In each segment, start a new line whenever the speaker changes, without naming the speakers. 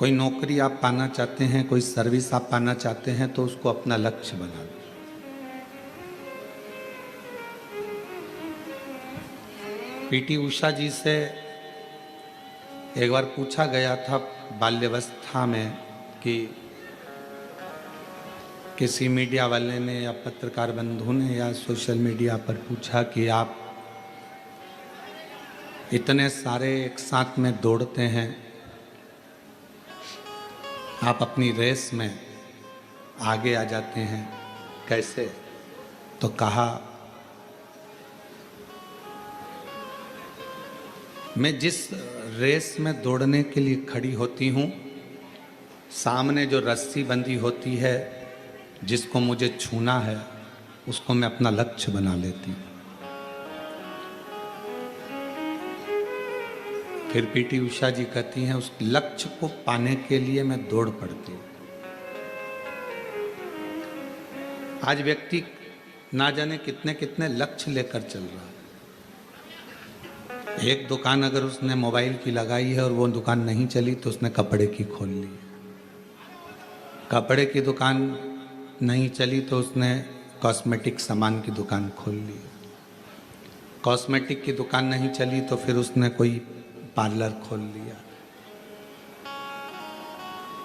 कोई नौकरी आप पाना चाहते हैं, कोई सर्विस आप पाना चाहते हैं, तो उसको अपना लक्ष्य बना लो। पीटी उषा जी से एक बार पूछा गया था बाल्यावस्था में कि किसी मीडिया वाले ने या पत्रकार बंधु ने या सोशल मीडिया पर पूछा कि आप इतने सारे एक साथ में दौड़ते हैं, आप अपनी रेस में आगे आ जाते हैं, कैसे? तो कहा, मैं जिस रेस में दौड़ने के लिए खड़ी होती हूँ, सामने जो रस्सी बंधी होती है जिसको मुझे छूना है, उसको मैं अपना लक्ष्य बना लेती हूँ। फिर पीटी उषा जी कहती हैं, उस लक्ष्य को पाने के लिए मैं दौड़ पड़ती हूँ। आज व्यक्ति ना जाने कितने कितने लक्ष्य लेकर चल रहा है। एक दुकान अगर उसने मोबाइल की लगाई है और वो दुकान नहीं चली तो उसने कपड़े की खोल ली। कपड़े की दुकान नहीं चली तो उसने कॉस्मेटिक सामान की दुकान खोल ली। कॉस्मेटिक की दुकान नहीं चली तो फिर उसने कोई पार्लर खोल लिया।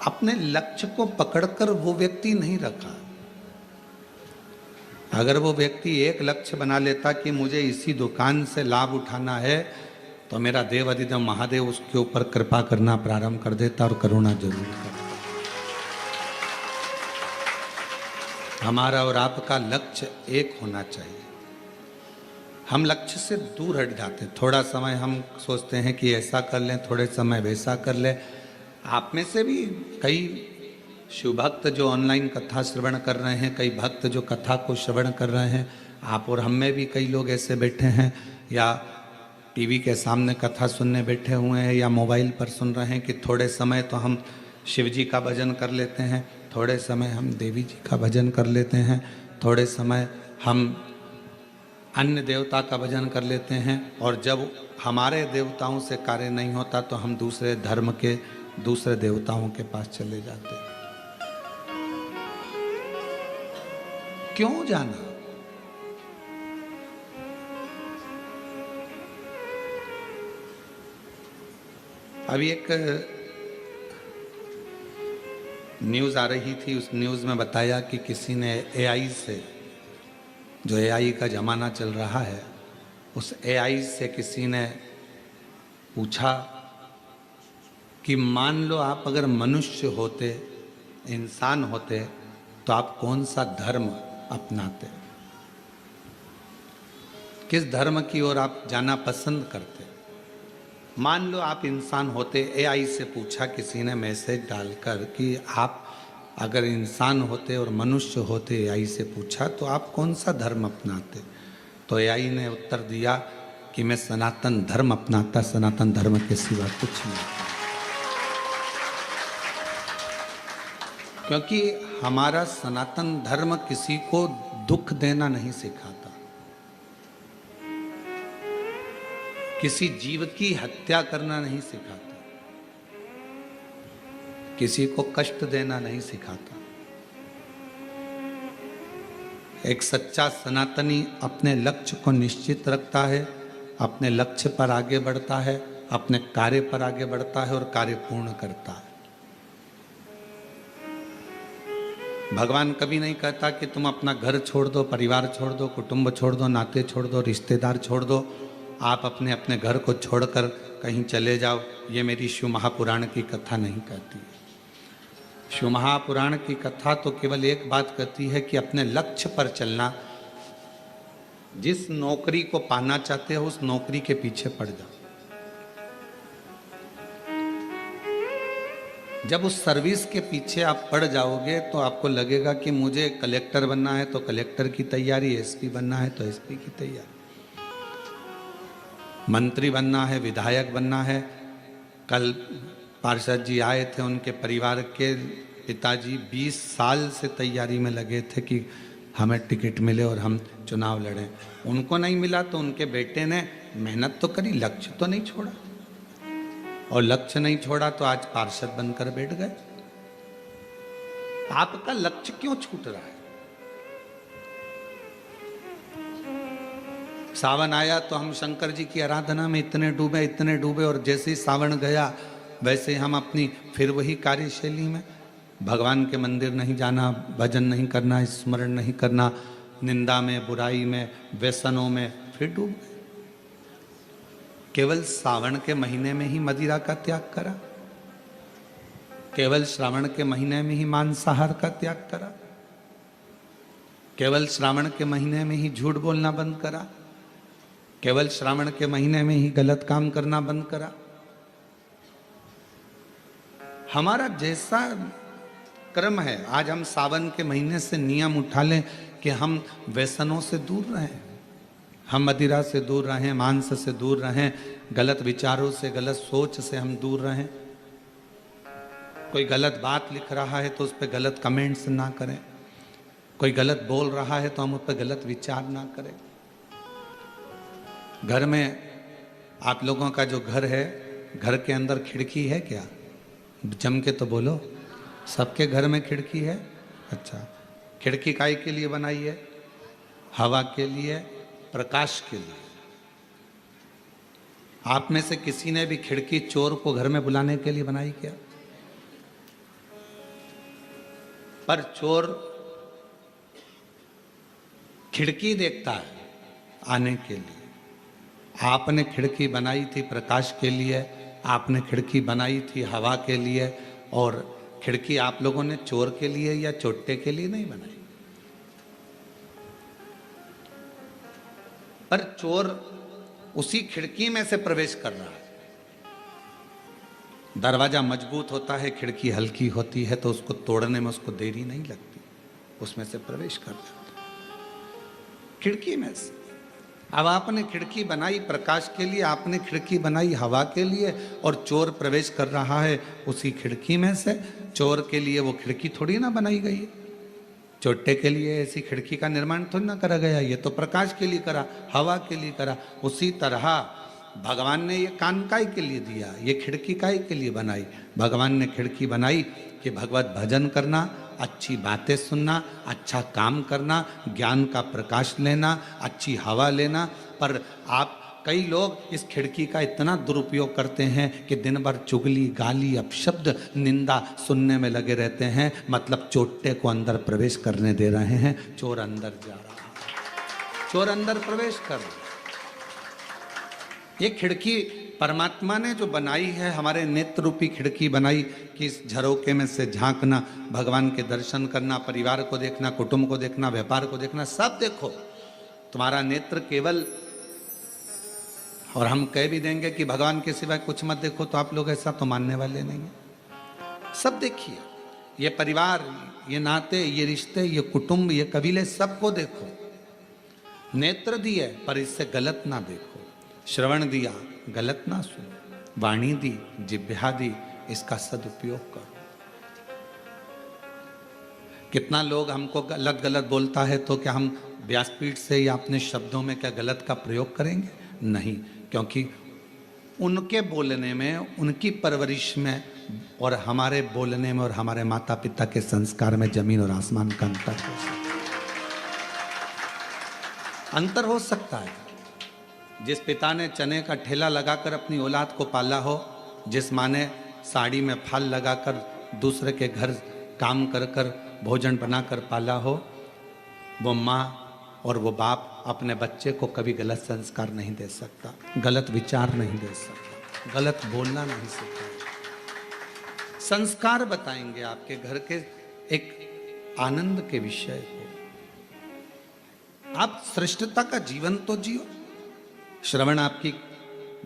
अपने लक्ष्य को पकड़कर वो व्यक्ति नहीं रखा। अगर वो व्यक्ति एक लक्ष्य बना लेता कि मुझे इसी दुकान से लाभ उठाना है, तो मेरा देव अधिदेव महादेव उसके ऊपर कृपा करना प्रारंभ कर देता और करुणा जरूर करता। हमारा और आपका लक्ष्य एक होना चाहिए। हम लक्ष्य से दूर हट जाते हैं। थोड़ा समय हम सोचते हैं कि ऐसा कर लें, थोड़े समय वैसा कर लें। आप में से भी कई शिव भक्त जो ऑनलाइन कथा श्रवण कर रहे हैं, कई भक्त जो कथा को श्रवण कर रहे हैं, आप और हम में भी कई लोग ऐसे बैठे हैं या टीवी के सामने कथा सुनने बैठे हुए हैं या मोबाइल पर सुन रहे हैं कि थोड़े समय तो हम शिव जी का भजन कर लेते हैं, थोड़े समय हम देवी जी का भजन कर लेते हैं, थोड़े समय हम अन्य देवता का भजन कर लेते हैं, और जब हमारे देवताओं से कार्य नहीं होता तो हम दूसरे धर्म के दूसरे देवताओं के पास चले जाते हैं। क्यों जाना? अभी एक न्यूज़ आ रही थी, उस न्यूज़ में बताया कि किसी ने एआई से, जो एआई का ज़माना चल रहा है, उस एआई से किसी ने पूछा कि मान लो आप अगर मनुष्य होते, इंसान होते, तो आप कौन सा धर्म अपनाते? किस धर्म की ओर आप जाना पसंद करते? मान लो आप इंसान होते, एआई से पूछा किसी ने मैसेज डालकर कि आप अगर इंसान होते और मनुष्य होते, एआई से पूछा, तो आप कौन सा धर्म अपनाते? तो एआई ने उत्तर दिया कि मैं सनातन धर्म अपनाता, सनातन धर्म के सिवा कुछ नहीं। क्योंकि हमारा सनातन धर्म किसी को दुख देना नहीं सिखाता, किसी जीव की हत्या करना नहीं सिखाता, किसी को कष्ट देना नहीं सिखाता। एक सच्चा सनातनी अपने लक्ष्य को निश्चित रखता है, अपने लक्ष्य पर आगे बढ़ता है, अपने कार्य पर आगे बढ़ता है और कार्य पूर्ण करता है। भगवान कभी नहीं कहता कि तुम अपना घर छोड़ दो, परिवार छोड़ दो, कुटुंब छोड़ दो, नाते छोड़ दो, रिश्तेदार छोड़ दो, आप अपने अपने घर को छोड़कर कहीं चले जाओ। ये मेरी शिव महापुराण की कथा नहीं कहती। शिव महापुराण की कथा तो केवल एक बात कहती है कि अपने लक्ष्य पर चलना। जिस नौकरी को पाना चाहते हो उस नौकरी के पीछे पड़ जाओ। जब उस सर्विस के पीछे आप पड़ जाओगे तो आपको लगेगा कि मुझे कलेक्टर बनना है तो कलेक्टर की तैयारी, एसपी बनना है तो एसपी की तैयारी, मंत्री बनना है, विधायक बनना है। कल पार्षद जी आए थे, उनके परिवार के पिताजी 20 साल से तैयारी में लगे थे कि हमें टिकट मिले और हम चुनाव लड़ें। उनको नहीं मिला तो उनके बेटे ने मेहनत तो करी, लक्ष्य तो नहीं छोड़ा। और लक्ष्य नहीं छोड़ा तो आज पार्षद बनकर बैठ गए। आपका लक्ष्य क्यों छूट रहा है? सावन आया तो हम शंकर जी की आराधना में इतने डूबे और जैसे ही सावन गया वैसे हम अपनी फिर वही कार्यशैली में, भगवान के मंदिर नहीं जाना, भजन नहीं करना, स्मरण नहीं करना, निंदा में, बुराई में, व्यसनों में फिर डूब गए। केवल सावन के महीने में ही मदिरा का त्याग करा, केवल श्रावण के महीने में ही मांसाहार का त्याग करा, केवल श्रावण के महीने में ही झूठ बोलना बंद करा, केवल श्रावण के महीने में ही गलत काम करना बंद करा। हमारा जैसा क्रम है, आज हम सावन के महीने से नियम उठा लें कि हम व्यसनों से दूर रहें, हम मदिरा से दूर रहें, मांस से दूर रहें, गलत विचारों से, गलत सोच से हम दूर रहें। कोई गलत बात लिख रहा है तो उस पर गलत कमेंट्स ना करें, कोई गलत बोल रहा है तो हम उस पर गलत विचार ना करें। घर में आप लोगों का जो घर है, घर के अंदर खिड़की है क्या? जम के तो बोलो, सबके घर में खिड़की है। अच्छा, खिड़की काय के लिए बनाई है? हवा के लिए, प्रकाश के लिए। आप में से किसी ने भी खिड़की चोर को घर में बुलाने के लिए बनाई क्या? पर चोर खिड़की देखता है आने के लिए। आपने खिड़की बनाई थी प्रकाश के लिए, आपने खिड़की बनाई थी हवा के लिए, और खिड़की आप लोगों ने चोर के लिए या चोट्टे के लिए नहीं बनाई। पर चोर उसी खिड़की में से प्रवेश कर रहा है। दरवाजा मजबूत होता है, खिड़की हल्की होती है, तो उसको तोड़ने में उसको देरी नहीं लगती, उसमें से प्रवेश कर जाता है खिड़की में से। अब आपने खिड़की बनाई प्रकाश के लिए, आपने खिड़की बनाई हवा के लिए, और चोर प्रवेश कर रहा है उसी खिड़की में से। चोर के लिए वो खिड़की थोड़ी ना बनाई गई है, चोटे के लिए ऐसी खिड़की का निर्माण थोड़ी ना करा गया, ये तो प्रकाश के लिए करा, हवा के लिए करा। उसी तरह भगवान ने ये कान काय के लिए दिया, ये खिड़की काय के लिए बनाई? भगवान ने खिड़की बनाई कि भगवत भजन करना, अच्छी बातें सुनना, अच्छा काम करना, ज्ञान का प्रकाश लेना, अच्छी हवा लेना। पर आप कई लोग इस खिड़की का इतना दुरुपयोग करते हैं कि दिन भर चुगली, गाली, अपशब्द, निंदा सुनने में लगे रहते हैं। मतलब चोटे को अंदर प्रवेश करने दे रहे हैं, चोर अंदर जा रहा है, चोर अंदर प्रवेश कर रहा है। ये खिड़की परमात्मा ने जो बनाई है, हमारे नेत्र रूपी खिड़की बनाई कि इस झरोके में से झांकना, भगवान के दर्शन करना, परिवार को देखना, कुटुंब को देखना, व्यापार को देखना, सब देखो। तुम्हारा नेत्र केवल, और हम कह भी देंगे कि भगवान के सिवाय कुछ मत देखो, तो आप लोग ऐसा तो मानने वाले नहीं हैं। सब देखिए, ये परिवार, ये नाते, ये रिश्ते, ये कुटुंब, ये कबीले, सबको देखो। नेत्र दिए पर इससे गलत ना देखो, श्रवण दिया गलत ना सुनो, वाणी दी, जिह्वा दी, इसका सदुपयोग करो। कितना लोग हमको गलत गलत बोलता है तो क्या हम व्यासपीठ से या अपने शब्दों में क्या गलत का प्रयोग करेंगे? नहीं, क्योंकि उनके बोलने में, उनकी परवरिश में और हमारे बोलने में और हमारे माता पिता के संस्कार में जमीन और आसमान का अंतर हो सकता है। जिस पिता ने चने का ठेला लगाकर अपनी औलाद को पाला हो, जिस माँ ने साड़ी में फाल लगाकर दूसरे के घर काम कर कर भोजन बनाकर पाला हो, वो माँ और वो बाप अपने बच्चे को कभी गलत संस्कार नहीं दे सकता, गलत विचार नहीं दे सकता, गलत बोलना नहीं सिखाता। संस्कार बताएंगे आपके घर के एक आनंद के विषय को। आप श्रेष्ठता का जीवन तो जियो। श्रवण आपकी,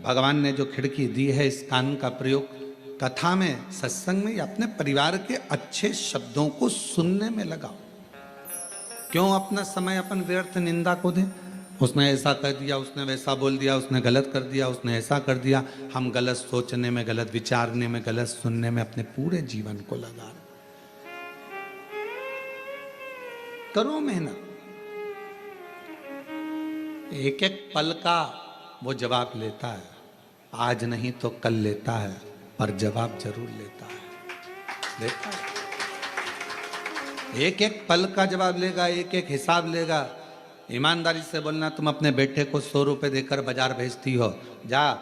भगवान ने जो खिड़की दी है, इस कान का प्रयोग कथा में, सत्संग में, या अपने परिवार के अच्छे शब्दों को सुनने में लगाओ। क्यों अपना समय अपन व्यर्थ निंदा को दें? उसने ऐसा कर दिया, उसने वैसा बोल दिया, उसने गलत कर दिया, उसने ऐसा कर दिया। हम गलत सोचने में, गलत विचारने में, गलत सुनने में अपने पूरे जीवन को लगा रहे। करो मेहनत, एक एक पल का वो जवाब लेता है। आज नहीं तो कल लेता है। पर जवाब जरूर लेता है। देखा है? एक एक पल का जवाब लेगा, एक एक हिसाब लेगा। ईमानदारी से बोलना, तुम अपने बेटे को 100 रुपये देकर बाजार भेजती हो, जा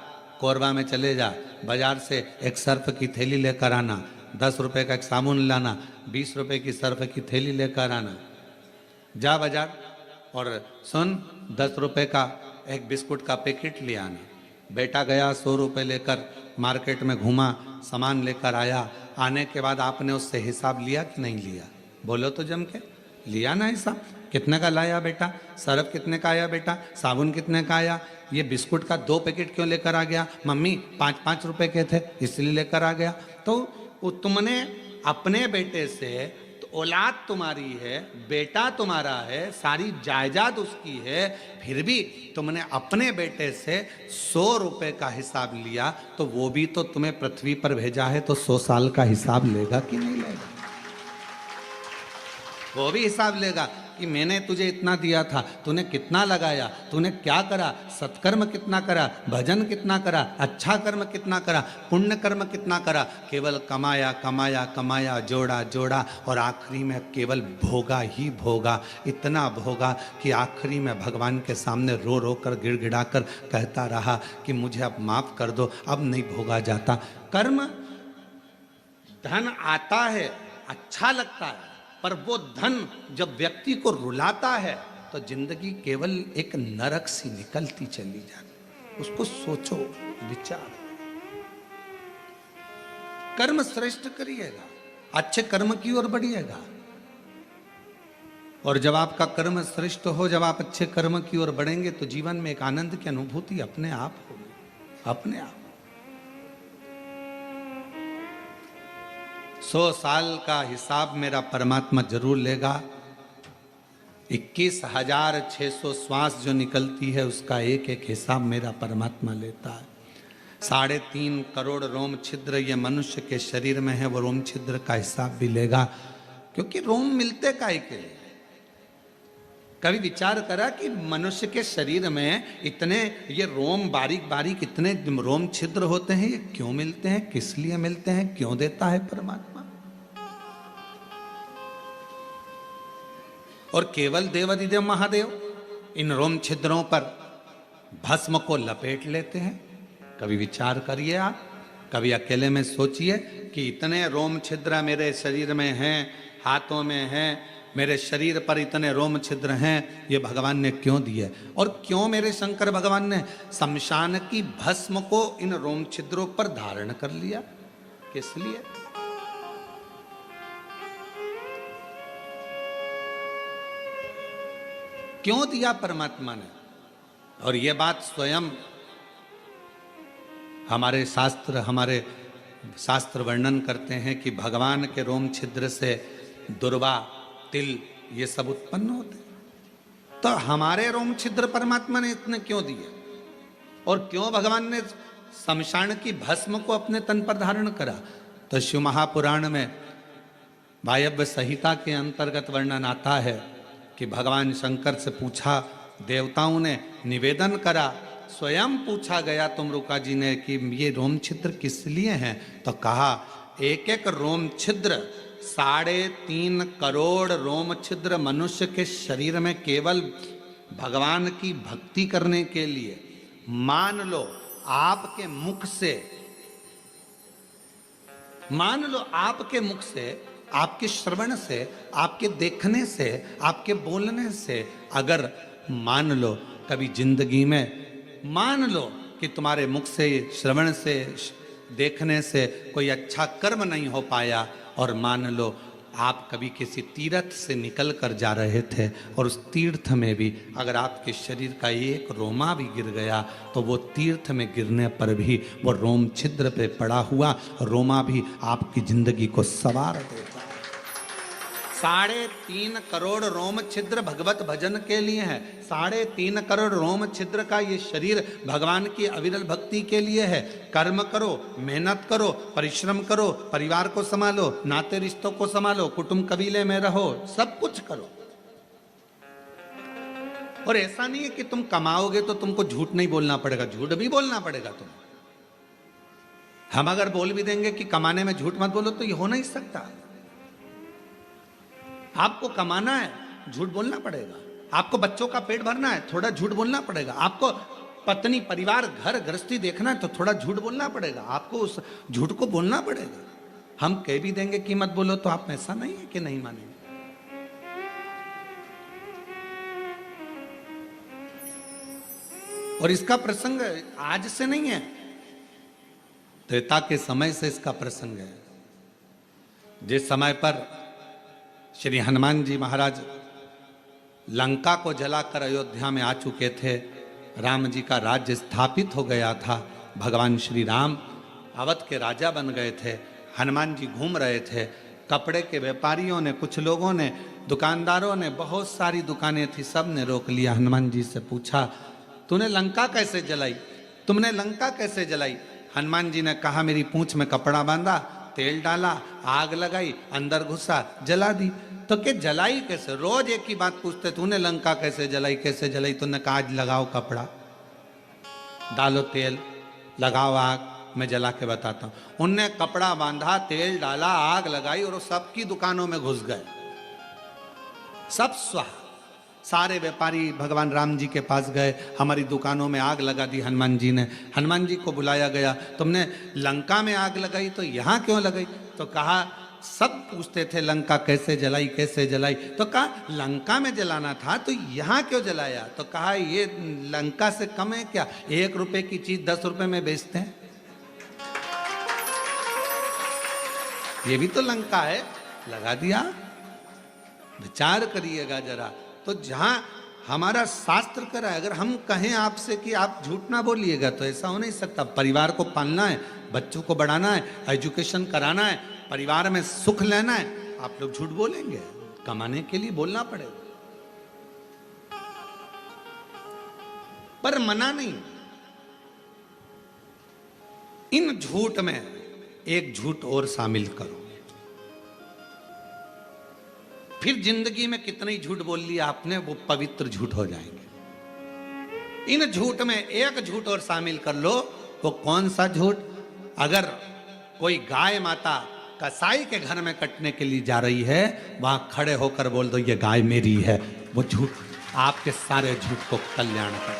कोरबा में चले जा, बाजार से एक सर्फ की थैली लेकर आना, 10 रुपये का एक साबुन लाना, 20 रुपये की सर्फ की थैली लेकर आना, जा बाजार और सुन 10 रुपये का एक बिस्कुट का पैकेट ले आना। बेटा गया 100 रुपये लेकर मार्केट में घूमा, सामान लेकर आया, आने के बाद आपने उससे हिसाब लिया कि नहीं लिया? बोलो तो जम के, लिया ना हिसाब? कितने का लाया बेटा? सर्फ कितने का आया बेटा? साबुन कितने का आया? ये बिस्कुट का 2 पैकेट क्यों लेकर आ गया? मम्मी 5-5 रुपए के थे इसलिए लेकर आ गया। तो तुमने अपने बेटे से, तो औलाद तुम्हारी है, बेटा तुम्हारा है, सारी जायदाद उसकी है, फिर भी तुमने अपने बेटे से 100 रुपए का हिसाब लिया, तो वो भी तो तुम्हें पृथ्वी पर भेजा है, तो 100 साल का हिसाब लेगा कि नहीं लेगा? वो भी हिसाब लेगा कि मैंने तुझे इतना दिया था, तूने कितना लगाया, तूने क्या करा, सत्कर्म कितना करा, भजन कितना करा, अच्छा कर्म कितना करा, पुण्य कर्म कितना करा। केवल कमाया कमाया कमाया, जोड़ा जोड़ा, और आखिरी में केवल भोगा ही भोगा। इतना भोगा कि आखिरी में भगवान के सामने रो रो कर गिड़गिड़ा कर कहता रहा कि मुझे अब माफ कर दो, अब नहीं भोगा जाता। कर्म, धन आता है, अच्छा लगता है, पर वो धन जब व्यक्ति को रुलाता है तो जिंदगी केवल एक नरक सी निकलती चली जाती। उसको सोचो, विचार, कर्म श्रेष्ठ करिएगा, अच्छे कर्म की ओर बढ़िएगा। और जब आपका कर्म श्रेष्ठ हो, जब आप अच्छे कर्म की ओर बढ़ेंगे, तो जीवन में एक आनंद की अनुभूति अपने आप होगी, अपने आप। 100 साल का हिसाब मेरा परमात्मा जरूर लेगा। 21,600 श्वास जो निकलती है, उसका एक एक हिसाब मेरा परमात्मा लेता है। 3.5 करोड़ रोम छिद्र ये मनुष्य के शरीर में है, वो रोम छिद्र का हिसाब भी लेगा। क्योंकि रोम मिलते काहे के लिए? कभी विचार करा कि मनुष्य के शरीर में इतने ये रोम बारीक बारीक इतने रोम छिद्र होते हैं, ये क्यों मिलते हैं, किस लिए मिलते हैं, क्यों देता है परमात्मा? और केवल देवाधिदेव महादेव इन रोम छिद्रों पर भस्म को लपेट लेते हैं। कभी विचार करिए आप, कभी अकेले में सोचिए कि इतने रोम छिद्र मेरे शरीर में हैं, हाथों में हैं, मेरे शरीर पर इतने रोम छिद्र हैं, ये भगवान ने क्यों दिए? और क्यों मेरे शंकर भगवान ने शमशान की भस्म को इन रोम छिद्रों पर धारण कर लिया? किस लिए? क्यों दिया परमात्मा ने? और ये बात स्वयं हमारे शास्त्र वर्णन करते हैं कि भगवान के रोम छिद्र से दुर्वा, तिल ये सब उत्पन्न होते। तो हमारे रोम छिद्र परमात्मा ने इतने क्यों दिए? और क्यों भगवान ने शमशान की भस्म को अपने तन पर धारण करा? तो शिव महापुराण में वायव्य संहिता के अंतर्गत वर्णन आता है कि भगवान शंकर से पूछा, देवताओं ने निवेदन करा, स्वयं पूछा गया तुमरुका जी ने कि ये रोम छिद्र किस लिए हैं? तो कहा एक एक रोम छिद्र 3.5 करोड़ रोम छिद्र मनुष्य के शरीर में केवल भगवान की भक्ति करने के लिए। मान लो आपके मुख से, मान लो आपके मुख से, आपके श्रवण से, आपके देखने से, आपके बोलने से, अगर मान लो कभी जिंदगी में मान लो कि तुम्हारे मुख से, श्रवण से, देखने से कोई अच्छा कर्म नहीं हो पाया, और मान लो आप कभी किसी तीर्थ से निकल कर जा रहे थे और उस तीर्थ में भी अगर आपके शरीर का एक रोमा भी गिर गया, तो वो तीर्थ में गिरने पर भी वो रोम छिद्र पे पड़ा हुआ रोमा भी आपकी जिंदगी को संवार देता। 3.5 करोड़ रोम छिद्र भगवत भजन के लिए है। 3.5 करोड़ रोम छिद्र का ये शरीर भगवान की अविरल भक्ति के लिए है। कर्म करो, मेहनत करो, परिश्रम करो, परिवार को संभालो, नाते रिश्तों को संभालो, कुटुंब कबीले में रहो, सब कुछ करो। और ऐसा नहीं है कि तुम कमाओगे तो तुमको झूठ नहीं बोलना पड़ेगा, झूठ भी बोलना पड़ेगा तुम्हें। हम अगर बोल भी देंगे कि कमाने में झूठ मत बोलो, तो ये हो नहीं सकता। आपको कमाना है, झूठ बोलना पड़ेगा। आपको बच्चों का पेट भरना है, थोड़ा झूठ बोलना पड़ेगा। आपको पत्नी, परिवार, घर गृहस्थी देखना है, तो थोड़ा झूठ बोलना पड़ेगा। आपको उस झूठ को बोलना पड़ेगा। हम कह भी देंगे कि मत बोलो, तो आप ऐसा नहीं है कि नहीं मानेंगे। और इसका प्रसंग आज से नहीं है, त्रेता के समय से इसका प्रसंग है। जिस समय पर श्री हनुमान जी महाराज लंका को जलाकर अयोध्या में आ चुके थे, राम जी का राज्य स्थापित हो गया था, भगवान श्री राम अवध के राजा बन गए थे। हनुमान जी घूम रहे थे। कपड़े के व्यापारियों ने, कुछ लोगों ने, दुकानदारों ने, बहुत सारी दुकानें थी, सब ने रोक लिया। हनुमान जी से पूछा, तूने लंका कैसे जलाई? तुमने लंका कैसे जलाई? हनुमान जी ने कहा, मेरी पूंछ में कपड़ा बांधा, तेल डाला, आग लगाई, अंदर घुसा, जला दी। तो क्या जलाई कैसे? रोज एक ही बात पूछते, तूने लंका कैसे जलाई, कैसे जलाई? तूने कहा, आज लगाओ कपड़ा, डालो तेल, लगाओ आग, मैं जला के बताता हूं। उनने कपड़ा बांधा, तेल डाला, आग लगाई और सबकी दुकानों में घुस गए। सब स्वाहा। सारे व्यापारी भगवान राम जी के पास गए, हमारी दुकानों में आग लगा दी हनुमान जी ने। हनुमान जी को बुलाया गया, तुमने लंका में आग लगाई तो यहाँ क्यों लगाई? तो कहा, सब पूछते थे लंका कैसे जलाई, कैसे जलाई। तो कहा, लंका में जलाना था तो यहाँ क्यों जलाया? तो कहा, ये लंका से कम है क्या? 1 रुपए की चीज 10 रुपए में बेचते हैं, ये भी तो लंका है, लगा दिया। विचार करिएगा जरा। तो जहां हमारा शास्त्र करा है, अगर हम कहें आपसे कि आप झूठ ना बोलिएगा, तो ऐसा हो नहीं सकता। परिवार को पालना है, बच्चों को बढ़ाना है, एजुकेशन कराना है, परिवार में सुख लेना है, आप लोग झूठ बोलेंगे? कमाने के लिए बोलना पड़ेगा, पर मना नहीं। इन झूठ में एक झूठ और शामिल करो, फिर जिंदगी में कितनी झूठ बोल लिया आपने, वो पवित्र झूठ हो जाएंगे। इन झूठ में एक झूठ और शामिल कर लो। वो कौन सा झूठ? अगर कोई गाय माता कसाई के घर में कटने के लिए जा रही है, वहां खड़े होकर बोल दो, ये गाय मेरी है। वो झूठ आपके सारे झूठ को कल्याण कर।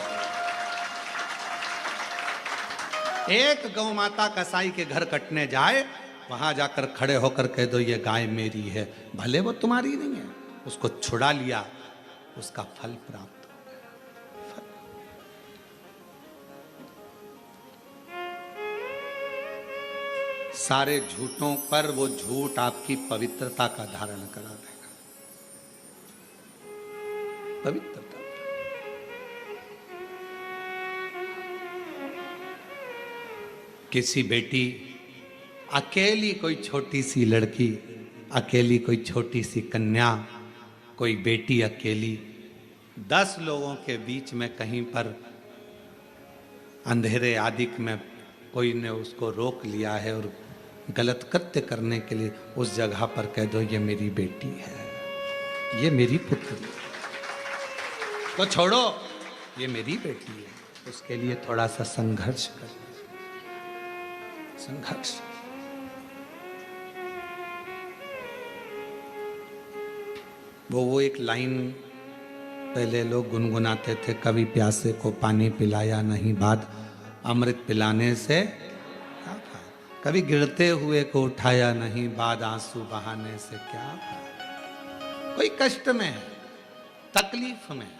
एक गौ माता कसाई के घर कटने जाए, वहां जाकर खड़े होकर कह दो, ये गाय मेरी है। भले वो तुम्हारी नहीं है, उसको छुड़ा लिया, उसका फल प्राप्त हो गया। सारे झूठों पर वो झूठ आपकी पवित्रता का धारण करा देगा। पवित्रता। किसी बेटी, अकेली कोई छोटी सी लड़की, अकेली कोई छोटी सी कन्या, कोई बेटी अकेली 10 लोगों के बीच में कहीं पर अंधेरे आदिक में कोई ने उसको रोक लिया है और गलत कृत्य करने के लिए उस जगह पर कह दो, ये मेरी बेटी है, ये मेरी पुत्री है, तो छोड़ो, ये मेरी बेटी है। उसके लिए थोड़ा सा संघर्ष कर, संघर्ष। वो एक लाइन पहले लोग गुनगुनाते थे, कभी प्यासे को पानी पिलाया नहीं, बाद अमृत पिलाने से क्या फायदा। कभी गिरते हुए को उठाया नहीं, बाद आंसू बहाने से क्या फायदा। कोई कष्ट में है, तकलीफ में,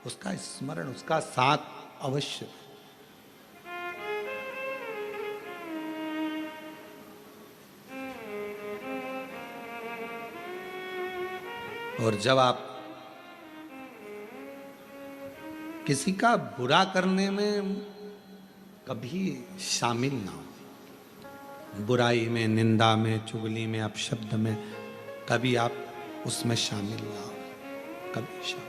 उसका स्मरण, उसका साथ अवश्य। और जब आप किसी का बुरा करने में कभी शामिल ना हो, बुराई में, निंदा में, चुगली में, अपशब्द में, कभी आप उसमें शामिल ना हो, कभी शामिल।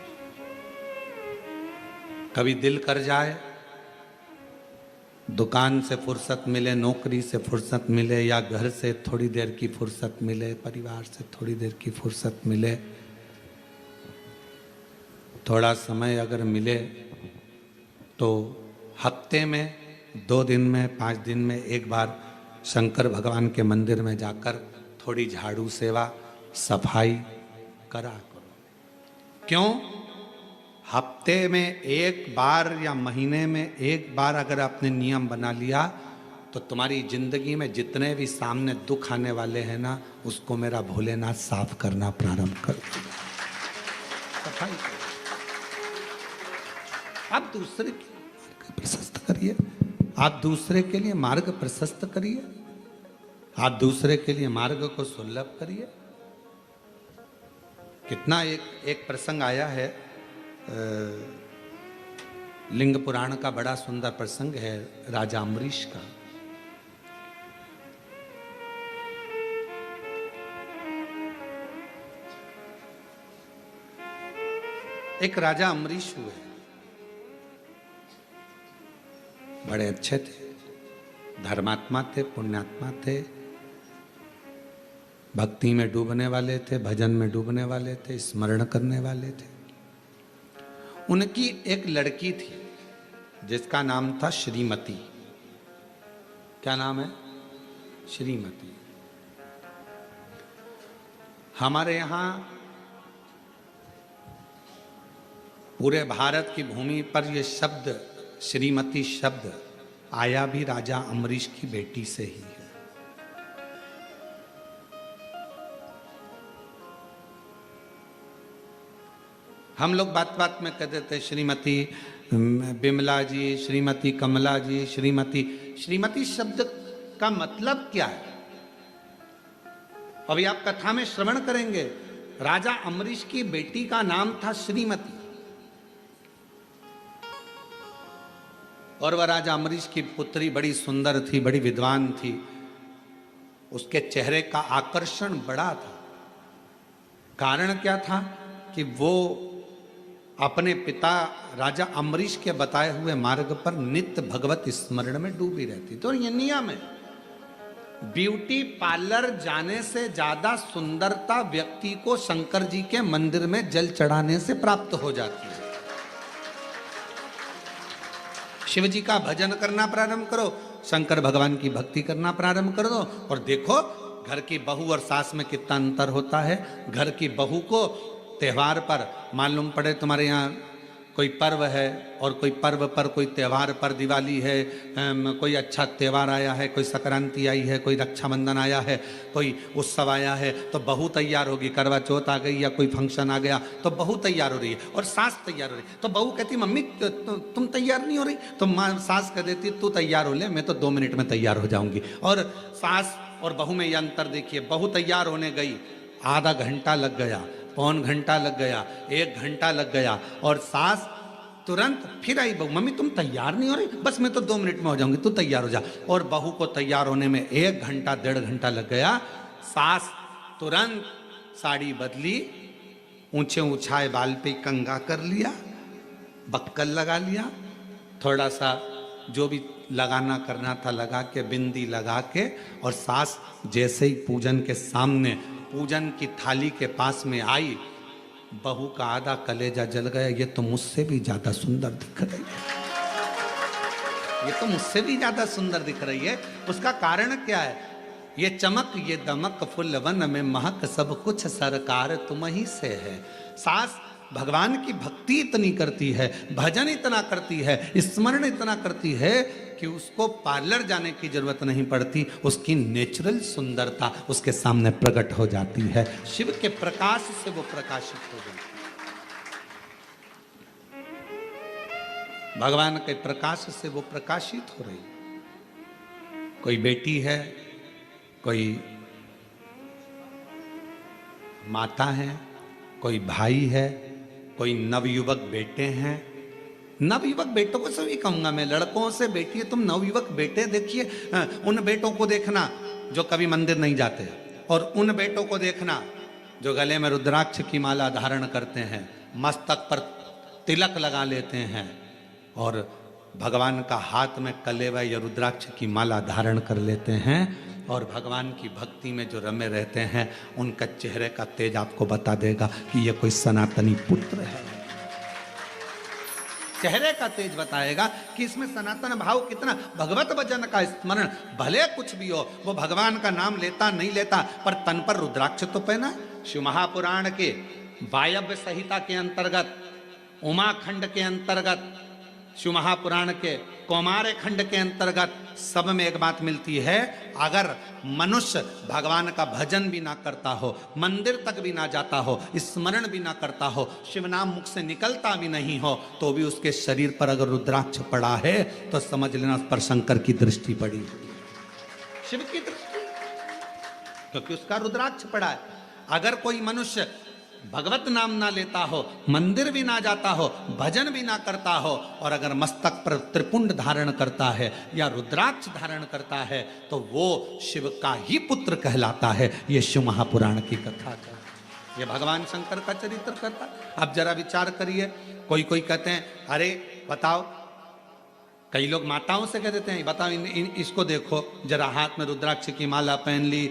कभी दिल कर जाए, दुकान से फुर्सत मिले, नौकरी से फुर्सत मिले, या घर से थोड़ी देर की फुर्सत मिले, परिवार से थोड़ी देर की फुर्सत मिले, थोड़ा समय अगर मिले तो हफ्ते में, 2 दिन में, 5 दिन में एक बार शंकर भगवान के मंदिर में जाकर थोड़ी झाड़ू सेवा सफाई करा करो। क्यों? हफ्ते में एक बार या महीने में एक बार अगर आपने नियम बना लिया तो तुम्हारी जिंदगी में जितने भी सामने दुख आने वाले हैं ना, उसको मेरा भोलेनाथ साफ करना प्रारंभ कर देगा। सफाई करो। आप दूसरे के मार्ग प्रशस्त करिए, आप दूसरे के लिए मार्ग प्रशस्त करिए, आप दूसरे के लिए मार्ग को सुलभ करिए। कितना एक प्रसंग आया है, लिंग पुराण का बड़ा सुंदर प्रसंग है राजा अम्बरीश का। एक राजा अम्बरीश हुए, बड़े अच्छे थे, धर्मात्मा थे, पुण्यात्मा थे, भक्ति में डूबने वाले थे, भजन में डूबने वाले थे, स्मरण करने वाले थे। उनकी एक लड़की थी जिसका नाम था श्रीमती। क्या नाम है? श्रीमती। हमारे यहां पूरे भारत की भूमि पर यह शब्द श्रीमती शब्द आया भी राजा अम्बरीश की बेटी से ही है। हम लोग बात बात में कह देते श्रीमती बिमला जी, श्रीमती कमला जी, श्रीमती। श्रीमती शब्द का मतलब क्या है? अभी आप कथा में श्रवण करेंगे, राजा अम्बरीश की बेटी का नाम था श्रीमती। और वह राजा अम्बरीश की पुत्री बड़ी सुंदर थी, बड़ी विद्वान थी, उसके चेहरे का आकर्षण बड़ा था। कारण क्या था कि वो अपने पिता राजा अम्बरीश के बताए हुए मार्ग पर नित्य भगवत स्मरण में डूबी रहती। तो ये नियम है, ब्यूटी पार्लर जाने से ज्यादा सुंदरता व्यक्ति को शंकर जी के मंदिर में जल चढ़ाने से प्राप्त हो जाती है। शिव जी का भजन करना प्रारंभ करो, शंकर भगवान की भक्ति करना प्रारंभ कर दो, और देखो घर की बहू और सास में कितना अंतर होता है। घर की बहू को त्योहार पर मालूम पड़े, तुम्हारे यहाँ कोई पर्व है और कोई पर्व पर, कोई त्योहार पर, दिवाली है, कोई अच्छा त्योहार आया है, कोई संक्रांति आई है, कोई रक्षाबंधन आया है, कोई उत्सव आया है, तो बहू तैयार होगी। करवा चौथ आ गई या कोई फंक्शन आ गया तो बहू तैयार हो रही है और सास तैयार हो रही है। तो बहू कहती मम्मी तुम तैयार नहीं हो रही, तो माँ सास कह देती तू तैयार हो ले, मैं तो 2 मिनट में तैयार हो जाऊंगी। और सास और बहू में यह अंतर देखिए, बहू तैयार होने गई, आधा घंटा लग गया, पौन घंटा लग गया, 1 घंटा लग गया, और सास तुरंत फिर आई, बहू मम्मी तुम तैयार नहीं हो रही, बस मैं तो 2 मिनट में हो जाऊंगी, तू तैयार हो जा। और बहू को तैयार होने में 1 घंटा 1.5 घंटा लग गया। सास तुरंत साड़ी बदली, ऊंचे ऊंचाए बाल पे कंघा कर लिया, बक्कल लगा लिया, थोड़ा सा जो भी लगाना करना था लगा के, बिंदी लगा के, और सास जैसे ही पूजन के सामने, पूजन की थाली के पास में आई, बहू का आधा कलेजा जल गया। ये तो मुझसे भी ज्यादा सुंदर दिख रही है, ये तो मुझसे भी ज्यादा सुंदर दिख रही है। उसका कारण क्या है? ये चमक, ये दमक, फुल वन में महक, सब कुछ सरकार तुम ही से है। सास भगवान की भक्ति इतनी करती है, भजन इतना करती है, स्मरण इतना करती है कि उसको पार्लर जाने की जरूरत नहीं पड़ती। उसकी नेचुरल सुंदरता उसके सामने प्रकट हो जाती है। शिव के प्रकाश से वो प्रकाशित हो जाती है, भगवान के प्रकाश से वो प्रकाशित हो रही। कोई बेटी है, कोई माता है, कोई भाई है, कोई नवयुवक बेटे हैं। नवयुवक बेटों को सभी कहूंगा मैं, लड़कों से बेटी है, तुम नवयुवक बेटे देखिए, उन बेटों को देखना जो कभी मंदिर नहीं जाते, और उन बेटों को देखना जो गले में रुद्राक्ष की माला धारण करते हैं, मस्तक पर तिलक लगा लेते हैं, और भगवान का हाथ में कलेवा या रुद्राक्ष की माला धारण कर लेते हैं, और भगवान की भक्ति में जो रमे रहते हैं, उनका चेहरे का तेज आपको बता देगा कि ये कोई सनातनी पुत्र है। चेहरे का तेज बताएगा कि इसमें सनातन भाव कितना। भगवत भजन का स्मरण भले कुछ भी हो, वो भगवान का नाम लेता नहीं लेता, पर तन पर रुद्राक्ष तो पहना। शिव महापुराण के वायव्य संहिता के अंतर्गत, उमाखंड के अंतर्गत, शिव महापुराण के कौमार खंड के अंतर्गत सब में एक बात मिलती है, अगर मनुष्य भगवान का भजन भी ना करता हो, मंदिर तक भी ना जाता हो, स्मरण भी ना करता हो, शिव नाम मुख से निकलता भी नहीं हो, तो भी उसके शरीर पर अगर रुद्राक्ष पड़ा है तो समझ लेना उस पर शंकर की दृष्टि पड़ी, शिव की दृष्टि, क्योंकि उसका रुद्राक्ष पड़ा है। अगर कोई मनुष्य भगवत नाम ना लेता हो, मंदिर भी ना जाता हो, भजन भी ना करता हो, और अगर मस्तक पर त्रिपुंड धारण करता है या रुद्राक्ष धारण करता है, तो वो शिव का ही पुत्र कहलाता है। ये शिव महापुराण की कथा का, ये भगवान शंकर का चरित्र करता। अब जरा विचार करिए, कोई कोई कहते हैं अरे बताओ, कई लोग माताओं से कह देते हैं बताओ इसको देखो जरा, हाथ में रुद्राक्ष की माला पहन ली,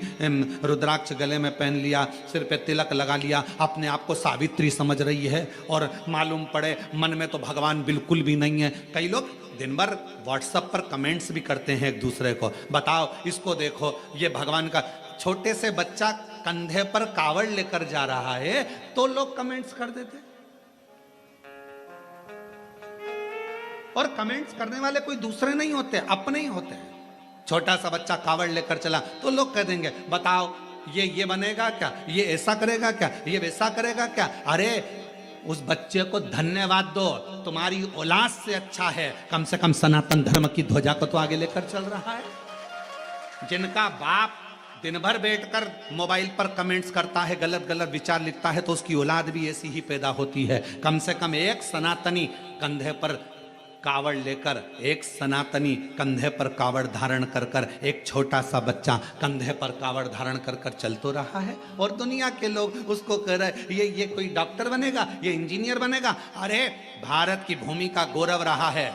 रुद्राक्ष गले में पहन लिया, सिर पे तिलक लगा लिया, अपने आप को सावित्री समझ रही है, और मालूम पड़े मन में तो भगवान बिल्कुल भी नहीं है। कई लोग दिन भर व्हाट्सएप पर कमेंट्स भी करते हैं एक दूसरे को, बताओ इसको देखो, ये भगवान का। छोटे से बच्चा कंधे पर कावड़ लेकर जा रहा है तो लोग कमेंट्स कर देते, और कमेंट्स करने वाले कोई दूसरे नहीं होते, अपने ही होते हैं। छोटा सा बच्चा कावड़ लेकर चला तो लोग कह देंगे बताओ ये बनेगा क्या, ये ऐसा करेगा क्या, ये वैसा करेगा क्या। अरे उस बच्चे को धन्यवाद दो, तुम्हारी औलाद से अच्छा है, कम से कम सनातन धर्म की ध्वजा को तो आगे लेकर चल रहा है। जिनका बाप दिन भर बैठकर मोबाइल पर कमेंट्स करता है, गलत गलत विचार लिखता है, तो उसकी औलाद भी ऐसी ही पैदा होती है। कम से कम एक सनातनी कंधे पर कावड़ लेकर, एक सनातनी कंधे पर कावड़ धारण कर कर, एक छोटा सा बच्चा कंधे पर कावड़ धारण कर कर चल तो रहा है, और दुनिया के लोग उसको कह रहे ये कोई डॉक्टर बनेगा, ये इंजीनियर बनेगा। अरे भारत की भूमि का गौरव रहा है,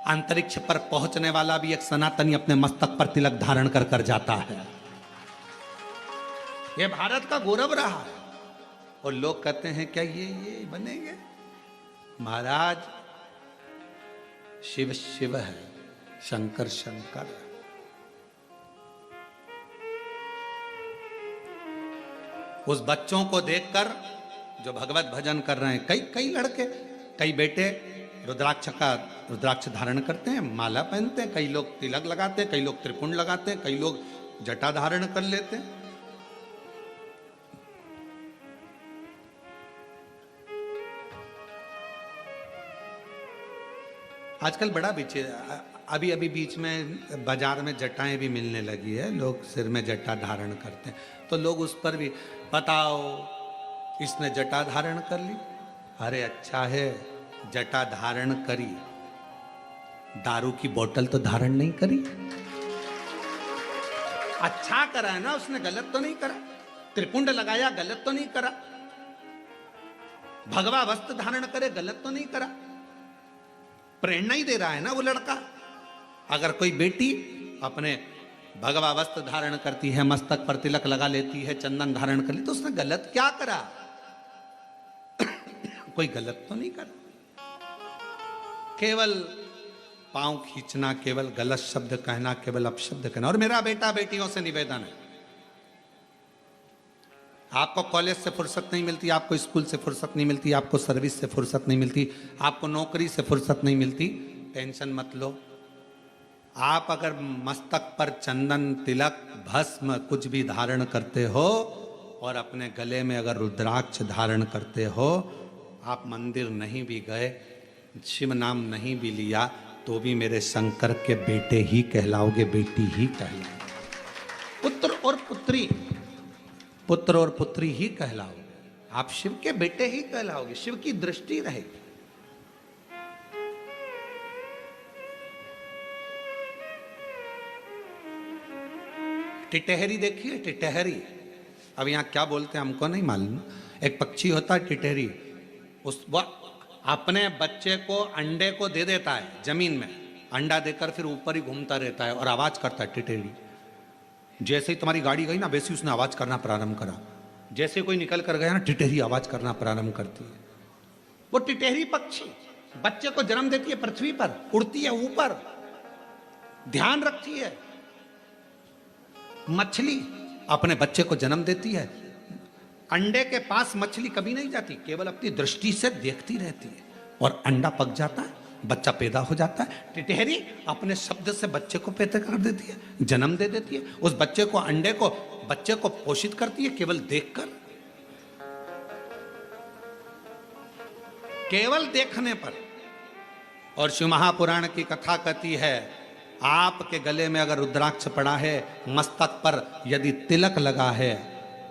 अंतरिक्ष पर पहुंचने वाला भी एक सनातनी अपने मस्तक पर तिलक धारण कर कर जाता है। ये भारत का गौरव रहा है, और लोग कहते हैं क्या ये बनेंगे। महाराज शिव शिव है, शंकर शंकर है। उस बच्चों को देखकर जो भगवत भजन कर रहे हैं, कई लड़के, कई बेटे रुद्राक्ष धारण करते हैं, माला पहनते हैं, कई लोग तिलक लगाते हैं, कई लोग त्रिपुंड लगाते हैं, कई लोग जटा धारण कर लेते हैं। आजकल बड़ा अभी बीच में बाजार में जटाएं भी मिलने लगी है, लोग सिर में जटा धारण करते हैं, तो लोग उस पर भी बताओ इसने जटा धारण कर ली। अरे अच्छा है, जटा धारण करी, दारू की बोतल तो धारण नहीं करी। अच्छा करा है ना उसने, गलत तो नहीं करा। त्रिपुंड लगाया, गलत तो नहीं करा। भगवा वस्त्र धारण करे, गलत तो नहीं करा। प्रेरणा ही दे रहा है ना वो लड़का। अगर कोई बेटी अपने भगवा वस्त्र धारण करती है, मस्तक पर तिलक लगा लेती है, चंदन धारण कर ली, तो उसने गलत क्या करा? कोई गलत तो नहीं करा। केवल पांव खींचना, केवल गलत शब्द कहना, केवल अपशब्द कहना। और मेरा बेटा बेटियों से निवेदन है, आपको कॉलेज से फुर्सत नहीं मिलती, आपको स्कूल से फुर्सत नहीं मिलती, आपको सर्विस से फुर्सत नहीं मिलती, आपको नौकरी से फुर्सत नहीं मिलती, टेंशन मत लो। आप अगर मस्तक पर चंदन, तिलक, भस्म कुछ भी धारण करते हो, और अपने गले में अगर रुद्राक्ष धारण करते हो, आप मंदिर नहीं भी गए, शिव नाम नहीं भी लिया, तो भी मेरे शंकर के बेटे ही कहलाओगे, बेटी ही कहलाओगे। पुत्र और पुत्री ही कहलाओगे, आप शिव के बेटे ही कहलाओगे, शिव की दृष्टि रहेगी। टिटहरी देखिए, टिटहरी, अब यहां क्या बोलते हैं हमको नहीं मालूम। एक पक्षी होता है टिटहरी, वह अपने बच्चे को अंडे को दे देता है जमीन में, अंडा देकर फिर ऊपर ही घूमता रहता है और आवाज करता है टिटहरी। जैसे ही तुम्हारी गाड़ी गई ना, वैसे उसने आवाज करना प्रारंभ करा। जैसे कोई निकल कर गया ना, टिटहरी आवाज करना प्रारंभ करती है। वो टिटहरी पक्षी बच्चे को जन्म देती है पृथ्वी पर, उड़ती है ऊपर, ध्यान रखती है। मछली अपने बच्चे को जन्म देती है, अंडे के पास मछली कभी नहीं जाती, केवल अपनी दृष्टि से देखती रहती है और अंडा पक जाता है, बच्चा पैदा हो जाता है। टिटहरी अपने शब्द से बच्चे को पैदा कर देती है, जन्म दे देती है। उस बच्चे को, अंडे को, बच्चे को पोषित करती है केवल देखकर, केवल देखने पर। और शिव महापुराण की कथा कहती है, आपके गले में अगर रुद्राक्ष पड़ा है, मस्तक पर यदि तिलक लगा है,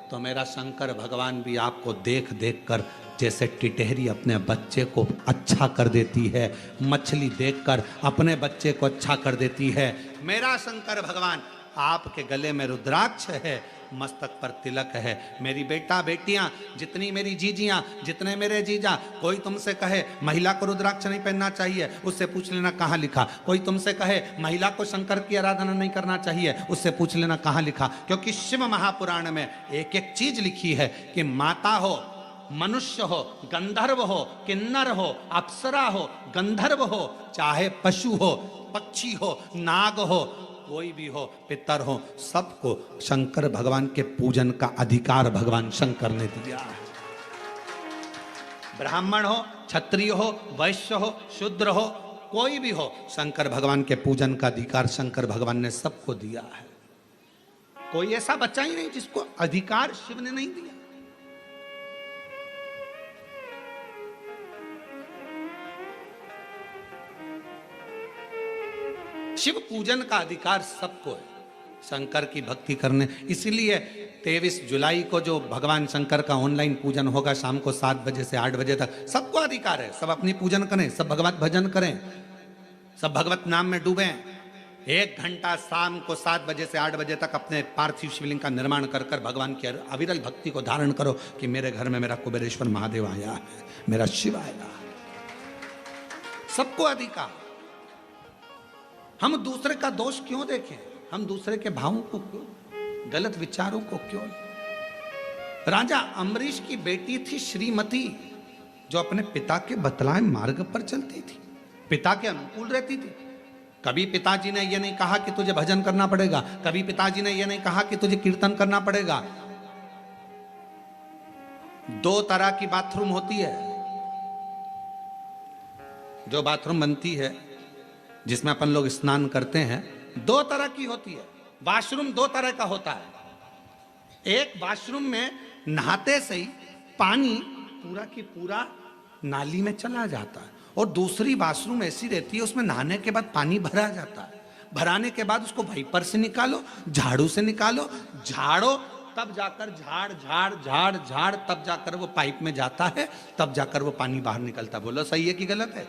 तो मेरा शंकर भगवान भी आपको देख देख कर, जैसे टिटहरी अपने बच्चे को अच्छा कर देती है, मछली देखकर अपने बच्चे को अच्छा कर देती है, मेरा शंकर भगवान आपके गले में रुद्राक्ष है, मस्तक पर तिलक है। मेरी बेटा बेटियां, जितनी मेरी जीजियां, जितने मेरे जीजा, कोई तुमसे कहे महिला को रुद्राक्ष नहीं पहनना चाहिए, उससे पूछ लेना कहाँ लिखा। कोई तुमसे कहे महिला को शंकर की आराधना नहीं करना चाहिए, उससे पूछ लेना कहाँ लिखा। क्योंकि शिव महापुराण में एक एक चीज लिखी है कि माता हो, मनुष्य हो, गंधर्व हो, किन्नर हो, अप्सरा हो, गंधर्व हो, चाहे पशु हो, पक्षी हो, नाग हो, कोई भी हो, पितर हो, सबको शंकर भगवान के पूजन का अधिकार भगवान शंकर ने दिया है। ब्राह्मण हो, क्षत्रिय हो, वैश्य हो, शूद्र हो, कोई भी हो, शंकर भगवान के पूजन का अधिकार शंकर भगवान ने सबको दिया है। कोई ऐसा बच्चा ही नहीं जिसको अधिकार शिव ने नहीं दिया। शिव पूजन का अधिकार सबको है, शंकर की भक्ति करने। इसीलिए 23 जुलाई को जो भगवान शंकर का ऑनलाइन पूजन होगा शाम को 7 बजे से 8 बजे तक, सबको अधिकार है, सब अपनी पूजन करें, सब भगवत भजन करें, सब भगवत नाम में डूबें। 1 घंटा शाम को 7 बजे से 8 बजे तक अपने पार्थिव शिवलिंग का निर्माण कर कर भगवान की अविरल भक्ति को धारण करो कि मेरे घर में मेरा कुबेरेश्वर महादेव आया है, मेरा शिव आएगा। सबको अधिकार। हम दूसरे का दोष क्यों देखें? हम दूसरे के भावों को क्यों, गलत विचारों को क्यों? राजा अम्बरीश की बेटी थी श्रीमती, जो अपने पिता के बतलाए मार्ग पर चलती थी, पिता के अनुकूल रहती थी। कभी पिताजी ने यह नहीं कहा कि तुझे भजन करना पड़ेगा, कभी पिताजी ने यह नहीं कहा कि तुझे कीर्तन करना पड़ेगा। 2 तरह की बाथरूम होती है, जो बाथरूम बनती है जिसमें अपन लोग स्नान करते हैं, 2 तरह की होती है। वॉशरूम 2 तरह का होता है। एक वॉशरूम में नहाते से ही पानी पूरा की पूरा नाली में चला जाता है, और दूसरी वॉशरूम ऐसी रहती है उसमें नहाने के बाद पानी भरा जाता है। भराने के बाद उसको वाइपर से निकालो, झाड़ू से निकालो, झाड़ो, तब जाकर झाड़ झाड़ झाड़ झाड़ तब जाकर वो पाइप में जाता है, तब जाकर वो पानी बाहर निकलता। बोलो सही है कि गलत है?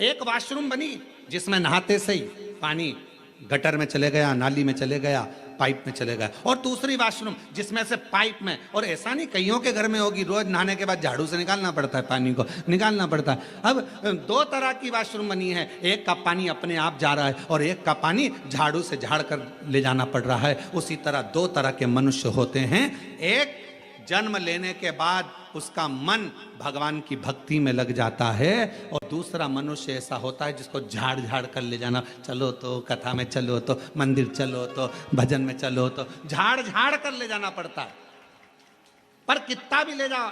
एक वॉशरूम बनी जिसमें नहाते से ही पानी गटर में चले गया, नाली में चले गया, पाइप में चले गया। और दूसरी वॉशरूम जिसमें से पाइप में, और ऐसा नहीं कईयों के घर में होगी, रोज नहाने के बाद झाड़ू से निकालना पड़ता है, पानी को निकालना पड़ता है। अब 2 तरह की वॉशरूम बनी है, एक का पानी अपने आप जा रहा है और एक का पानी झाड़ू से झाड़ कर ले जाना पड़ रहा है। उसी तरह 2 तरह के मनुष्य होते हैं। एक जन्म लेने के बाद उसका मन भगवान की भक्ति में लग जाता है, और दूसरा मनुष्य ऐसा होता है जिसको झाड़ झाड़ कर ले जाना, चलो तो कथा में, चलो तो मंदिर, चलो तो भजन में, चलो तो झाड़ झाड़ कर ले जाना पड़ता है। पर कितना भी ले जाओ,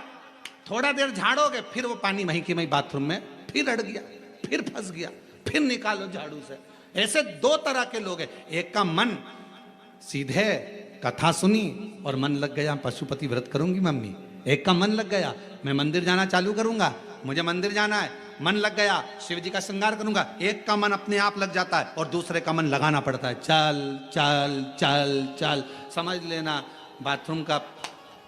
थोड़ा देर झाड़ोगे फिर वो पानी वहीं की वहीं बाथरूम में फिर अड़ गया, फिर फंस गया, फिर निकालो झाड़ू से। ऐसे 2 तरह के लोग हैं। एक का मन सीधे कथा सुनी और मन लग गया, पशुपति व्रत करूंगी मम्मी। एक का मन लग गया, मैं मंदिर जाना चालू करूंगा, मुझे मंदिर जाना है, मन लग गया, शिव जी का श्रृंगार करूंगा। एक का मन अपने आप लग जाता है और दूसरे का मन लगाना पड़ता है, चल चल चल चल। समझ लेना, बाथरूम का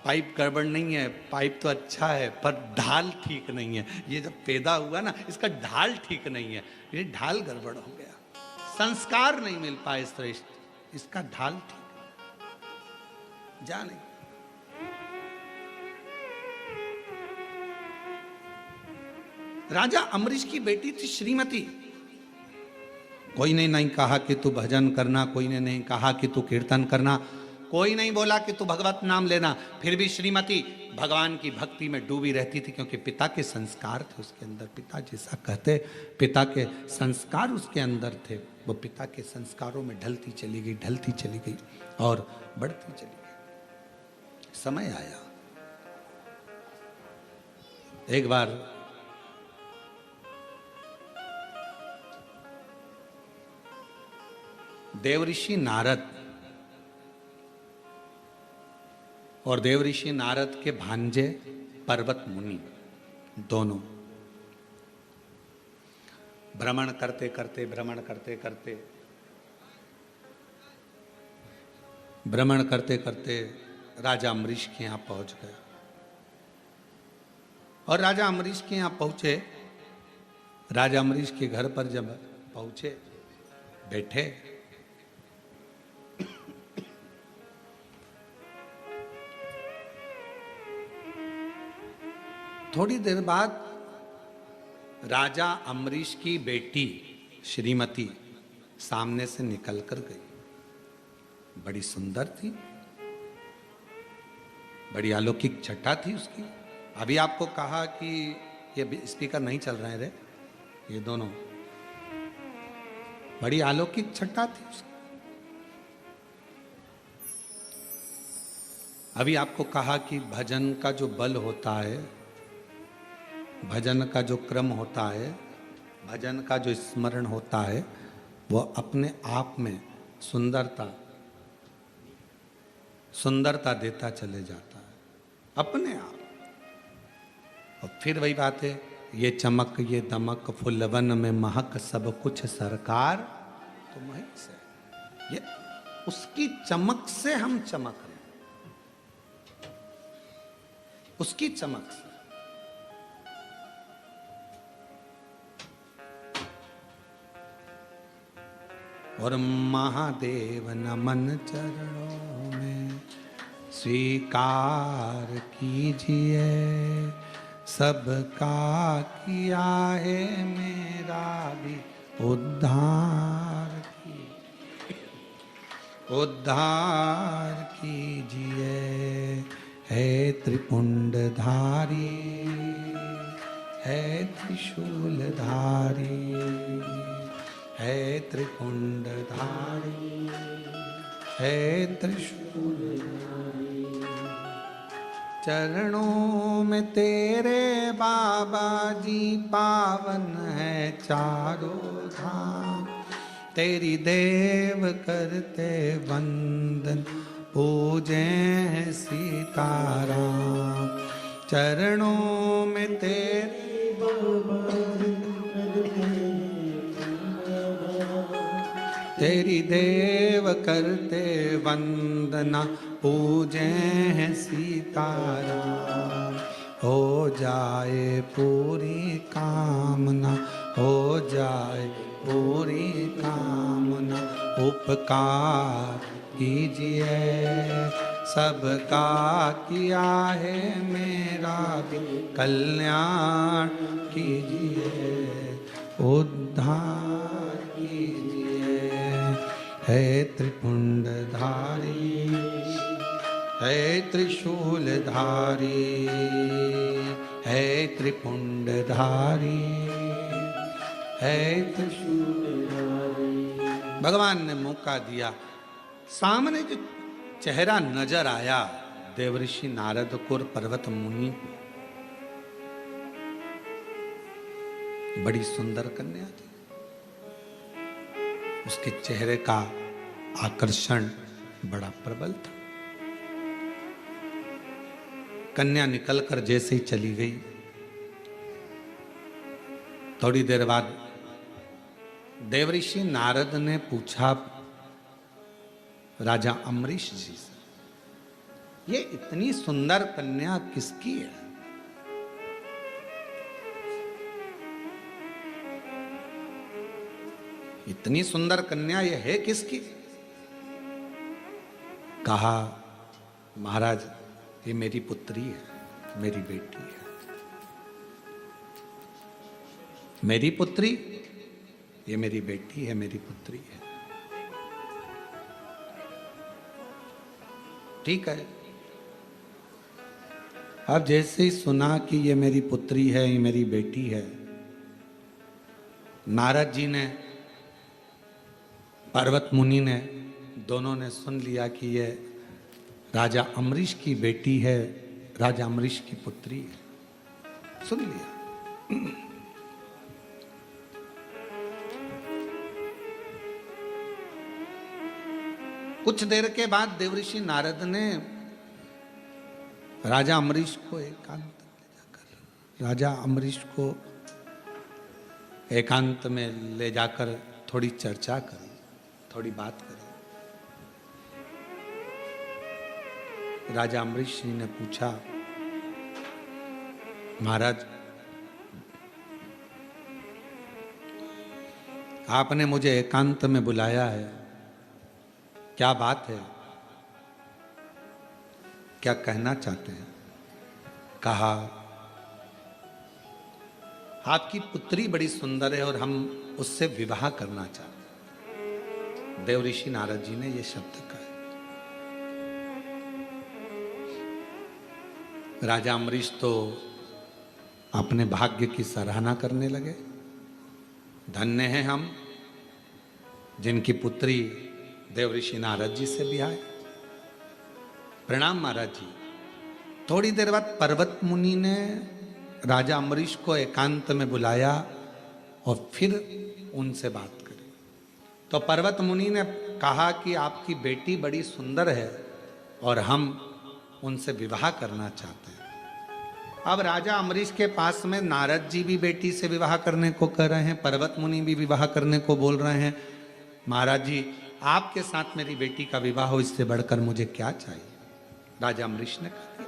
पाइप गड़बड़ नहीं है, पाइप तो अच्छा है, पर ढाल ठीक नहीं है। ये जब पैदा हुआ ना, इसका ढाल ठीक नहीं है, ये ढाल गड़बड़ हो गया, संस्कार नहीं मिल पाए श्रेष्ठ, इसका ढाल ठीक जा नहीं। राजा अम्बरीश की बेटी थी श्रीमती। कोई ने नहीं कहा कि तू भजन करना, कोई ने नहीं कहा कि तू कीर्तन करना, कोई नहीं बोला कि तू भगवत नाम लेना। फिर भी श्रीमती भगवान की भक्ति में डूबी रहती थी, क्योंकि पिता के संस्कार थे उसके अंदर। पिता जैसा कहते, पिता के संस्कार उसके अंदर थे। वो पिता के संस्कारों में ढलती चली गई, ढलती चली गई और बढ़ती चली गई। समय आया, एक बार देवऋषि नारद और देवऋषि नारद के भांजे पर्वत मुनि दोनों भ्रमण करते करते राजा अम्बरीश के यहाँ पहुंच गए। और राजा अम्बरीश के यहाँ पहुंचे, राजा अम्बरीश के घर पर जब पहुंचे, बैठे, थोड़ी देर बाद राजा अम्बरीश की बेटी श्रीमती सामने से निकल कर गई। बड़ी सुंदर थी, बड़ी अलौकिक छटा थी उसकी। अभी आपको कहा कि ये स्पीकर नहीं चल रहे रे, ये दोनों, बड़ी अलौकिक छटा थी उसकी। अभी आपको कहा कि भजन का जो बल होता है, भजन का जो क्रम होता है, भजन का जो स्मरण होता है, वह अपने आप में सुंदरता देता चले जाता है अपने आप। और फिर वही बात है, ये चमक ये दमक फुलवन में महक सब कुछ सरकार तुम ही से। ये उसकी चमक से हम चमक रहे हैं, उसकी चमक से। और महादेव नमन चरणों में स्वीकार कीजिए, सबका किया है मेरा भी उद्धार कीजिए। है त्रिपुंडधारी, है त्रिशूलधारी, है त्रिपुंडधारी, है त्रिशूलधारी। चरणों में तेरे बाबा जी पावन है चारों धाम। तेरी देव करते वंदन, पूजे हैं सीताराम। चरणों में तेरे बाबा तेरी देव करते वंदना, पूजे हैं सीताराम। हो जाए पूरी कामना, हो जाए पूरी कामना। उपकार कीजिए, सबका किया है मेरा भी कल्याण कीजिए, उद्धार कीजिए। है त्रिपुंडधारी, है त्रिशूलधारी, है त्रिपुंडधारी, है त्रिशूलधारी। भगवान ने मौका दिया। सामने जो चेहरा नजर आया देवऋषि नारद को, पर्वत मुनि को, बड़ी सुंदर कन्या थी। उसके चेहरे का आकर्षण बड़ा प्रबल था। कन्या निकलकर जैसे ही चली गई, थोड़ी देर बाद देवऋषि नारद ने पूछा राजा अम्बरीश जी से, ये इतनी सुंदर कन्या किसकी है? इतनी सुंदर कन्या ये है किसकी? कहा, महाराज ये मेरी पुत्री है, मेरी बेटी है। मेरी पुत्री, ये मेरी बेटी है, मेरी पुत्री है। ठीक है। अब जैसे ही सुना कि ये मेरी पुत्री है, ये मेरी बेटी है, नारद जी ने, पर्वत मुनि ने, दोनों ने सुन लिया कि ये राजा अम्बरीश की बेटी है, राजा अम्बरीश की पुत्री है, सुन लिया। कुछ देर के बाद देवऋषि नारद ने राजा अम्बरीश को एकांत में जाकर, राजा अम्बरीश को एकांत में ले जाकर थोड़ी चर्चा करी, थोड़ी बात करी। राजा अम्बरीश जी ने पूछा, महाराज आपने मुझे एकांत में बुलाया है, क्या बात है, क्या कहना चाहते हैं? कहा, आपकी पुत्री बड़ी सुंदर है और हम उससे विवाह करना चाहते हैं। देवऋषि नारद जी ने ये शब्द कहे। राजा अम्बरीश तो अपने भाग्य की सराहना करने लगे। धन्य हैं हम जिनकी पुत्री देवऋषि नारद जी से भी आए। प्रणाम महाराज जी। थोड़ी देर बाद पर्वत मुनि ने राजा अम्बरीश को एकांत में बुलाया और फिर उनसे बात करी। तो पर्वत मुनि ने कहा कि आपकी बेटी बड़ी सुंदर है और हम उनसे विवाह करना चाहते हैं। अब राजा अम्बरीश के पास में नारद जी भी बेटी से विवाह करने को कह रहे हैं, पर्वत मुनि भी विवाह करने को बोल रहे हैं। महाराज जी आपके साथ मेरी बेटी का विवाह हो, इससे बढ़कर मुझे क्या चाहिए? राजा अम्बरीश ने कहा,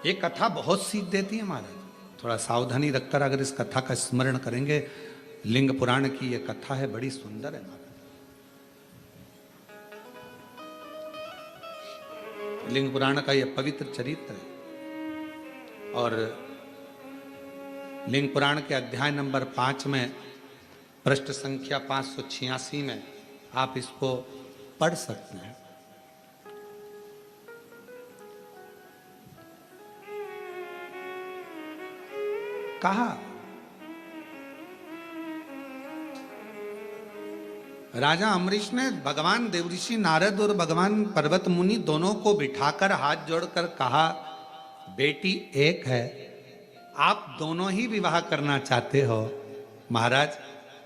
ये कथा बहुत सीख देती है महाराज, थोड़ा सावधानी रखकर अगर इस कथा का स्मरण करेंगे। लिंग पुराण की ये कथा है, बड़ी सुंदर है महाराज। लिंग पुराण का यह पवित्र चरित्र है और लिंग पुराण के अध्याय नंबर 5 में पृष्ठ संख्या 586 में आप इसको पढ़ सकते हैं। कहा, राजा अम्बरीश ने भगवान देवऋषि नारद और भगवान पर्वत मुनि दोनों को बिठाकर हाथ जोड़कर कहा, बेटी एक है, आप दोनों ही विवाह करना चाहते हो। महाराज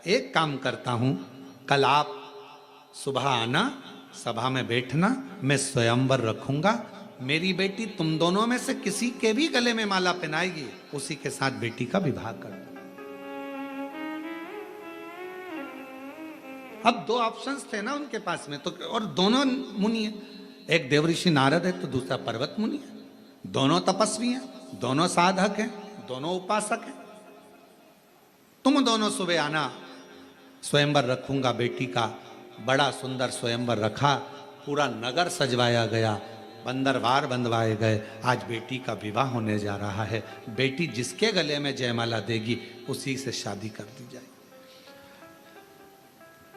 एक काम करता हूं, कल आप सुबह आना, सभा में बैठना, मैं स्वयंवर रखूंगा। मेरी बेटी तुम दोनों में से किसी के भी गले में माला पहनाएगी, उसी के साथ बेटी का विवाह कर दो। अब दो ऑप्शंस थे ना उनके पास में, तो और दोनों मुनि हैं, एक देवऋषि नारद है तो दूसरा पर्वत मुनि है। दोनों तपस्वी हैं, दोनों साधक हैं, दोनों उपासक हैं। तुम दोनों सुबह आना, स्वयंवर रखूंगा बेटी का। बड़ा सुंदर स्वयंवर रखा, पूरा नगर सजवाया गया, बंदरवार बंधवाए गए। आज बेटी का विवाह होने जा रहा है। बेटी जिसके गले में जयमाला देगी उसी से शादी कर दी जाएगी।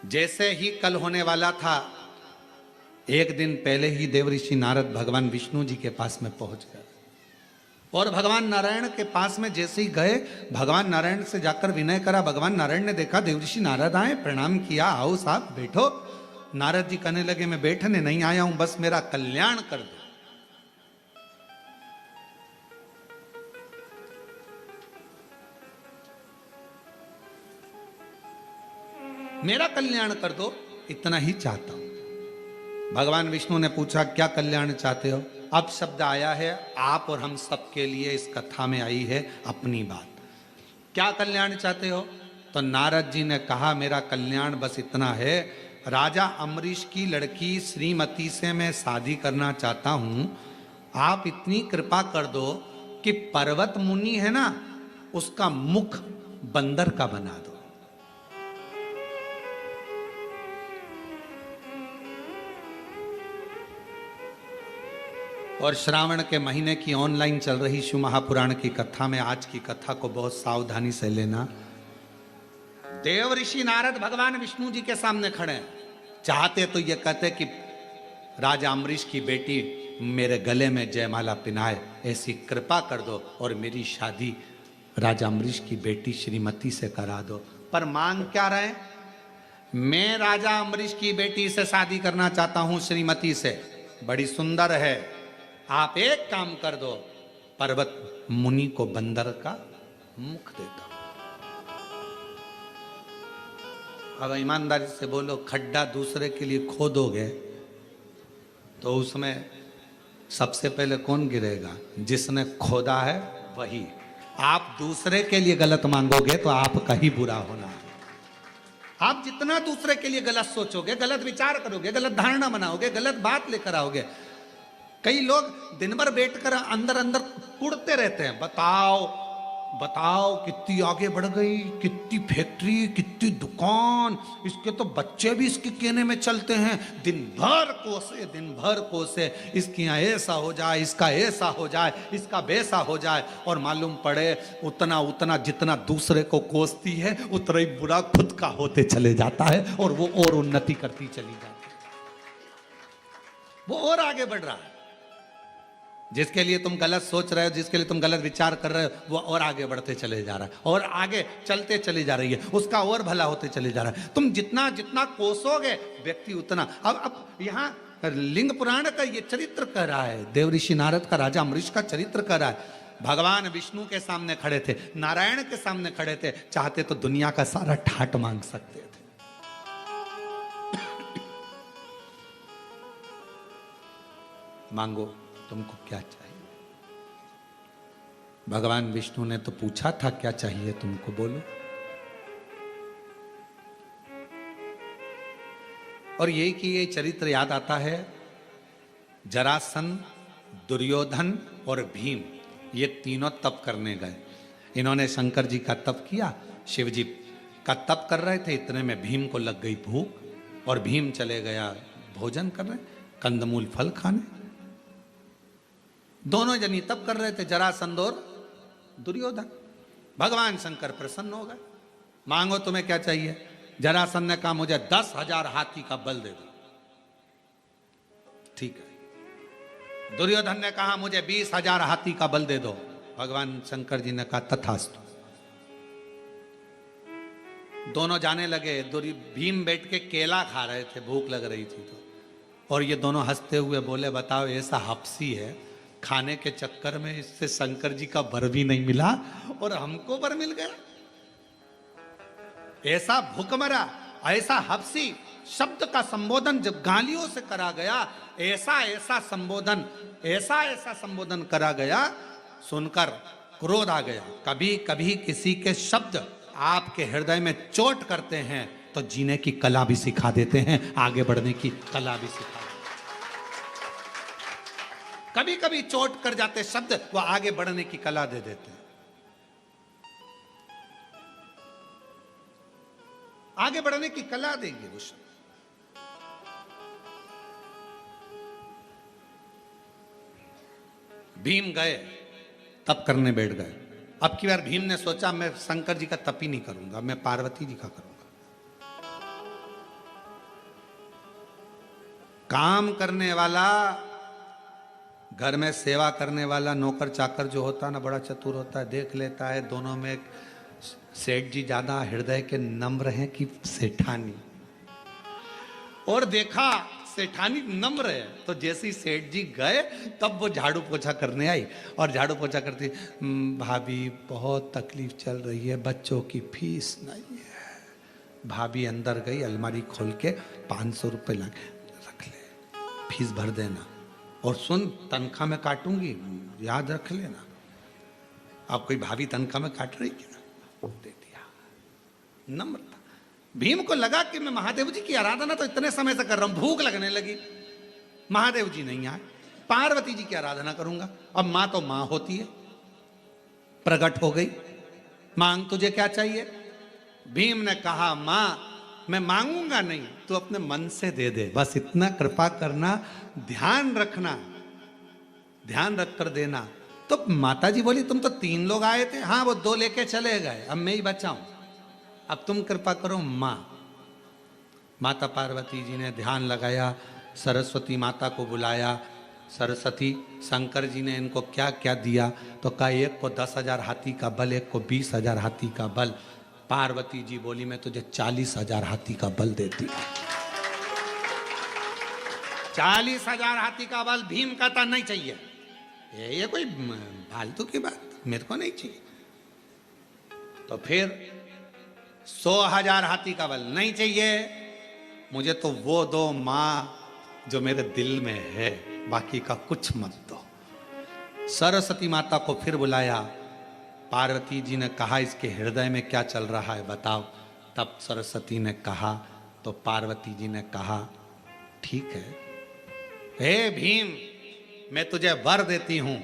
जैसे ही कल होने वाला था, एक दिन पहले ही देवऋषि नारद भगवान विष्णु जी के पास में पहुंच गए और भगवान नारायण के पास में जैसे ही गए, भगवान नारायण से जाकर विनय करा। भगवान नारायण ने देखा देवऋषि नारद आए, प्रणाम किया, आओ साहब बैठो। नारद जी कहने लगे, मैं बैठने नहीं आया हूं, बस मेरा कल्याण कर दो। मेरा कल्याण कर दो, इतना ही चाहता हूं। भगवान विष्णु ने पूछा, क्या कल्याण चाहते हो? अब शब्द आया है, आप और हम सब के लिए इस कथा में आई है अपनी बात। क्या कल्याण चाहते हो? तो नारद जी ने कहा, मेरा कल्याण बस इतना है, राजा अम्बरीश की लड़की श्रीमती से मैं शादी करना चाहता हूं। आप इतनी कृपा कर दो कि पर्वत मुनि है ना, उसका मुख बंदर का बना दो। और श्रावण के महीने की ऑनलाइन चल रही शिव महापुराण की कथा में आज की कथा को बहुत सावधानी से लेना। देव ऋषि नारद भगवान विष्णु जी के सामने खड़े हैं। चाहते तो ये कहते कि राजा अम्बरीश की बेटी मेरे गले में जयमाला पिनाए, ऐसी कृपा कर दो और मेरी शादी राजा अम्बरीश की बेटी श्रीमती से करा दो। पर मांग क्या रहे? मैं राजा अम्बरीश की बेटी से शादी करना चाहता हूं, श्रीमती से, बड़ी सुंदर है, आप एक काम कर दो, पर्वत मुनि को बंदर का मुख देता। अब ईमानदारी से बोलो, खड्डा दूसरे के लिए खोदोगे तो उसमें सबसे पहले कौन गिरेगा? जिसने खोदा है वही। आप दूसरे के लिए गलत मांगोगे तो आपका ही बुरा होना है। आप जितना दूसरे के लिए गलत सोचोगे, गलत विचार करोगे, गलत धारणा बनाओगे, गलत बात लेकर आओगे। कई लोग दिन भर बैठकर अंदर अंदर कुड़ते रहते हैं, बताओ बताओ कितनी आगे बढ़ गई, कितनी फैक्ट्री, कितनी दुकान, इसके तो बच्चे भी इसके कहने में चलते हैं, दिन भर कोसे, इसके यहाँ ऐसा हो जाए, इसका ऐसा हो जाए, इसका वैसा हो जाए, और मालूम पड़े उतना उतना जितना दूसरे को कोसती है उतना ही बुरा खुद का होते चले जाता है, और वो और उन्नति करती चली जाती है, वो और आगे बढ़ रहा है। जिसके लिए तुम गलत सोच रहे हो, जिसके लिए तुम गलत विचार कर रहे हो, वो और आगे बढ़ते चले जा रहा है, और आगे चलते चली जा रही है, उसका और भला होते चले जा रहा है। तुम जितना जितना कोसोगे व्यक्ति उतना। अब यहाँ लिंग पुराण का ये चरित्र कह रहा है, देवऋषि नारद का राजा अम्बरीश का चरित्र कह रहा है। भगवान विष्णु के सामने खड़े थे, नारायण के सामने खड़े थे, चाहते तो दुनिया का सारा ठाट मांग सकते थे। मांगो, तुमको क्या चाहिए? भगवान विष्णु ने तो पूछा था क्या चाहिए तुमको, बोलो। और यही कि ये चरित्र याद आता है, जरासंध, दुर्योधन और भीम, ये तीनों तप करने गए। इन्होंने शंकर जी का तप किया, शिव जी का तप कर रहे थे, इतने में भीम को लग गई भूख, और भीम चले गया भोजन करने, कंदमूल फल खाने। दोनों जनी तप कर रहे थे, जरासंध और दुर्योधन। भगवान शंकर प्रसन्न हो गए, मांगो तुम्हें क्या चाहिए? जरासंध ने कहा मुझे 10,000 हाथी का बल दे दो। ठीक है। दुर्योधन ने कहा मुझे 20,000 हाथी का बल दे दो। भगवान शंकर जी ने कहा तथास्तु। दोनों जाने लगे। भीम बैठ के केला खा रहे थे, भूख लग रही थी तो, और ये दोनों हंसते हुए बोले, बताओ ऐसा हपसी है, खाने के चक्कर में इससे शंकर जी का वर भी नहीं मिला और हमको वर मिल गया। ऐसा भूखमरा, ऐसा हपसी शब्द का संबोधन जब गालियों से करा गया, ऐसा ऐसा संबोधन करा गया, सुनकर क्रोध आ गया। कभी कभी किसी के शब्द आपके हृदय में चोट करते हैं तो जीने की कला भी सिखा देते हैं, आगे बढ़ने की कला भी सिखा देते हैं। कभी कभी चोट कर जाते शब्द वो आगे बढ़ने की कला दे देते हैं, आगे बढ़ने की कला देंगे वो शब्द। भीम गए, तप करने बैठ गए। अब की बार भीम ने सोचा मैं शंकर जी का तप ही नहीं करूंगा, मैं पार्वती जी का करूंगा। काम करने वाला, घर में सेवा करने वाला नौकर चाकर जो होता है ना, बड़ा चतुर होता है, देख लेता है दोनों में सेठ जी ज्यादा हृदय के नम्र हैं कि सेठानी, और देखा सेठानी नम्र है, तो जैसे ही सेठ जी गए तब वो झाड़ू पोछा करने आई, और झाड़ू पोछा करती, भाभी बहुत तकलीफ चल रही है, बच्चों की फीस नहीं है। भाभी अंदर गई, अलमारी खोल के 500 रुपये ला रख ले, फीस भर देना, और सुन तनख्वाह में काटूंगी, याद रख लेना। अब कोई भाभी तनख्वाह में काट रही क्या? दे दिया। नम्रता। भीम को लगा कि मैं महादेव जी की आराधना तो इतने समय से कर रहा हूं, भूख लगने लगी, महादेव जी नहीं आए, पार्वती जी की आराधना करूंगा। अब मां तो मां होती है, प्रकट हो गई, मांग तुझे क्या चाहिए? भीम ने कहा मां मैं मांगूंगा नहीं, तू अपने मन से दे दे, बस इतना कृपा करना, ध्यान रखना, ध्यान रख कर देना। तो माता जी बोली तुम तो 3 लोग आए थे, हाँ वो 2 लेके चले गए, अब मैं ही बचा हूं, अब तुम कृपा करो मां। माता पार्वती जी ने ध्यान लगाया, सरस्वती माता को बुलाया। सरस्वती, शंकर जी ने इनको क्या क्या दिया? तो कहा एक को 10,000 हाथी का बल, एक को 20,000 हाथी का बल। पार्वती जी बोली मैं तुझे 40,000 हाथी का बल देती हूँ। 40,000 हाथी का बल। भीम कहता नहीं चाहिए, ये कोई फालतू की बात, मेरे को नहीं चाहिए। तो फिर 100,000 हाथी का बल नहीं चाहिए, मुझे तो वो दो माँ जो मेरे दिल में है, बाकी का कुछ मत दो। सरस्वती माता को फिर बुलाया। पार्वती जी ने कहा इसके हृदय में क्या चल रहा है बताओ। तब सरस्वती ने कहा, तो पार्वती जी ने कहा ठीक है, हे भीम, मैं तुझे वर देती हूं,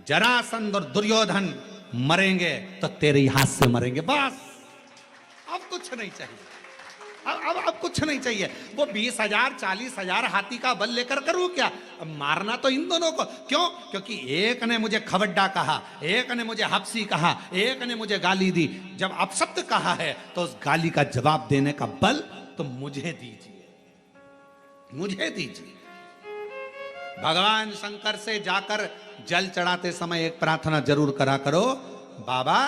जरासंध और दुर्योधन मरेंगे तो तेरे ही हाथ से मरेंगे, बस। अब कुछ नहीं चाहिए, अब कुछ नहीं चाहिए। वो 20,000 40,000 हाथी का बल लेकर करूं क्या? अब मारना तो इन दोनों को। क्यों? क्योंकि एक ने मुझे खवड्डा कहा, एक ने मुझे हफ्सी कहा, एक ने मुझे गाली दी। जब अपशब्द कहा है तो उस गाली का जवाब देने का बल तो मुझे दीजिए, मुझे दीजिए। भगवान शंकर से जाकर जल चढ़ाते समय एक प्रार्थना जरूर करा करो, बाबा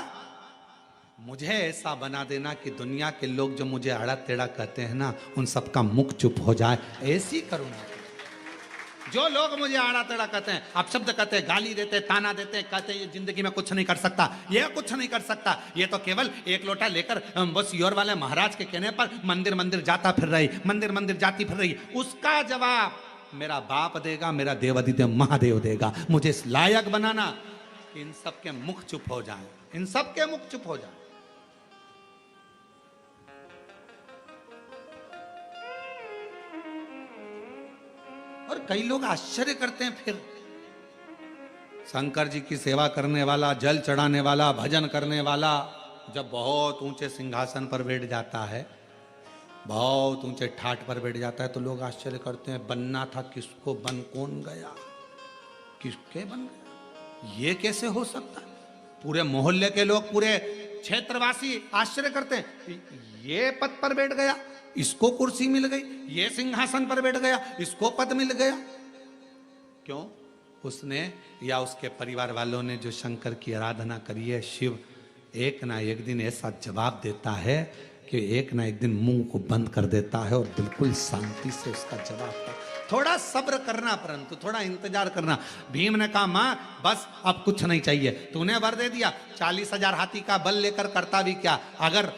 मुझे ऐसा बना देना कि दुनिया के लोग जो मुझे आड़ा टेढ़ा कहते हैं ना, उन सबका मुख चुप हो जाए, ऐसी करूंगा। जो लोग मुझे आड़ा टेढ़ा कहते हैं, अपशब्द कहते हैं, गाली देते, ताना देते, कहते हैं ये जिंदगी में कुछ नहीं कर सकता, ये कुछ नहीं कर सकता, ये तो केवल एक लोटा लेकर बस योर वाले महाराज के कहने पर मंदिर मंदिर जाता फिर रही, मंदिर मंदिर जाती फिर रही, उसका जवाब मेरा बाप देगा, मेरा देवादिदेव महादेव देगा। मुझे इस लायक बनाना कि इन सबके मुख चुप हो जाए, इन सबके मुख चुप हो जाए। और कई लोग आश्चर्य करते हैं, फिर शंकर जी की सेवा करने वाला, जल चढ़ाने वाला, भजन करने वाला जब बहुत ऊंचे सिंहासन पर बैठ जाता है, बहुत ऊंचे ठाट पर बैठ जाता है, तो लोग आश्चर्य करते हैं, बनना था किसको बन कौन गया, किसके बन गया, ये कैसे हो सकता? पूरे मोहल्ले के लोग, पूरे क्षेत्रवासी आश्चर्य करते हैं, ये पद पर बैठ गया, इसको कुर्सी मिल गई, ये सिंहासन पर बैठ गया, इसको पद मिल गया। क्यों? उसने या उसके परिवार वालों ने जो शंकर की आराधना करी है, शिव एक ना एक दिन ऐसा जवाब देता है कि एक ना एक दिन मुंह को बंद कर देता है और बिल्कुल शांति से उसका जवाब था। थोड़ा सब्र करना, परंतु थोड़ा इंतजार करना। भीम ने कहा मां बस अब कुछ नहीं चाहिए, तूने वर दे दिया, 40,000 हाथी का बल लेकर करता भी क्या, अगर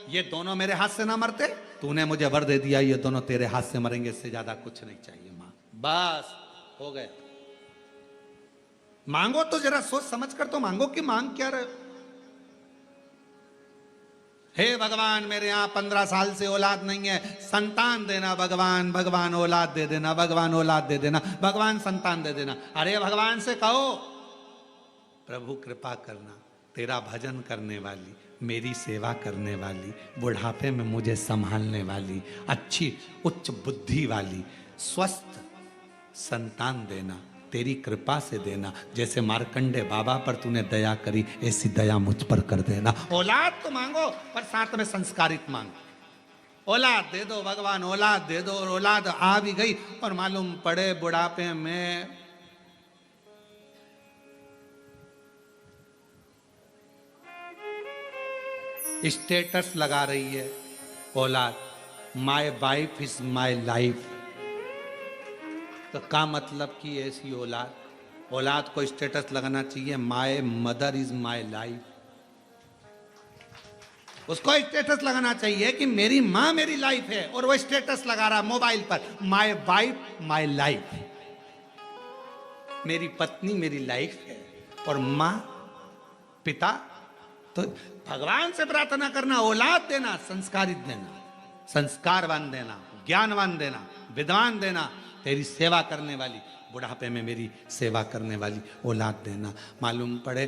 ये दोनों मेरे हाथ से ना मरते, तूने मुझे वर दे दिया, ये दोनों तेरे हाथ से मरेंगे, इससे ज्यादा कुछ नहीं चाहिए मां, बस हो गया। मांगो तो जरा सोच समझ कर तो मांगो कि मांग क्या रहे हो। हे भगवान मेरे यहाँ 15 साल से औलाद नहीं है, संतान देना भगवान, भगवान औलाद दे देना, भगवान औलाद दे देना, भगवान संतान दे देना। अरे भगवान से कहो प्रभु कृपा करना, तेरा भजन करने वाली, मेरी सेवा करने वाली, बुढ़ापे में मुझे संभालने वाली, अच्छी उच्च बुद्धि वाली, स्वस्थ संतान देना, तेरी कृपा से देना। जैसे मार्कंडे बाबा पर तूने दया करी, ऐसी दया मुझ पर कर देना। औलाद तो मांगो पर साथ में संस्कारित मांगो। औलाद दे दो भगवान, औलाद दे दो। और औलाद आ भी गई और मालूम पड़े बुढ़ापे में स्टेटस लगा रही है औलाद, my wife is my life. तो का मतलब कि ऐसी औलाद, औलाद को स्टेटस लगाना चाहिए my mother is my life. उसको स्टेटस लगाना चाहिए कि मेरी मां मेरी लाइफ है, और वो स्टेटस लगा रहा मोबाइल पर माय वाइफ माय लाइफ, मेरी पत्नी मेरी लाइफ है। और मां पिता, तो भगवान से प्रार्थना करना, औलाद देना, संस्कारित देना, संस्कारवान देना, ज्ञानवान देना, विद्वान देना, तेरी सेवा करने वाली, बुढ़ापे में मेरी सेवा करने वाली औलाद देना। मालूम पड़े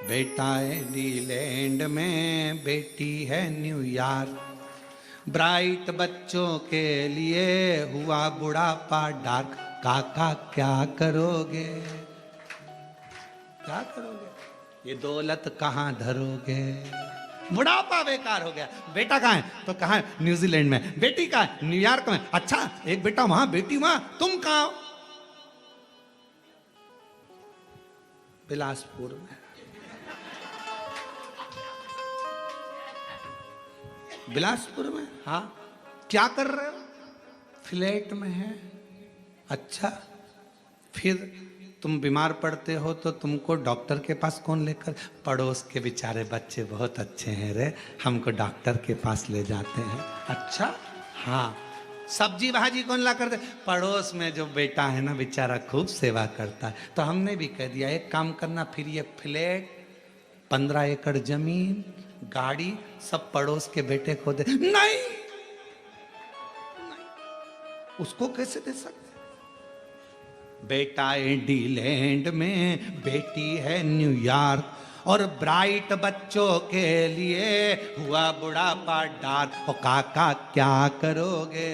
बेटा है न्यूलैंड में, बेटी है न्यूयॉर्क, ब्राइट बच्चों के लिए हुआ बुढ़ापा डार्क। काका क्या करोगे, क्या करोगे, ये दौलत कहाँ धरोगे, बुढ़ापा बेकार हो गया। बेटा कहाँ है? तो कहाँ है? न्यूजीलैंड में। बेटी कहाँ है? न्यूयॉर्क में। अच्छा, एक बेटा वहां, बेटी वहां, तुम कहाँ हो? बिलासपुर में। बिलासपुर में? हाँ। क्या कर रहे हो? फ्लैट में है। अच्छा, फिर तुम बीमार पड़ते हो तो तुमको डॉक्टर के पास कौन लेकर? पड़ोस के बेचारे बच्चे बहुत अच्छे हैं रे, हमको डॉक्टर के पास ले जाते हैं। अच्छा, हाँ। सब्जी भाजी कौन ला कर दे? पड़ोस में जो बेटा है ना बेचारा खूब सेवा करता है। तो हमने भी कह दिया एक काम करना, फिर ये फ्लैट, 15 एकड़ जमीन, गाड़ी सब पड़ोस के बेटे को दे। नहीं, उसको कैसे दे सकते? बेटा इंडीलैंड में, बेटी है न्यूयॉर्क, और ब्राइट बच्चों के लिए हुआ बुढ़ापा डार। ओ काका क्या करोगे,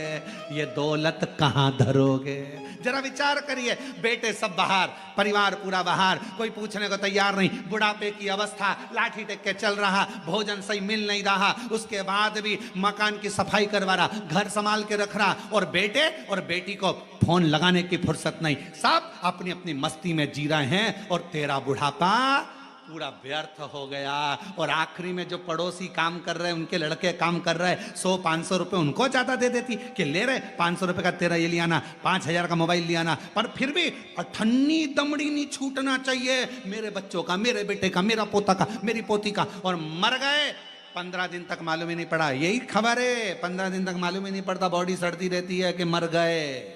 ये दौलत कहाँ धरोगे? जरा विचार करिए। बेटे सब बाहर, परिवार पूरा बाहर, कोई पूछने को तैयार नहीं, बुढ़ापे की अवस्था, लाठी टेक के चल रहा, भोजन सही मिल नहीं रहा, उसके बाद भी मकान की सफाई करवा रहा, घर संभाल के रख रहा, और बेटे और बेटी को फोन लगाने की फुर्सत नहीं, सब अपनी अपनी मस्ती में जी रहे हैं, और तेरा बुढ़ापा पूरा व्यर्थ हो गया। और आखिरी में जो पड़ोसी काम कर रहे हैं, उनके लड़के काम कर रहे हैं, 100-500 रुपए उनको ज्यादा दे देती कि ले रहे 500 रुपए का तेरा ये लियाना, 5000 का मोबाइल लियाना, पर फिर भी अठन्नी दमड़ी नहीं छूटना चाहिए मेरे बच्चों का, मेरे बेटे का, मेरा पोता का, मेरी पोती का। और मर गए 15 दिन तक मालूम ही नहीं पड़ा। यही खबर है, 15 दिन तक मालूम ही नहीं पड़ता, बॉडी सड़ती रहती है कि मर गए।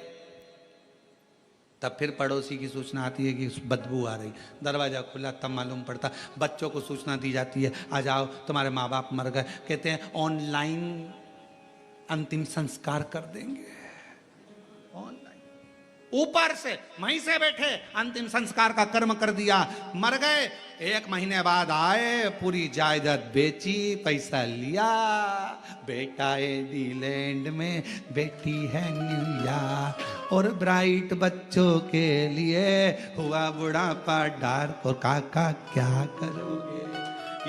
तब फिर पड़ोसी की सूचना आती है कि बदबू आ रही, दरवाजा खुला, तब मालूम पड़ता। बच्चों को सूचना दी जाती है, आ जाओ तुम्हारे माँ बाप मर गए। कहते हैं ऑनलाइन अंतिम संस्कार कर देंगे। ऑनलाइन, ऊपर से वहीं से बैठे अंतिम संस्कार का कर्म कर दिया, मर गए। 1 महीने बाद आए, पूरी जायदाद बेची, पैसा लिया, बेटा इंग्लैंड में, बेटी है न्यूयॉर्क, और ब्राइट बच्चों के लिए हुआ बुढ़ापा डार। और काका क्या करोगे,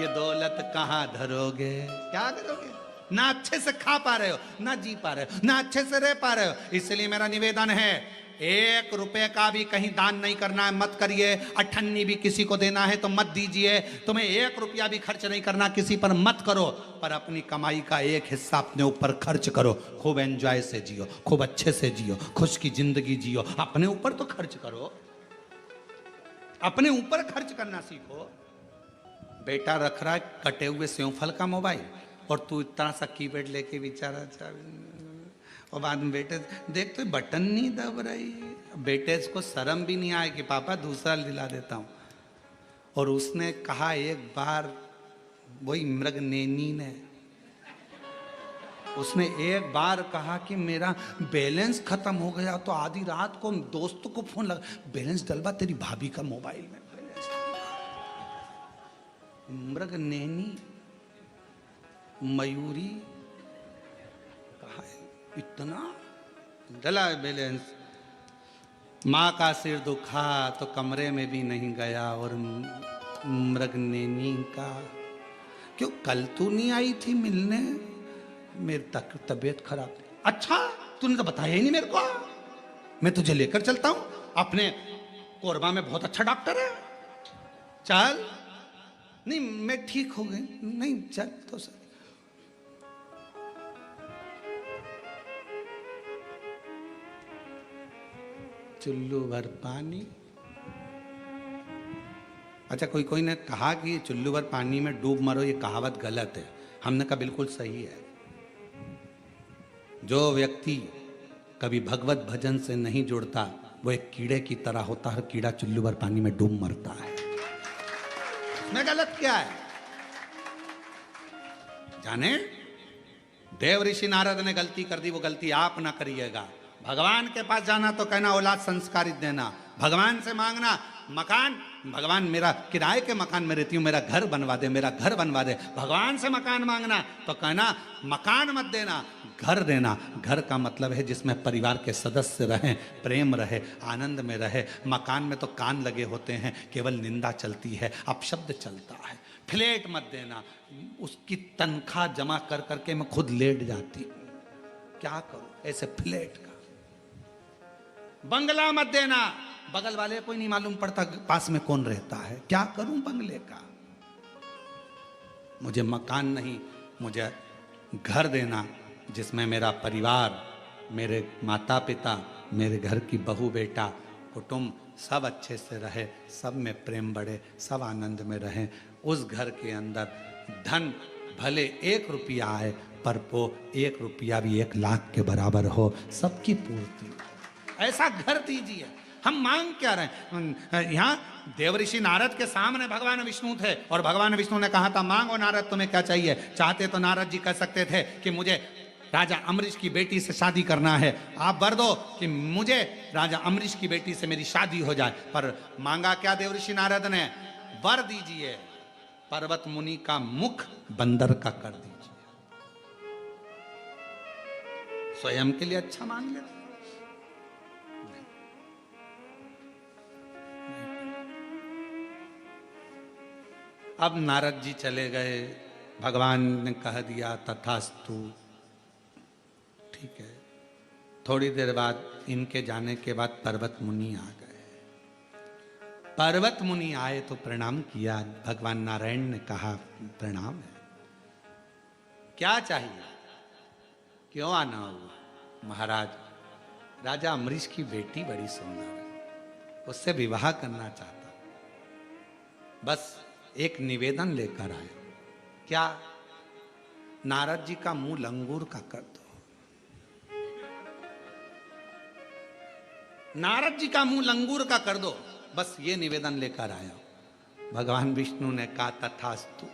ये दौलत कहाँ धरोगे? क्या करोगे? ना अच्छे से खा पा रहे हो, ना जी पा रहे हो, ना अच्छे से रह पा रहे हो। इसलिए मेरा निवेदन है, 1 रुपए का भी कहीं दान नहीं करना है, मत करिए। अठन्नी भी किसी को देना है तो मत दीजिए। तुम्हें 1 रुपया भी खर्च नहीं करना, किसी पर मत करो, पर अपनी कमाई का एक हिस्सा अपने ऊपर खर्च करो। खूब एंजॉय से जियो, खूब अच्छे से जियो, खुश की जिंदगी जियो। अपने ऊपर तो खर्च करो, अपने ऊपर खर्च करना सीखो। बेटा रख रहा है कटे हुए सेवफल का मोबाइल, और तू इतना सा कीपैड लेके बेचारा, और बाद में बेटे देख तो बटन नहीं दब रही। बेटे इसको शर्म भी नहीं आए कि पापा दूसरा दिला देता हूँ। और उसने कहा एक बार, वही मृग नैनी ने, उसने एक बार कहा कि मेरा बैलेंस खत्म हो गया, तो आधी रात को दोस्तों को फोन लगा, बैलेंस डलवा तेरी भाभी का मोबाइल में बैलेंस। मृग नैनी, मयूरी, कहा इतना डला बैलेंस। माँ का सिर दुखा तो कमरे में भी नहीं गया, और मृग नैनी का, क्यों कल तू नहीं आई थी मिलने, मेरी तबीयत खराब। अच्छा, तूने तो बताया ही नहीं मेरे को, मैं तुझे लेकर चलता हूं, अपने कोरबा में बहुत अच्छा डॉक्टर है, चल। नहीं मैं ठीक हो गई, नहीं चल तो सर। चुल्लू भर पानी। अच्छा, कोई ने कहा कि चुल्लू भर पानी में डूब मरो, ये कहावत गलत है। हमने कहा बिल्कुल सही है। जो व्यक्ति कभी भगवत भजन से नहीं जुड़ता, वो एक कीड़े की तरह होता है, कीड़ा चुल्लू भर पानी में डूब मरता है। इसमें गलत क्या है? जाने, देव ऋषि नारद ने गलती कर दी, वो गलती आप ना करिएगा। भगवान के पास जाना तो कहना औलाद संस्कारित देना, भगवान से मांगना मकान, भगवान मेरा किराए के मकान में रहती हूँ, मेरा घर बनवा दे, मेरा घर बनवा दे। भगवान से मकान मांगना तो कहना मकान मत देना, घर देना। घर का मतलब है जिसमें परिवार के सदस्य रहें, प्रेम रहे, आनंद में रहे। मकान में तो कान लगे होते हैं, केवल निंदा चलती है, अपशब्द चलता है। फ्लैट मत देना। उसकी तनख्वाह जमा कर करके मैं खुद लेट जाती हूँ, क्या करूं ऐसे फ्लैट का। बंगला मत देना, बगल वाले को नहीं मालूम पड़ता पास में कौन रहता है, क्या करूं बंगले का। मुझे मकान नहीं, मुझे घर देना जिसमें मेरा परिवार, मेरे माता पिता, मेरे घर की बहू बेटा, कुटुंब सब अच्छे से रहे, सब में प्रेम बढ़े, सब आनंद में रहें। उस घर के अंदर धन भले 1 रुपया आए, पर वो 1 रुपया भी 1 लाख के बराबर हो, सबकी पूर्ति, ऐसा घर दीजिए। हम मांग क्या रहे हैं? यहाँ देवऋषि नारद के सामने भगवान विष्णु थे और भगवान विष्णु ने कहा था मांगो नारद तुम्हें क्या चाहिए। चाहते तो नारद जी कह सकते थे कि मुझे राजा अम्बरीश की बेटी से शादी करना है, आप वर दो कि मुझे राजा अम्बरीश की बेटी से मेरी शादी हो जाए। पर मांगा क्या देवऋषि नारद ने? वर दीजिए पर्वत मुनि का मुख बंदर का कर दीजिए। स्वयं के लिए अच्छा मांग लेते। अब नारद जी चले गए, भगवान ने कह दिया तथास्तु, ठीक है। थोड़ी देर बाद इनके जाने के बाद पर्वत मुनि आ गए। पर्वत मुनि आए तो प्रणाम किया। भगवान नारायण ने कहा प्रणाम है, क्या चाहिए, क्यों आना हुआ? महाराज, राजा अम्बरीश की बेटी बड़ी सुंदर है, उससे विवाह करना चाहता, बस एक निवेदन लेकर आए। क्या? नारद जी का मुंह लंगूर का कर दो। नारद जी का मुंह लंगूर का कर दो, बस ये निवेदन लेकर आया। भगवान विष्णु ने कहा तथास्तु,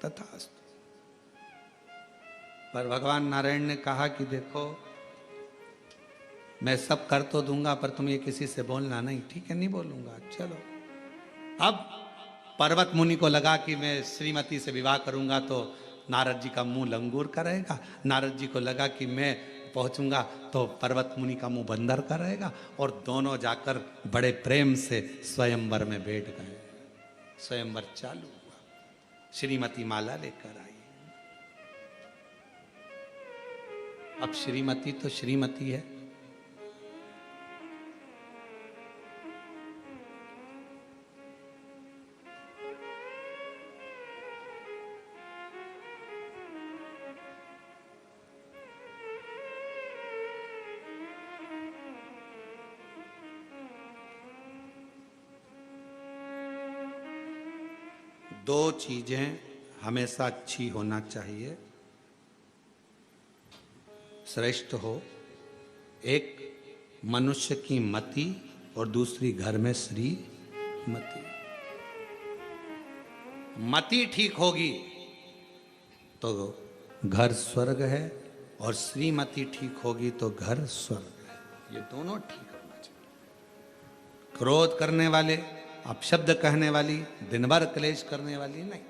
तथास्तु। पर भगवान नारायण ने कहा कि देखो मैं सब कर तो दूंगा, पर तुम ये किसी से बोलना नहीं। ठीक है, नहीं बोलूंगा, चलो। अब पर्वत मुनि को लगा कि मैं श्रीमती से विवाह करूंगा तो नारद जी का मुंह लंगूर का रहेगा, नारद जी को लगा कि मैं पहुंचूंगा तो पर्वत मुनि का मुंह बंदर का रहेगा, और दोनों जाकर बड़े प्रेम से स्वयंवर में बैठ गए। स्वयंवर चालू हुआ, श्रीमती माला लेकर आई। अब श्रीमती तो श्रीमती है, दो चीजें हमेशा अच्छी होना चाहिए, श्रेष्ठ हो। एक मनुष्य की मति और दूसरी घर में श्रीमती। मति ठीक होगी तो घर स्वर्ग है, और श्रीमती ठीक होगी तो घर स्वर्ग है। ये दोनों ठीक होना चाहिए। क्रोध करने वाले, अपशब्द कहने वाली, दिन भर क्लेश करने वाली नहीं।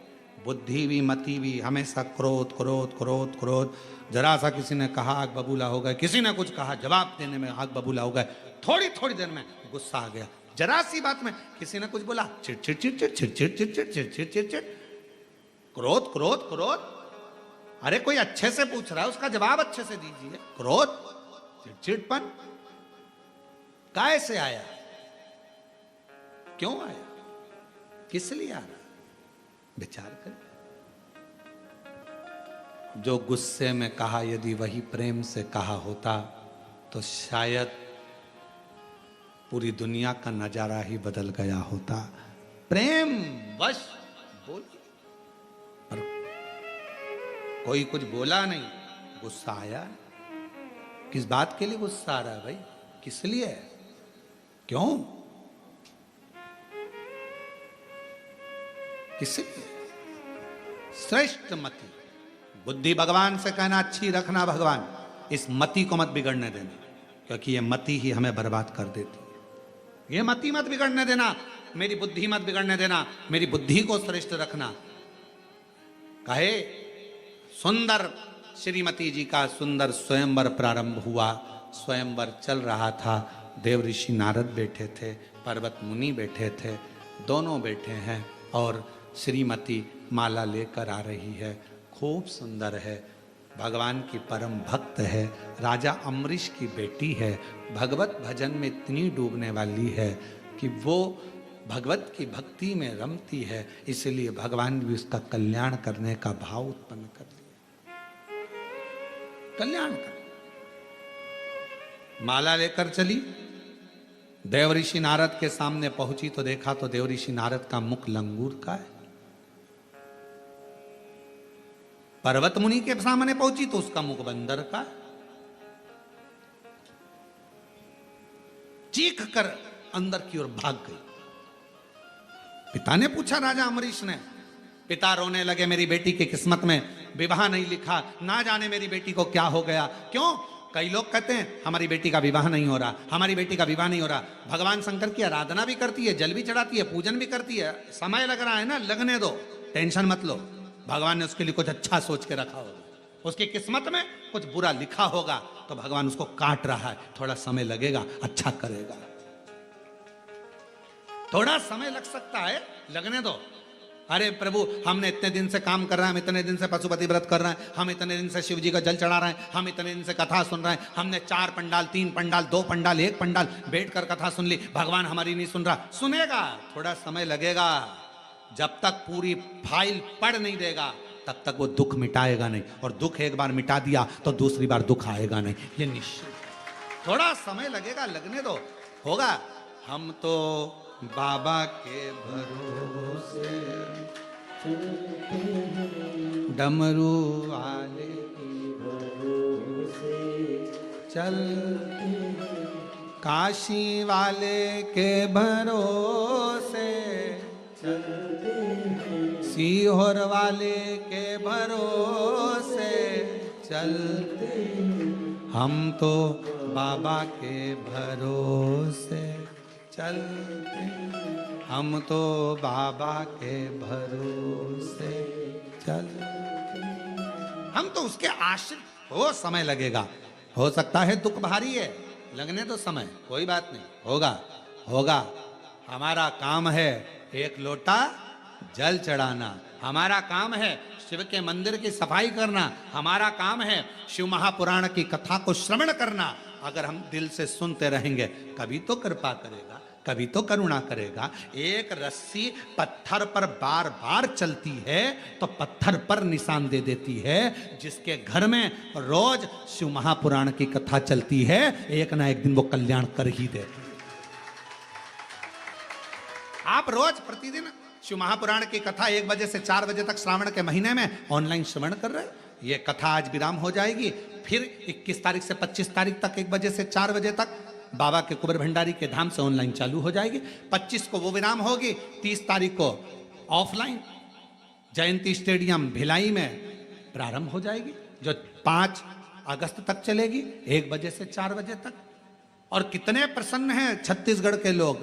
बुद्धि भी मति भी हमेशा क्रोध क्रोध क्रोध क्रोध। जरा सा किसी ने कहा आग बबूला हो गए, किसी ने कुछ कहा जवाब देने में आग बबूला हो गए, थोड़ी थोड़ी देर में गुस्सा आ गया। जरा सी बात में किसी ने कुछ बोला चिड़चिड़ चिड़चिड़ चिड़चिड़ चिड़चिड़ चिड़चिड़ चिड़चिड़, क्रोध क्रोध क्रोध। अरे कोई अच्छे से पूछ रहा है, उसका जवाब अच्छे से दीजिए। क्रोध चिड़चिड़पन कैसे आया, क्यों आया, किस लिए आ रहा, विचार कर। जो गुस्से में कहा यदि वही प्रेम से कहा होता तो शायद पूरी दुनिया का नजारा ही बदल गया होता। प्रेम वश बोल, पर कोई कुछ बोला नहीं, गुस्सा आया। किस बात के लिए गुस्सा आ रहा है भाई, किस लिए, क्यों, किसलिए? श्रेष्ठ मति, बुद्धि भगवान से कहना अच्छी रखना भगवान, इस मति को मत बिगड़ने देना, क्योंकि ये मति ही हमें बर्बाद कर देती है। ये मति मत बिगड़ने देना, मेरी बुद्धि मत बिगड़ने देना, मेरी बुद्धि को श्रेष्ठ रखना। कहे सुंदर श्रीमती जी का सुंदर स्वयंवर प्रारंभ हुआ। स्वयंवर चल रहा था, देव ऋषि नारद बैठे थे, पर्वत मुनि बैठे थे, दोनों बैठे हैं और श्रीमती माला लेकर आ रही है, खूब सुंदर है, भगवान की परम भक्त है, राजा अम्बरीश की बेटी है, भगवत भजन में इतनी डूबने वाली है कि वो भगवत की भक्ति में रमती है, इसलिए भगवान भी उसका कल्याण करने का भाव उत्पन्न कर लिया। कल्याण कर माला लेकर चली, देव ऋषि नारद के सामने पहुंची तो देखा तो देव ऋषि नारद का मुख लंगूर का है। पर्वत मुनि के सामने पहुंची तो उसका मुख बंदर का है। चीख कर अंदर की ओर भाग गई। पिता ने पूछा राजा अम्बरीश ने, पिता रोने लगे, मेरी बेटी की किस्मत में विवाह नहीं लिखा, ना जाने मेरी बेटी को क्या हो गया। क्यों? कई लोग कहते हैं हमारी बेटी का विवाह नहीं हो रहा, हमारी बेटी का विवाह नहीं हो रहा। भगवान शंकर की आराधना भी करती है, जल भी चढ़ाती है, पूजन भी करती है, समय लग रहा है ना, लगने दो, टेंशन मत लो। भगवान ने उसके लिए कुछ अच्छा सोच के रखा होगा, उसकी किस्मत में कुछ बुरा लिखा होगा तो भगवान उसको काट रहा है, थोड़ा समय लगेगा, अच्छा करेगा। थोड़ा समय लग सकता है, लगने दो। अरे प्रभु, हमने इतने दिन से काम कर रहे हैं, हम इतने दिन से पशुपति व्रत कर रहे हैं, हम इतने दिन से शिव जी का जल चढ़ा रहे हैं, हम इतने दिन से कथा सुन रहे हैं, हमने 4 पंडाल, 3 पंडाल, 2 पंडाल, 1 पंडाल बैठकर कथा सुन ली, भगवान हमारी नहीं सुन रहा। सुनेगा, थोड़ा समय लगेगा। जब तक पूरी फाइल पढ़ नहीं देगा तब तक वो दुख मिटाएगा नहीं, और दुख एक बार मिटा दिया तो दूसरी बार दुख आएगा नहीं, ये निश्चित। थोड़ा समय लगेगा, लगने दो, होगा। हम तो बाबा के भरोसे डमरू वाले के भरोसे चलते, काशी वाले के भरोसे चलते, सीहोर वाले के भरोसे चलते, हम तो बाबा के भरोसे चलते, हम तो बाबा के भरोसे चलते, हम तो उसके आश्रित हो। समय लगेगा, हो सकता है दुख भारी है, लगने तो समय, कोई बात नहीं, होगा होगा। हमारा काम है एक लोटा जल चढ़ाना, हमारा काम है शिव के मंदिर की सफाई करना, हमारा काम है शिव महापुराण की कथा को श्रवण करना। अगर हम दिल से सुनते रहेंगे, कभी तो कृपा करेगा, कभी तो करुणा करेगा। एक रस्सी पत्थर पर बार बार चलती है तो पत्थर पर निशान दे देती है। जिसके घर में रोज शिव महापुराण की कथा चलती है, एक ना एक दिन वो कल्याण कर ही देती है। आप रोज प्रतिदिन शिव महापुराण की कथा 1 बजे से 4 बजे तक श्रावण के महीने में ऑनलाइन श्रवण कर रहे हैं। ये कथा आज विराम हो जाएगी, फिर 21 तारीख से 25 तारीख तक 1 बजे से 4 बजे तक बाबा के कुबेर भंडारी के धाम से ऑनलाइन चालू हो जाएगी। 25 को वो विराम होगी, 30 तारीख को ऑफलाइन जयंती स्टेडियम भिलाई में प्रारंभ हो जाएगी, जो 5 अगस्त तक चलेगी 1 बजे से 4 बजे तक। और कितने प्रसन्न हैं छत्तीसगढ़ के लोग,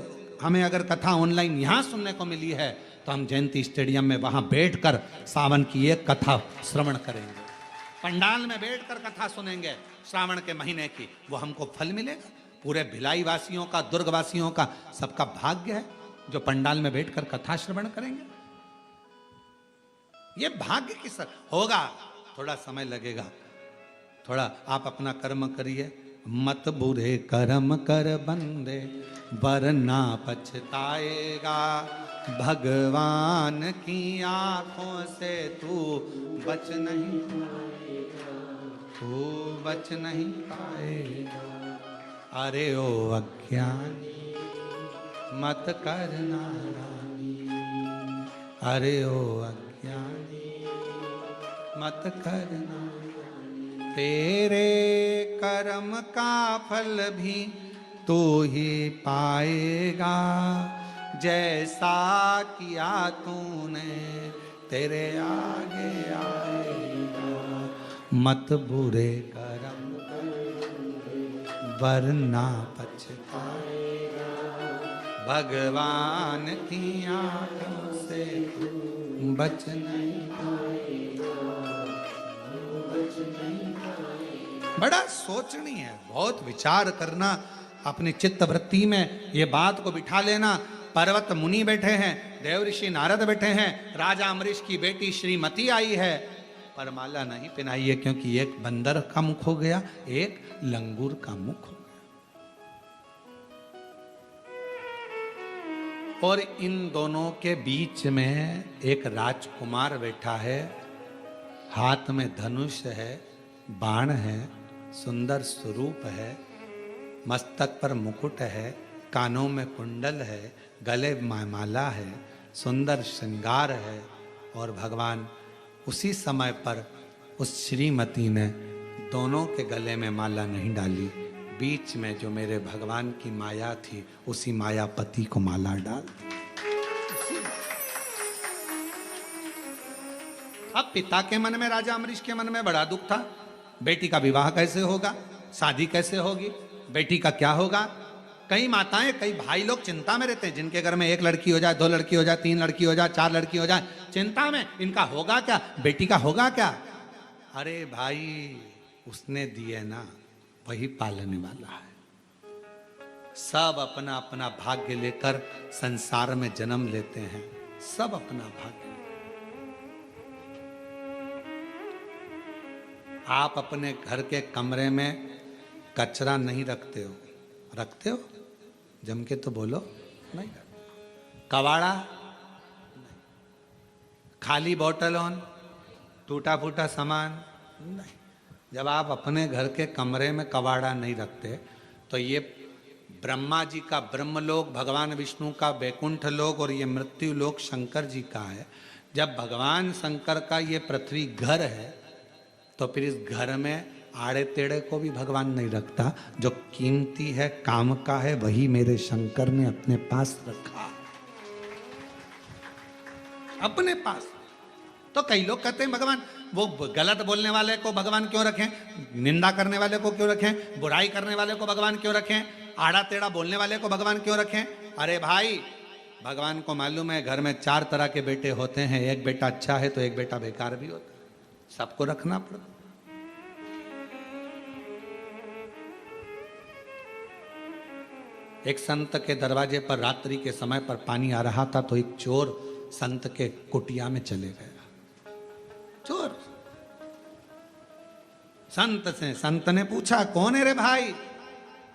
हमें अगर कथा ऑनलाइन यहाँ सुनने को मिली है तो हम जयंती स्टेडियम में वहां बैठकर सावन की एक कथा श्रवण करेंगे, पंडाल में बैठकर कथा सुनेंगे श्रावण के महीने की, वो हमको फल मिलेगा। पूरे भिलाई वासियों का, दुर्ग वासियों का, सबका भाग्य है जो पंडाल में बैठकर कथा श्रवण करेंगे। ये भाग्य की सर होगा, थोड़ा समय लगेगा, थोड़ा आप अपना कर्म करिए। मत बुरे कर्म कर बंदे वरना पछताएगा, भगवान की आंखों से तू बच नहीं पाएगा, तू बच नहीं पाएगा। अरे ओ अज्ञानी मत करना नानी, अरे ओ अज्ञानी मत करना, तेरे कर्म का फल भी तू ही पाएगा, जैसा किया तूने तेरे आगे आएगा। मत बुरे कर्म वरना पछताएगा, भगवान की आंखों से बच नहीं पाएगा, बच नहीं पाएगा। बड़ा सोचनी है, बहुत विचार करना, अपनी चित्त वृत्ति में ये बात को बिठा लेना पर्वत मुनि बैठे हैं, देव ऋषि नारद बैठे हैं, राजा अम्बरीश की बेटी श्रीमती आई है, पर माला नहीं पहनाई है, क्योंकि एक बंदर का मुख हो गया, एक लंगूर का मुख हो गया। और इन दोनों के बीच में एक राजकुमार बैठा है, हाथ में धनुष है, बाण है, सुंदर स्वरूप है, मस्तक पर मुकुट है, कानों में कुंडल है, गले में माला है, सुंदर श्रृंगार है। और भगवान उसी समय पर उस श्रीमती ने दोनों के गले में माला नहीं डाली, बीच में जो मेरे भगवान की माया थी उसी मायापति को माला डाल दी। अब पिता के मन में, राजा अम्बरीश के मन में बड़ा दुख था, बेटी का विवाह कैसे होगा, शादी कैसे होगी, बेटी का क्या होगा। कई माताएं, कई भाई लोग चिंता में रहते हैं, जिनके घर में एक लड़की हो जाए, दो लड़की हो जाए, तीन लड़की हो जाए, चार लड़की हो जाए, चिंता में इनका होगा क्या, बेटी का होगा क्या। अरे भाई, उसने दिए ना, वही पालने वाला है। सब अपना अपना भाग्य लेकर संसार में जन्म लेते हैं, सब अपना भाग्य। आप अपने घर के कमरे में कचरा नहीं रखते हो, रखते हो? जम के तो बोलो। नहीं। कबाड़ा नहीं, खाली बोतल ऑन, टूटा फूटा सामान नहीं। जब आप अपने घर के कमरे में कबाड़ा नहीं रखते, तो ये ब्रह्मा जी का ब्रह्मलोक, भगवान विष्णु का वैकुंठ लोक, और ये मृत्यु लोक शंकर जी का है। जब भगवान शंकर का ये पृथ्वी घर है, तो फिर इस घर में आड़े टेढ़े को भी भगवान नहीं रखता। जो कीमती है, काम का है, वही मेरे शंकर ने अपने पास रखा, अपने पास। तो कई लोग कहते हैं भगवान, वो गलत बोलने वाले को भगवान क्यों रखें, निंदा करने वाले को क्यों रखें, बुराई करने वाले को भगवान क्यों रखें, आड़ा टेढ़ा बोलने वाले को भगवान क्यों रखें। अरे भाई, भगवान को मालूम है घर में चार तरह के बेटे होते हैं, एक बेटा अच्छा है तो एक बेटा बेकार भी होता है, सबको रखना पड़ता। एक संत के दरवाजे पर रात्रि के समय पर पानी आ रहा था, तो एक चोर संत के कुटिया में चले गया। चोर संत से, संत ने पूछा, कौन है रे भाई,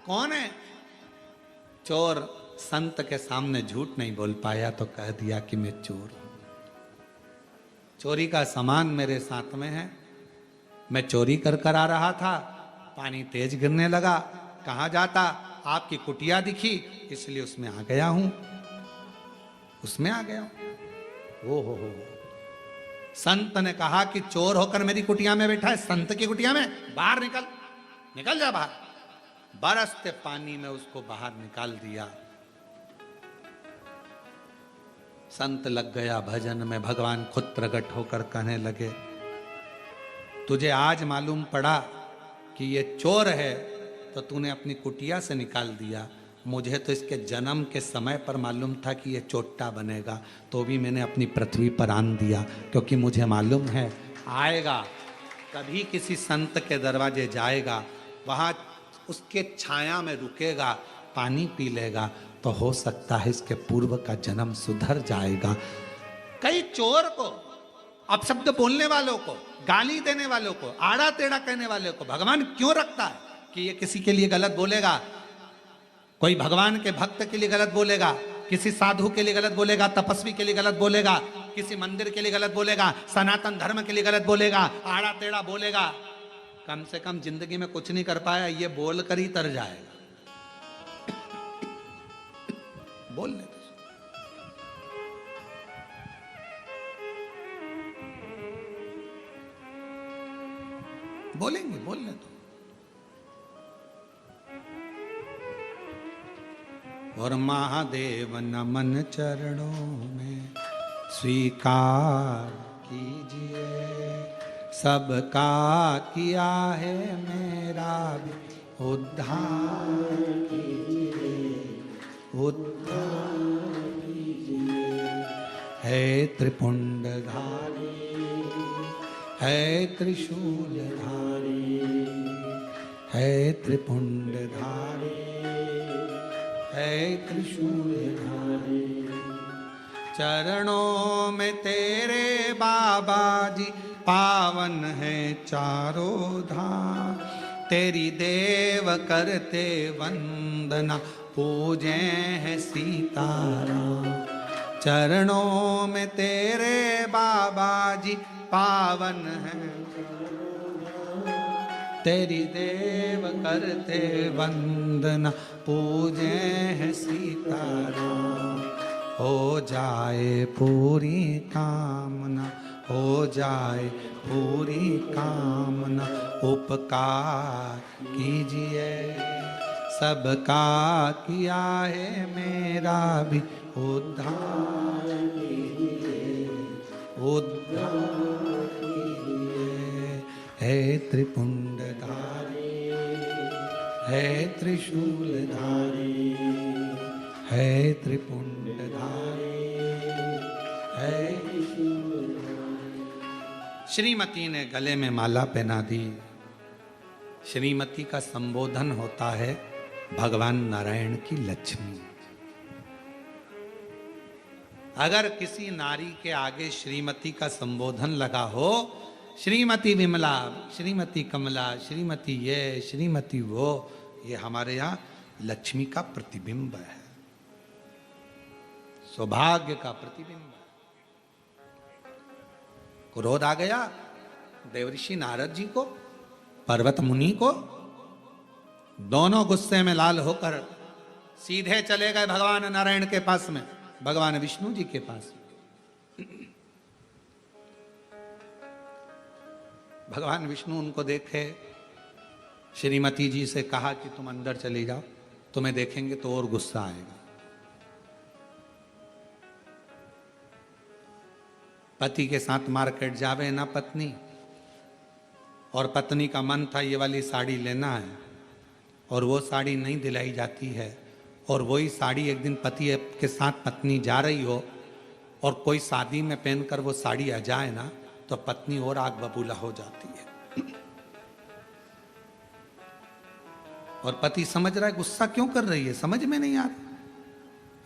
कौन है। चोर संत के सामने झूठ नहीं बोल पाया, तो कह दिया कि मैं चोर हूं, चोरी का सामान मेरे साथ में है, मैं चोरी कर कर आ रहा था, पानी तेज गिरने लगा, कहां जाता, आपकी कुटिया दिखी, इसलिए उसमें आ गया हूं, उसमें आ गया हूं। ओ हो। संत ने कहा कि चोर होकर मेरी कुटिया में बैठा है, संत की कुटिया में, बाहर निकल, निकल जा बाहर। बरसते पानी में उसको बाहर निकाल दिया। संत लग गया भजन में, भगवान खुद प्रकट होकर कहने लगे, तुझे आज मालूम पड़ा कि ये चोर है, तो तूने अपनी कुटिया से निकाल दिया। मुझे तो इसके जन्म के समय पर मालूम था कि ये चोट्टा बनेगा, तो भी मैंने अपनी पृथ्वी पर आन दिया, क्योंकि मुझे मालूम है आएगा, कभी किसी संत के दरवाजे जाएगा, वहाँ उसके छाया में रुकेगा, पानी पी लेगा, तो हो सकता है इसके पूर्व का जन्म सुधर जाएगा। कई चोर को, अपशब्द बोलने वालों को, गाली देने वालों को, आड़ा टेढ़ा कहने वालों को भगवान क्यों रखता है कि ये किसी के लिए गलत बोलेगा, कोई भगवान के भक्त के लिए गलत बोलेगा, किसी साधु के लिए गलत बोलेगा, तपस्वी के लिए गलत बोलेगा, किसी मंदिर के लिए गलत बोलेगा, सनातन धर्म के लिए गलत बोलेगा, आड़ा टेढ़ा बोलेगा। कम से कम जिंदगी में कुछ नहीं कर पाया, ये बोल कर ही तर जाएगा। बोलने दो, बोलेंगे, बोलने दो। और महादेव नमन चरणों में स्वीकार कीजिए, सबका किया है मेरा भी उद्धार कीजिए, उद्धार कीजिए। है त्रिपुंडधारी, है त्रिशूलधारी, है त्रिपुंडधारी, है त्रिशूलधारी। चरणों में तेरे बाबा जी पावन है चारों धाम। तेरी देव करते वंदना पूजे हैं सीताराम। चरणों में तेरे बाबा जी पावन है, तेरी देव करते वंदना पूजे हैं सीताराम। हो जाए पूरी कामना, हो जाए पूरी कामना, उपकार कीजिए सबका किया है मेरा भी उद्धार कीजिए, उद्धार कीजिए। है त्रिपुंडधारी, है त्रिशूलधारी, है त्रिपुंडधारी, है त्रिशूलधारी। श्रीमती ने गले में माला पहना दी। श्रीमती का संबोधन होता है भगवान नारायण की लक्ष्मी। अगर किसी नारी के आगे श्रीमती का संबोधन लगा हो, श्रीमती विमला, श्रीमती कमला, श्रीमती ये, श्रीमती वो, ये हमारे यहाँ लक्ष्मी का प्रतिबिंब है, सौभाग्य का प्रतिबिंब है। क्रोध आ गया देवऋषि नारद जी को, पर्वत मुनि को। दोनों गुस्से में लाल होकर सीधे चले गए भगवान नारायण के पास में, भगवान विष्णु जी के पास। भगवान विष्णु उनको देखे, श्रीमती जी से कहा कि तुम अंदर चली जाओ, तुम्हें देखेंगे तो और गुस्सा आएगा। पति के साथ मार्केट जावे ना पत्नी, और पत्नी का मन था ये वाली साड़ी लेना है, और वो साड़ी नहीं दिलाई जाती है, और वही साड़ी एक दिन पति के साथ पत्नी जा रही हो और कोई शादी में पहनकर वो साड़ी आ जाए ना, तो पत्नी और आग बबूला हो जाती है। और पति समझ रहा है गुस्सा क्यों कर रही है, समझ में नहीं आ रहा।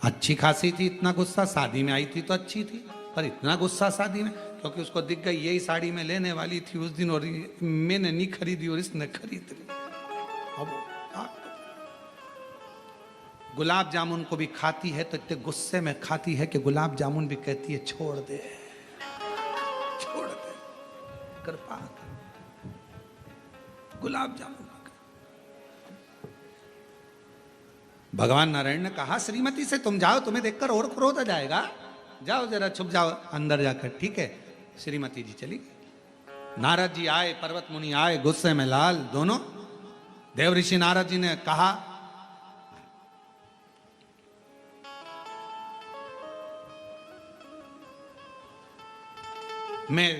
अच्छी खासी थी, इतना गुस्सा, शादी में आई थी तो अच्छी थी, पर इतना गुस्सा शादी में, क्योंकि उसको दिख गई यही साड़ी मैं लेने वाली थी उस दिन, और मैंने नहीं खरीदी और इसने खरीद ली। अब गुलाब जामुन को भी खाती है तो इतने गुस्से में खाती है कि गुलाब जामुन भी कहती है छोड़ दे, छोड़ दे, कृपा कर, गुलाब जामुन। भगवान नारायण ने कहा श्रीमती से तुम जाओ, तुम्हें देखकर और क्रोध आ जाएगा, जाओ जरा छुप जाओ अंदर जाकर। ठीक है, श्रीमती जी चली गई। नारद जी आए, पर्वत मुनि आए, गुस्से में लाल दोनों। देवऋषि नारद जी ने कहा मैं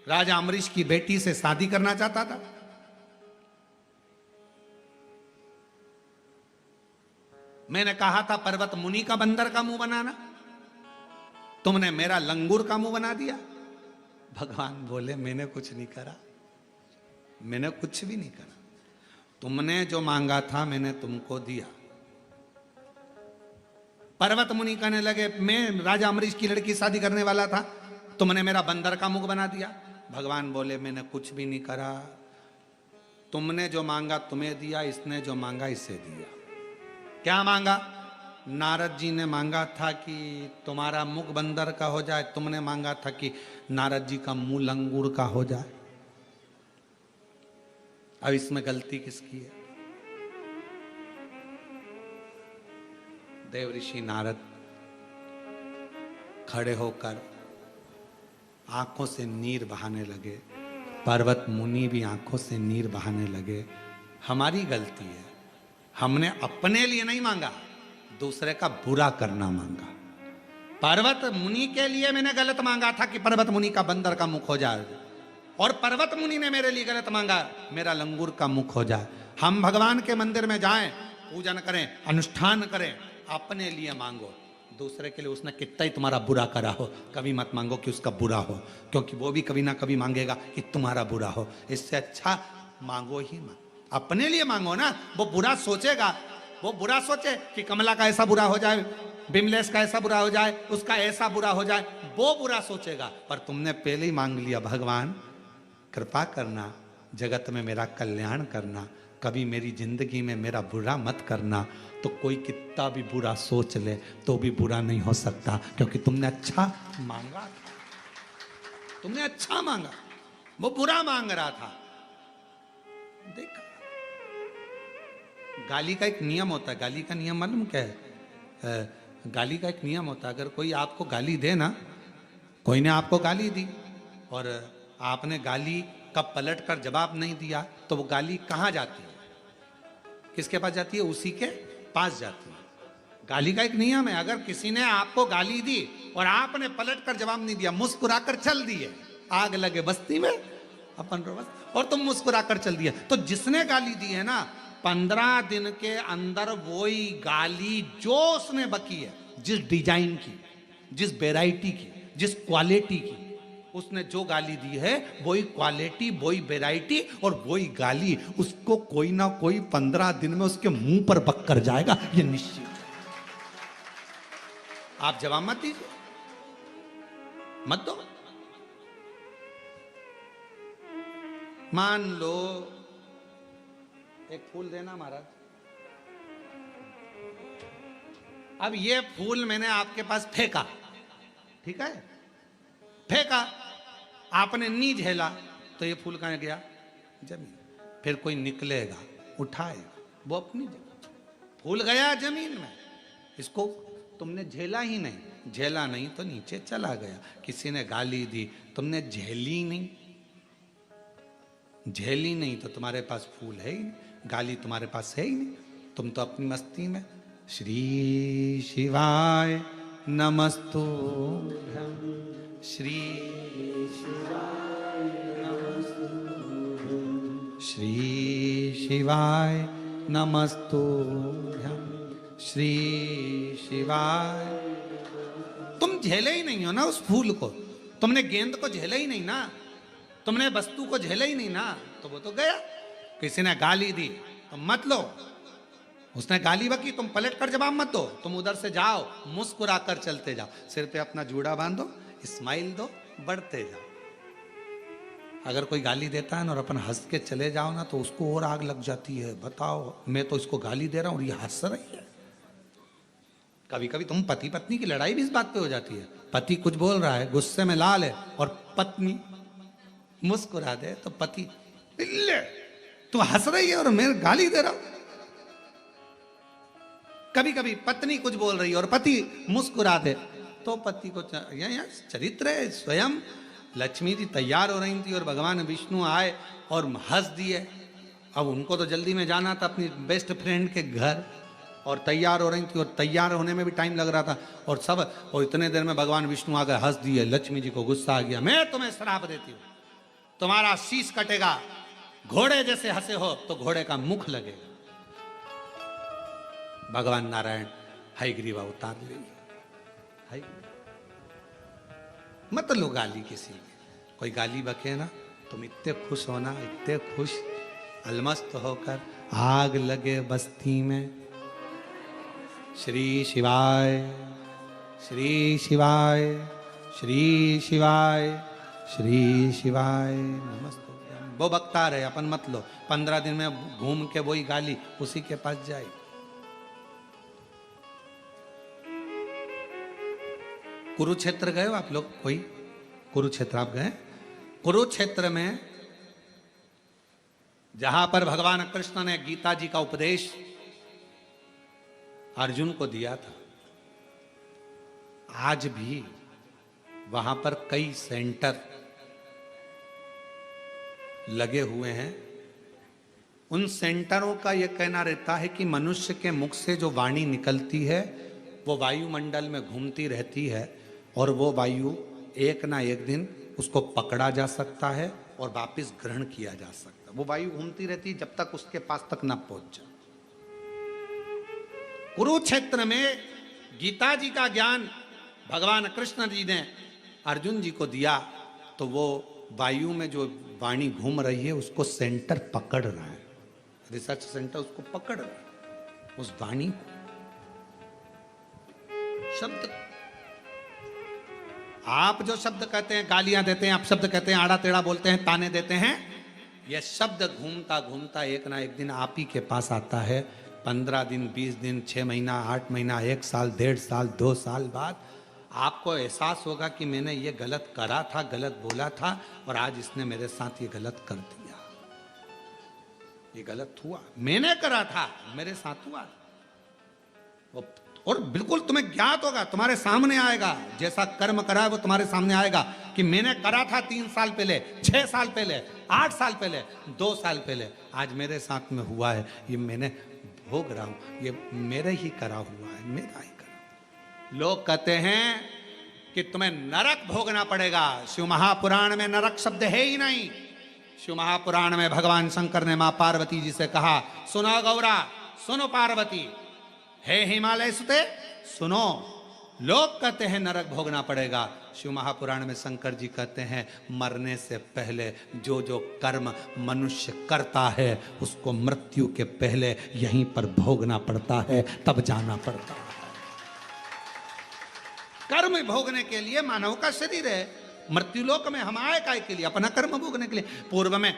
राजा अम्बरीश की बेटी से शादी करना चाहता था, मैंने कहा था पर्वत मुनि का बंदर का मुंह बनाना, तुमने मेरा लंगूर का मुंह बना दिया। भगवान बोले मैंने कुछ नहीं करा, मैंने कुछ भी नहीं करा, तुमने जो मांगा था मैंने तुमको दिया। पर्वत मुनि कहने लगे मैं राजा अम्बरीश की लड़की शादी करने वाला था, तुमने मेरा बंदर का मुंह बना दिया। भगवान बोले मैंने कुछ भी नहीं करा, तुमने जो मांगा तुम्हें दिया, इसने जो मांगा इसे दिया। क्या मांगा? नारद जी ने मांगा था कि तुम्हारा मुख बंदर का हो जाए, तुमने मांगा था कि नारद जी का मुंह लंगूर का हो जाए। अब इसमें गलती किसकी है? देवऋषि नारद खड़े होकर आंखों से नीर बहाने लगे, पर्वत मुनि भी आंखों से नीर बहाने लगे। हमारी गलती है, हमने अपने लिए नहीं मांगा, दूसरे का बुरा करना मांगा। पर्वत मुनि के लिए मैंने गलत मांगा था कि पर्वत मुनि का बंदर का मुख हो जाए, और पर्वत मुनि ने मेरे लिए गलत मांगा मेरा लंगूर का मुख हो जाए। हम भगवान के मंदिर में जाएं, पूजन करें, अनुष्ठान करें, अपने लिए मांगो, दूसरे के लिए उसने कितना ही तुम्हारा बुरा करा हो कभी मत मांगो कि उसका बुरा हो, क्योंकि वो भी कभी ना कभी मांगेगा कि तुम्हारा बुरा हो। इससे अच्छा मांगो ही मत, अपने लिए मांगो ना। वो बुरा सोचेगा वो बुरा सोचे कि कमला का ऐसा बुरा हो जाए, बिमलेश का ऐसा बुरा हो जाए, उसका ऐसा बुरा हो जाए, वो बुरा सोचेगा। पर तुमने पहले ही मांग लिया, भगवान कृपा करना, जगत में मेरा कल्याण करना, कभी मेरी जिंदगी में मेरा बुरा मत करना। तो कोई कितना भी बुरा सोच ले तो भी बुरा नहीं हो सकता, क्योंकि तुमने अच्छा मांगा था, तुमने अच्छा मांगा, वो बुरा मांग रहा था। देखा, गाली का एक नियम होता है, गाली का नियम मालूम क्या है? गाली का एक नियम होता है, अगर कोई आपको गाली दे ना, कोई ने आपको गाली दी और आपने गाली का पलट कर जवाब नहीं दिया, तो वो गाली कहाँ जाती है? किसके पास जाती है? उसी के पास जाती है। गाली का एक नियम है, अगर किसी ने आपको गाली दी और आपने पलट कर जवाब नहीं दिया, मुस्कुराकर चल दिए, आग लगे बस्ती में अपन बस, और तुम मुस्कुराकर चल दिया, तो जिसने गाली दी है ना, 15 दिन के अंदर वही गाली जो उसने बकी है, जिस डिजाइन की, जिस वेराइटी की, जिस क्वालिटी की उसने जो गाली दी है, वही क्वालिटी, वही वेराइटी और वही गाली उसको कोई ना कोई 15 दिन में उसके मुंह पर बक कर जाएगा, ये निश्चित। आप जवाब मत दीजिए, मत दो। मान लो एक फूल देना महाराज, अब ये फूल मैंने आपके पास फेंका, ठीक है, फेंका, आपने नी झेला, तो ये फूल कहां गया? जमीन। फिर कोई निकलेगा, उठाएगा, वो अपनी जगह, फूल गया जमीन में, इसको तुमने झेला ही नहीं, झेला नहीं तो नीचे चला गया। किसी ने गाली दी, तुमने झेली नहीं, झेली नहीं तो तुम्हारे पास फूल है ही नहीं, गाली तुम्हारे पास है ही नहीं, तुम तो अपनी मस्ती में। श्री शिवाय नमस्तुभ्यं, श्री शिवाय नमस्तुभ्यं, श्री शिवाय नमस्तुभ्यं, श्री शिवाय। तुम झेले ही नहीं हो ना उस फूल को, तुमने गेंद को झेला ही नहीं ना, तुमने वस्तु को झेला ही नहीं ना, तो वो तो गया। किसी ने गाली दी तो मत लो, उसने गाली बकी, तुम पलट कर जवाब मत दो, तुम उधर से जाओ, मुस्कुरा कर चलते जाओ, सिर पे अपना जूड़ा बांधो, स्माइल दो, बढ़ते जाओ। अगर कोई गाली देता है ना और अपन हंस के चले जाओ ना, तो उसको और आग लग जाती है। बताओ, मैं तो इसको गाली दे रहा हूं और ये हंस रही है। कभी कभी तुम पति पत्नी की लड़ाई भी इस बात पे हो जाती है, पति कुछ बोल रहा है, गुस्से में लाल है, और पत्नी मुस्कुरा दे तो पति, तू हंस रही है और मैं गाली दे रहा हूं। कभी कभी पत्नी कुछ बोल रही है और पति मुस्कुरा दे तो पति को, यहाँ चरित्र है स्वयं। लक्ष्मी जी तैयार हो रही थी और भगवान विष्णु आए और हंस दिए। अब उनको तो जल्दी में जाना था अपनी बेस्ट फ्रेंड के घर, और तैयार हो रही थी, और तैयार होने में भी टाइम लग रहा था, और सब, और इतने देर में भगवान विष्णु आ गए, हंस दिए। लक्ष्मी जी को गुस्सा आ गया, मैं तुम्हें श्राप देती हूँ, तुम्हारा शीश कटेगा, घोड़े जैसे हंसे हो तो घोड़े का मुख लगेगा। भगवान नारायण हयग्रीव अवतार ले लिया। मत लो गाली किसी की, कोई गाली बके ना, तुम इतने खुश होना, इतने खुश, अलमस्त होकर आग लगे बस्ती में। श्री शिवाय, श्री शिवाय, श्री शिवाय, श्री शिवाय नमस्ते। वो बकता रहे, अपन मत लो, 15 दिन में घूम के वही गाली उसी के पास जाए। कुरुक्षेत्र गए हो आप लोग? कोई कुरुक्षेत्र आप गए? कुरुक्षेत्र में जहां पर भगवान कृष्ण ने गीता जी का उपदेश अर्जुन को दिया था, आज भी वहां पर कई सेंटर लगे हुए हैं। उन सेंटरों का यह कहना रहता है कि मनुष्य के मुख से जो वाणी निकलती है वो वायुमंडल में घूमती रहती है, और वो वायु एक ना एक दिन उसको पकड़ा जा सकता है और वापस ग्रहण किया जा सकता है। वो वायु घूमती रहती है जब तक उसके पास तक ना पहुंच जाए। कुरुक्षेत्र में गीता जी का ज्ञान भगवान कृष्ण जी ने अर्जुन जी को दिया, तो वो वायु में जो वाणी घूम रही है उसको सेंटर पकड़ रहा है, रिसर्च सेंटर उसको पकड़ रहा है। उस वाणी को, शब्द। आप जो शब्द कहते हैं, गालियां देते हैं, आप शब्द कहते हैं, आड़ा टेढ़ा बोलते हैं, ताने देते हैं, यह शब्द घूमता घूमता एक ना एक दिन आप ही के पास आता है। 15 दिन, 20 दिन, 6 महीना, 8 महीना, 1 साल, 1.5 साल, 2 साल बाद आपको एहसास होगा कि मैंने ये गलत करा था, गलत बोला था, और आज इसने मेरे साथ ये गलत कर दिया। ये गलत हुआ, मैंने करा था, मेरे साथ हुआ। और बिल्कुल तुम्हें ज्ञात होगा, तुम्हारे सामने आएगा, जैसा कर्म करा है वो तुम्हारे सामने आएगा कि मैंने करा था 3 साल पहले, 6 साल पहले, 8 साल पहले, 2 साल पहले, आज मेरे साथ में हुआ है, ये मैंने भोग रहा हूं, ये मेरे ही करा हुआ है, मेरा ही करा। लोग कहते हैं कि तुम्हें नरक भोगना पड़ेगा। शिव महापुराण में नरक शब्द है ही नहीं। शिव महापुराण में भगवान शंकर ने मां पार्वती जी से कहा, सुनो गौरा, सुनो पार्वती, हे हिमालय सुते सुनो। लोग कहते हैं नरक भोगना पड़ेगा, शिव महापुराण में शंकर जी कहते हैं मरने से पहले जो जो कर्म मनुष्य करता है उसको मृत्यु के पहले यहीं पर भोगना पड़ता है, तब जाना पड़ता है। कर्म भोगने के लिए मानव का शरीर है। मृत्युलोक में हम आए काय के लिए? अपना कर्म भोगने के लिए। पूर्व में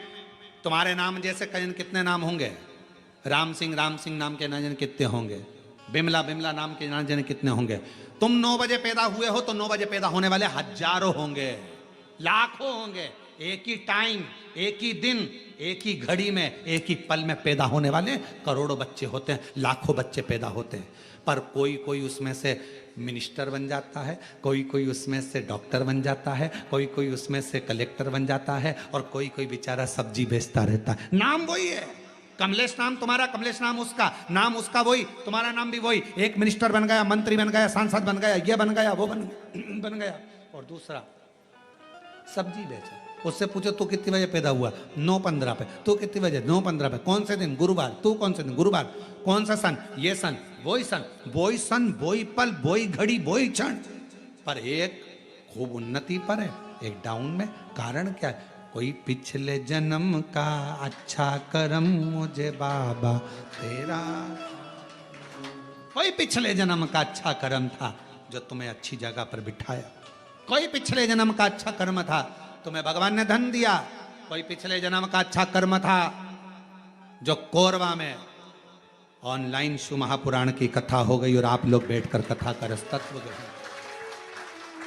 तुम्हारे नाम जैसे कजन कितने नाम होंगे? राम सिंह नाम के ना जाने कितने होंगे, बिमला नाम के ना जाने कितने होंगे। तुम 9 बजे पैदा हुए हो तो 9 बजे पैदा होने वाले हजारों होंगे, लाखों होंगे। एक ही टाइम, एक ही दिन, एक ही घड़ी में, एक ही पल में पैदा होने वाले करोड़ों बच्चे होते हैं, लाखों बच्चे पैदा होते हैं। पर कोई कोई उसमें से मिनिस्टर बन जाता है, कोई कोई उसमें से डॉक्टर बन जाता है, कोई कोई उसमें से कलेक्टर बन जाता है, और कोई कोई बेचारा सब्जी बेचता रहता है। नाम वही है, कमलेश नाम तुम्हारा, कमलेश नाम उसका, नाम उसका वही, तुम्हारा नाम भी वही। एक मिनिस्टर बन गया, मंत्री बन गया, सांसद बन गया, ये बन गया, वो बन गया, और दूसरा सब्जी बेचा। उससे पूछो तू कितने बजे पैदा हुआ? 9:15 पे। तू कितने बजे? 9:15 पे। कौन से दिन? गुरुवार। तू कौन से दिन? गुरुवार। कौन सा सन? ये सन, वही सन, वही सन, वही पल, वही घड़ी, वही क्षण। पर एक खूब उन्नति पर है, एक डाउन में। कारण क्या है? कोई पिछले जन्म का अच्छा कर्म मुझे बाबा तेरा, कोई पिछले जन्म का अच्छा कर्म था जो तुम्हें अच्छी जगह पर बिठाया। कोई पिछले जन्म का अच्छा कर्म था, तुम्हें भगवान ने धन दिया। कोई पिछले जन्म का अच्छा कर्म था जो कोरबा में ऑनलाइन शिव महापुराण की कथा हो गई और आप लोग बैठकर कथा कर तत्व गए।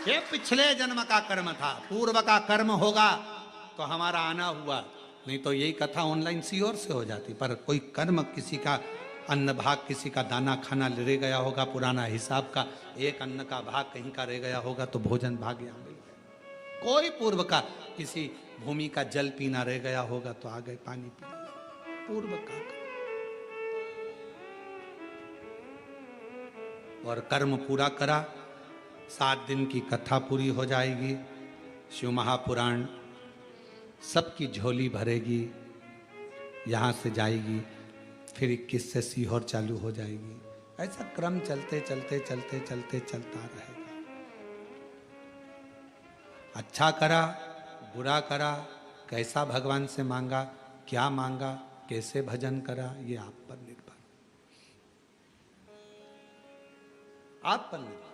ये पिछले जन्म का कर्म था, पूर्व का कर्म होगा तो हमारा आना हुआ, नहीं तो यही कथा ऑनलाइन सीओर से हो जाती। पर कोई कर्म, किसी का अन्न भाग, किसी का दाना खाना रह गया होगा पुराना हिसाब का, एक अन्न का भाग कहीं का रह गया होगा तो भोजन भाग यहाँ मिल गया। कोई पूर्व का किसी भूमि का जल पीना रह गया होगा तो आ गए पानी पी लिया, पूर्व का। और कर्म पूरा करा, 7 दिन की कथा पूरी हो जाएगी, शिव महापुराण सबकी झोली भरेगी, यहाँ से जाएगी, फिर 21 से सीहोर चालू हो जाएगी। ऐसा क्रम चलते चलते चलते चलते चलता रहेगा। अच्छा करा, बुरा करा, कैसा भगवान से मांगा, क्या मांगा, कैसे भजन करा, ये आप पर निर्भर, आप पर निर्भर।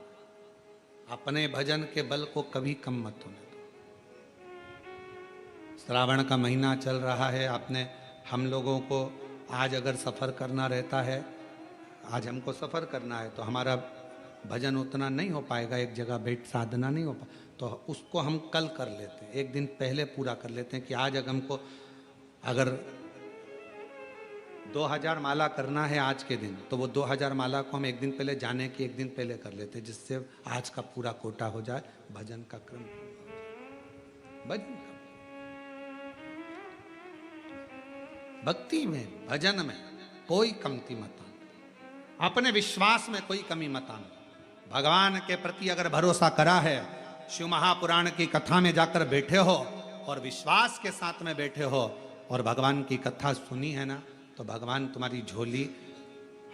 अपने भजन के बल को कभी कम मत होने दो। श्रावण का महीना चल रहा है, आपने हम लोगों को आज अगर सफ़र करना रहता है, आज हमको सफ़र करना है तो हमारा भजन उतना नहीं हो पाएगा, एक जगह बैठ साधना नहीं हो पा, तो उसको हम कल कर लेते हैं, एक दिन पहले पूरा कर लेते हैं कि आज अगर हमको अगर 2000 माला करना है आज के दिन, तो वो 2000 माला को हम एक दिन पहले, जाने की एक दिन पहले कर लेते हैं, जिससे आज का पूरा कोटा हो जाए, भजन का क्रम, भजन का, भक्ति में, भजन में कोई कमती मत आना, अपने विश्वास में कोई कमी मत आना। भगवान के प्रति अगर भरोसा करा है, शिव महापुराण की कथा में जाकर बैठे हो और विश्वास के साथ में बैठे हो और भगवान की कथा सुनी है ना, तो भगवान तुम्हारी झोली,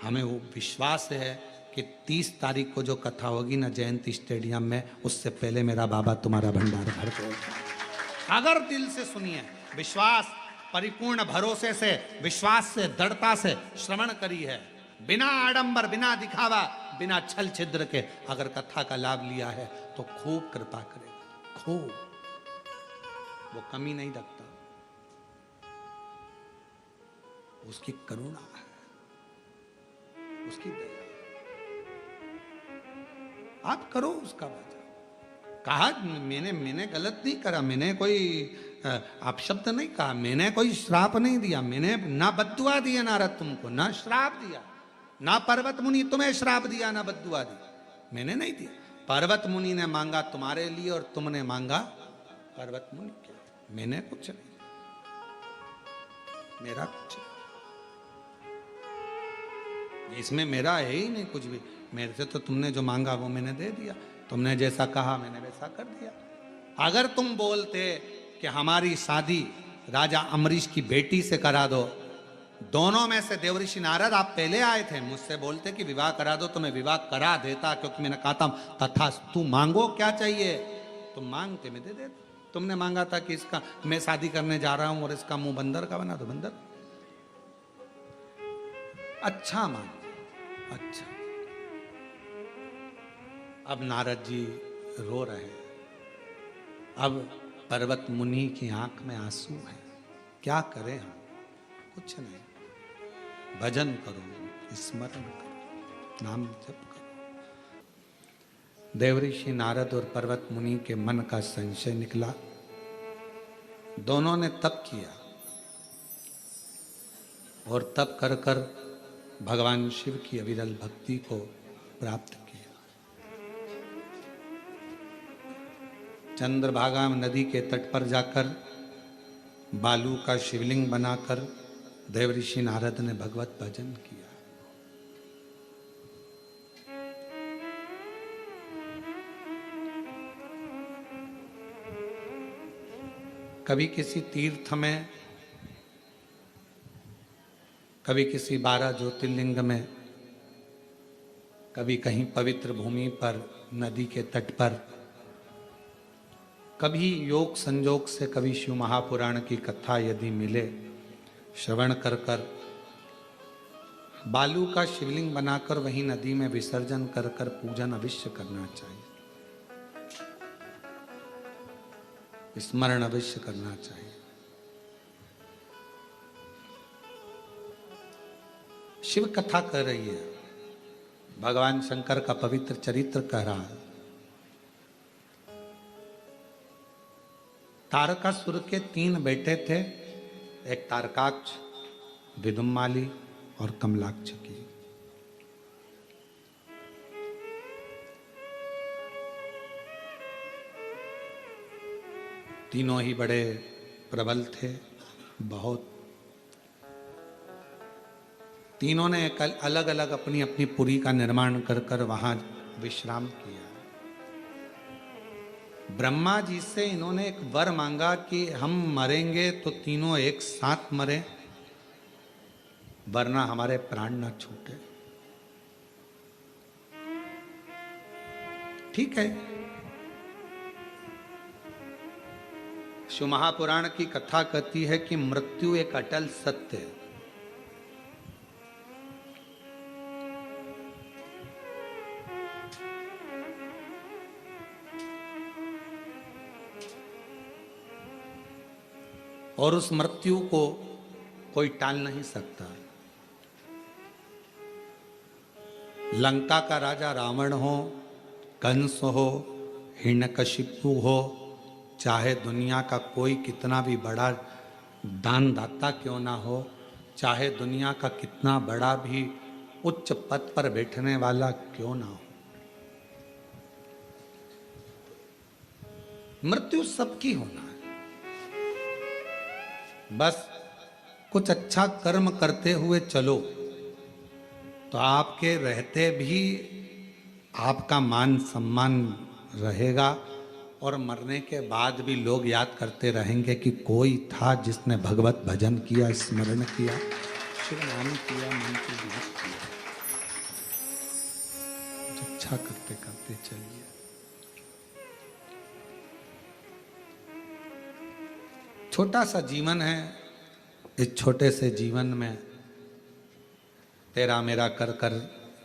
हमें वो विश्वास है कि 30 तारीख को जो कथा होगी ना जयंती स्टेडियम में, उससे पहले मेरा बाबा तुम्हारा भंडार भर देगा। अगर दिल से सुनिए, विश्वास, परिपूर्ण भरोसे से, विश्वास से, दृढ़ता से श्रवण करी है, बिना आडंबर, बिना दिखावा, बिना छल छिद्र के अगर कथा का लाभ लिया है तो खूब कृपा करेगा, खूब। वो कमी नहीं रखता, उसकी करुणा है, उसकी दया। आप करो उसका भजन। कहा मैंने गलत नहीं करा, मैंने कोई अपशब्द नहीं कहा, मैंने कोई श्राप नहीं दिया, मैंने ना बद्दुआ दिया नारद तुमको, ना श्राप दिया, ना पर्वत मुनि तुम्हें श्राप दिया, ना बद्दुआ दी, मैंने नहीं दिया। पर्वत मुनि ने मांगा तुम्हारे लिए और तुमने मांगा पर्वत मुनि के लिए, मैंने कुछ नहीं, मेरा कुछ नहीं, इसमें मेरा है ही नहीं कुछ भी। मेरे से तो तुमने जो मांगा वो मैंने दे दिया, तुमने जैसा कहा मैंने वैसा कर दिया। अगर तुम बोलते कि हमारी शादी राजा अमरीश की बेटी से करा दो, दोनों में से देवऋषि नारद आप पहले आए थे, मुझसे बोलते कि विवाह करा दो तो मैं विवाह करा देता, क्योंकि मैंने कहा था तथास्तु, मांगो क्या चाहिए, तुम मांगते मैं दे देता। तुमने मांगा था कि इसका मैं शादी करने जा रहा हूं और इसका मुंह बंदर का बना दो, बंदर। अच्छा मांग, अच्छा। अब नारद जी रो रहे हैं, अब पर्वत मुनि की आंख में आंसू है, क्या करें हम, कुछ नहीं, भजन करो, स्मरण करो, नाम जप करो। देवऋषि नारद और पर्वत मुनि के मन का संशय निकला, दोनों ने तप किया और तप कर कर भगवान शिव की अविरल भक्ति को प्राप्त किया। चंद्रभागा नदी के तट पर जाकर बालू का शिवलिंग बनाकर देवऋषि नारद ने भगवत भजन किया। कभी किसी तीर्थ में, कभी किसी 12 ज्योतिर्लिंग में, कभी कहीं पवित्र भूमि पर, नदी के तट पर, कभी योग संजोग से कभी शिव महापुराण की कथा यदि मिले, श्रवण कर कर बालू का शिवलिंग बनाकर वहीं नदी में विसर्जन कर कर पूजन अवश्य करना चाहिए, स्मरण अवश्य करना चाहिए। शिव कथा कर रही है, भगवान शंकर का पवित्र चरित्र कह रहा है। तारकासुर के 3 बेटे थे, एक तारकाक्ष, विदुम्माली और कमलाक्ष की। तीनों ही बड़े प्रबल थे, बहुत। तीनों ने अलग अलग अपनी अपनी पुरी का निर्माण कर कर वहां विश्राम किया। ब्रह्मा जी से इन्होंने एक वर मांगा कि हम मरेंगे तो तीनों एक साथ मरें, वरना हमारे प्राण न छूटे। ठीक है, शिव महापुराण की कथा कहती है कि मृत्यु एक अटल सत्य है। और उस मृत्यु को कोई टाल नहीं सकता। लंका का राजा रावण हो, कंस हो, हिरण्यकशिपु हो, चाहे दुनिया का कोई कितना भी बड़ा दानदाता क्यों ना हो, चाहे दुनिया का कितना बड़ा भी उच्च पद पर बैठने वाला क्यों ना हो, मृत्यु सबकी होना है। बस कुछ अच्छा कर्म करते हुए चलो तो आपके रहते भी आपका मान सम्मान रहेगा, और मरने के बाद भी लोग याद करते रहेंगे कि कोई था जिसने भगवत भजन किया, स्मरण किया, शिव नाम किया, मंत्र जाप किया। अच्छा करते करते चलिए। छोटा सा जीवन है, इस छोटे से जीवन में तेरा मेरा कर कर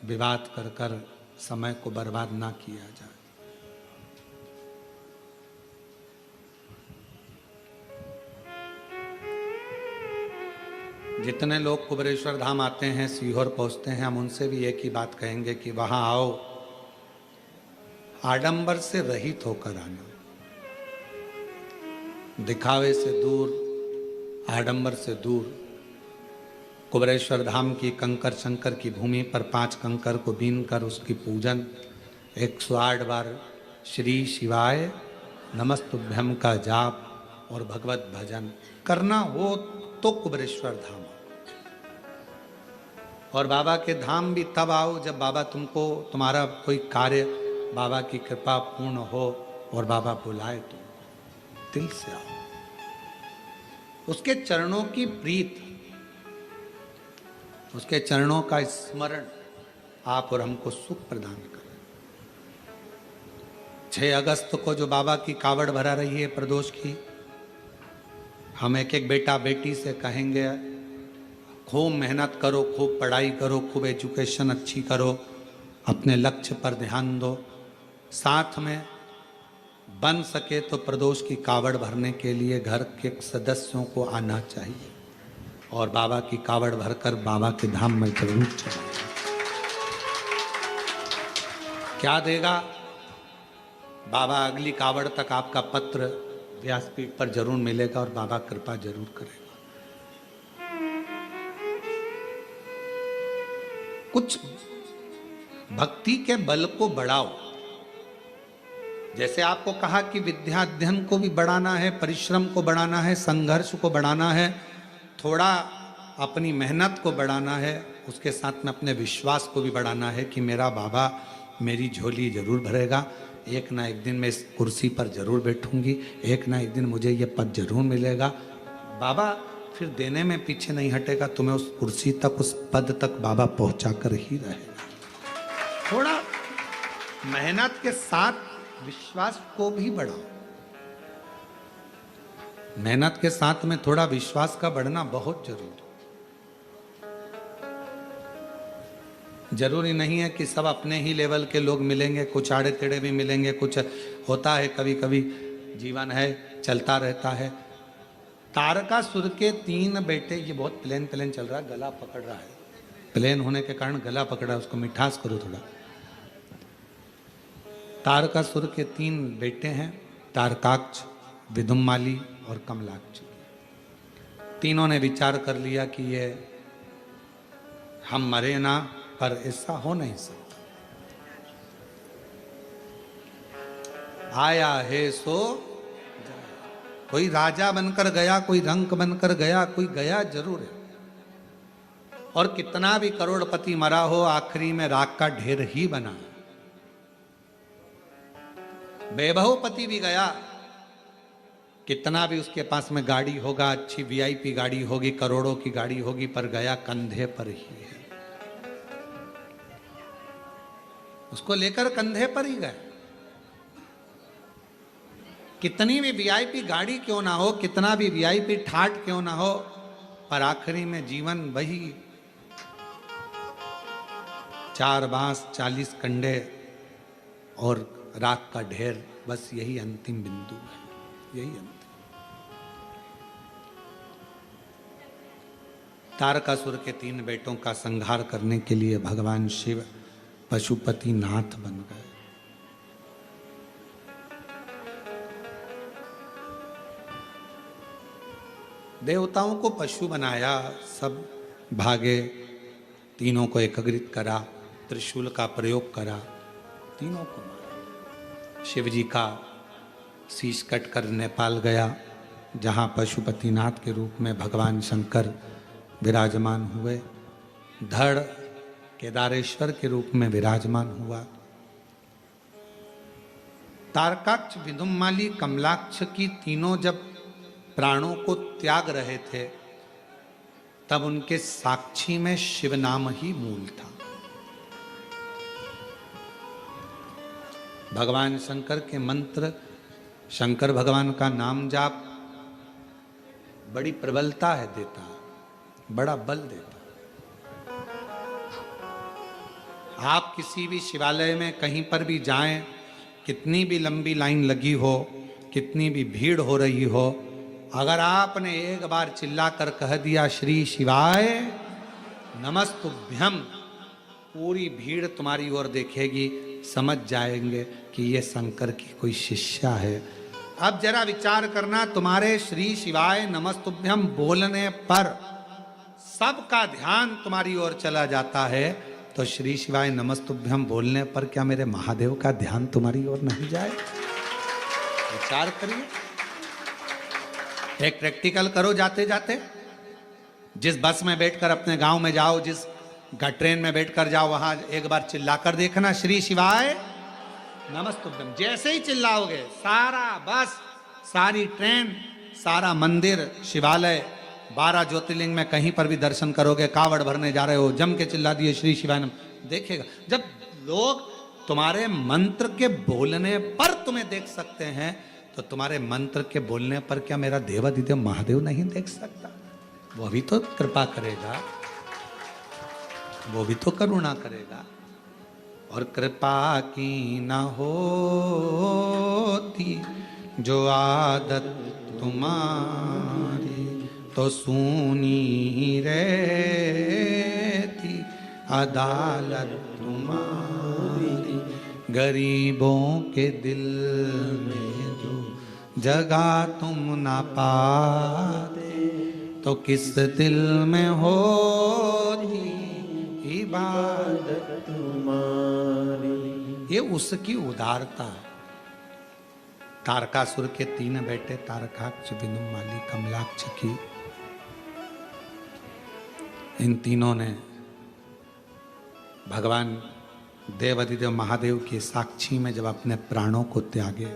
विवाद कर कर समय को बर्बाद ना किया जाए। जितने लोग कुबेरेश्वर धाम आते हैं, सीहोर पहुंचते हैं, हम उनसे भी एक ही बात कहेंगे कि वहां आओ, आडंबर से रहित होकर आना, दिखावे से दूर, आडंबर से दूर। कुबेरेश्वर धाम की कंकर शंकर की भूमि पर 5 कंकर को बीन कर उसकी पूजन 108 बार श्री शिवाय नमस्तुभ्यम का जाप और भगवत भजन करना हो तो कुबेरेश्वर धाम। और बाबा के धाम भी तब आओ जब बाबा तुमको, तुम्हारा कोई कार्य बाबा की कृपा पूर्ण हो और बाबा बुलाए तो दिल से आओ। उसके चरणों की प्रीत, उसके चरणों का स्मरण आप और हमको सुख प्रदान करें। 6 अगस्त को जो बाबा की कावड़ भरा रही है प्रदोष की, हम एक एक बेटा बेटी से कहेंगे खूब मेहनत करो, खूब पढ़ाई करो, खूब एजुकेशन अच्छी करो, अपने लक्ष्य पर ध्यान दो। साथ में बन सके तो प्रदोष की कावड़ भरने के लिए घर के सदस्यों को आना चाहिए और बाबा की कावड़ भरकर बाबा के धाम में जरूर चले। क्या देगा बाबा? अगली कावड़ तक आपका पत्र व्यासपीठ पर जरूर मिलेगा और बाबा कृपा जरूर करेगा। कुछ भक्ति के बल को बढ़ाओ। जैसे आपको कहा कि विद्या अध्ययन को भी बढ़ाना है, परिश्रम को बढ़ाना है, संघर्ष को बढ़ाना है, थोड़ा अपनी मेहनत को बढ़ाना है, उसके साथ में अपने विश्वास को भी बढ़ाना है कि मेरा बाबा मेरी झोली जरूर भरेगा। एक ना एक दिन मैं इस कुर्सी पर जरूर बैठूंगी, एक ना एक दिन मुझे ये पद जरूर मिलेगा। बाबा फिर देने में पीछे नहीं हटेगा, तुम्हें उस कुर्सी तक, उस पद तक बाबा पहुंचा कर ही रहेगा। थोड़ा मेहनत के साथ विश्वास को भी बढ़ाओ। मेहनत के साथ में थोड़ा विश्वास का बढ़ना बहुत जरूरी। जरूरी नहीं है कि सब अपने ही लेवल के लोग मिलेंगे, कुछ आड़े टेढ़े भी मिलेंगे, कुछ होता है, कभी कभी जीवन है, चलता रहता है। तारकासुर के 3 बेटे, ये बहुत प्लेन प्लेन चल रहा है, गला पकड़ रहा है, प्लेन होने के कारण गला पकड़ा, उसको मिठास करो थोड़ा। तारकासुर के 3 बेटे हैं, तारकाक्ष, विदुम्माली और कमलाक्ष। तीनों ने विचार कर लिया कि ये हम मरे ना, पर ऐसा हो नहीं सकता। आया है सो, कोई राजा बनकर गया, कोई रंक बनकर गया, कोई गया जरूर है। और कितना भी करोड़पति मरा हो, आखिरी में राख का ढेर ही बना। वैभवपति भी गया, कितना भी उसके पास में गाड़ी होगा, अच्छी वीआईपी गाड़ी होगी, करोड़ों की गाड़ी होगी, पर गया कंधे पर ही है। उसको लेकर कंधे पर ही गए। कितनी भी वीआईपी गाड़ी क्यों ना हो, कितना भी वीआईपी ठाट क्यों ना हो, पर आखिरी में जीवन वही 4 बांस 40 कंडे और राख का ढेर, बस यही अंतिम बिंदु है, यही अंतिम। तारकासुर के 3 बेटों का संहार करने के लिए भगवान शिव पशुपति नाथ बन गए। देवताओं को पशु बनाया, सब भागे, तीनों को एकत्रित करा, त्रिशूल का प्रयोग करा, तीनों को मारा। शिव जी का शीश कट कर नेपाल गया, जहाँ पशुपतिनाथ के रूप में भगवान शंकर विराजमान हुए। धड़ केदारेश्वर के रूप में विराजमान हुआ। तारकाक्ष, विदुम्माली, कमलाक्ष की तीनों जब प्राणों को त्याग रहे थे, तब उनके साक्षी में शिव नाम ही मूल था। भगवान शंकर के मंत्र, शंकर भगवान का नाम जाप बड़ी प्रबलता है, देता है, बड़ा बल देता है। आप किसी भी शिवालय में कहीं पर भी जाएं, कितनी भी लंबी लाइन लगी हो, कितनी भी भीड़ हो रही हो, अगर आपने एक बार चिल्लाकर कह दिया श्री शिवाय नमस्तुभ्यम, पूरी भीड़ तुम्हारी ओर देखेगी, समझ जाएंगे कि ये शंकर की कोई शिष्या है। अब जरा विचार करना, तुम्हारे श्री शिवाय नमस्तुभ्यम बोलने पर सबका ध्यान तुम्हारी ओर चला जाता है, तो श्री शिवाय नमस्तुभ्यम बोलने पर क्या मेरे महादेव का ध्यान तुम्हारी ओर नहीं जाए? विचार करिए, एक प्रैक्टिकल करो जाते जाते। जिस बस में बैठकर अपने गांव में जाओ, जिस ट्रेन में बैठकर जाओ, वहां एक बार चिल्लाकर देखना श्री शिवाय नमस्तुभ्यम। जैसे ही चिल्लाओगे, सारा बस, सारी ट्रेन, सारा मंदिर, शिवालय, 12 ज्योतिर्लिंग में कहीं पर भी दर्शन करोगे, कावड़ भरने जा रहे हो, जम के चिल्ला दिए श्री शिवाय नम, देखेगा। जब लोग तुम्हारे मंत्र के बोलने पर तुम्हें देख सकते हैं, तो तुम्हारे मंत्र के बोलने पर क्या मेरा देवाधिदेव महादेव नहीं देख सकता? वो भी तो कृपा करेगा, वो भी तो करुणा करेगा। और कृपा की ना होती जो आदत तुम्हारी, तो सूनी रहती अदालत तुम्हारी। गरीबों के दिल में जो जगह तुम ना पाते, तो किस दिल में होती इबादत तुम्हारी। ये उसकी उदारता है। तारकासुर के 3 बेटे तारकाक्ष, बिनुमाली, कमलाक्ष की, इन तीनों ने भगवान देवाधिदेव महादेव की साक्षी में जब अपने प्राणों को त्यागे,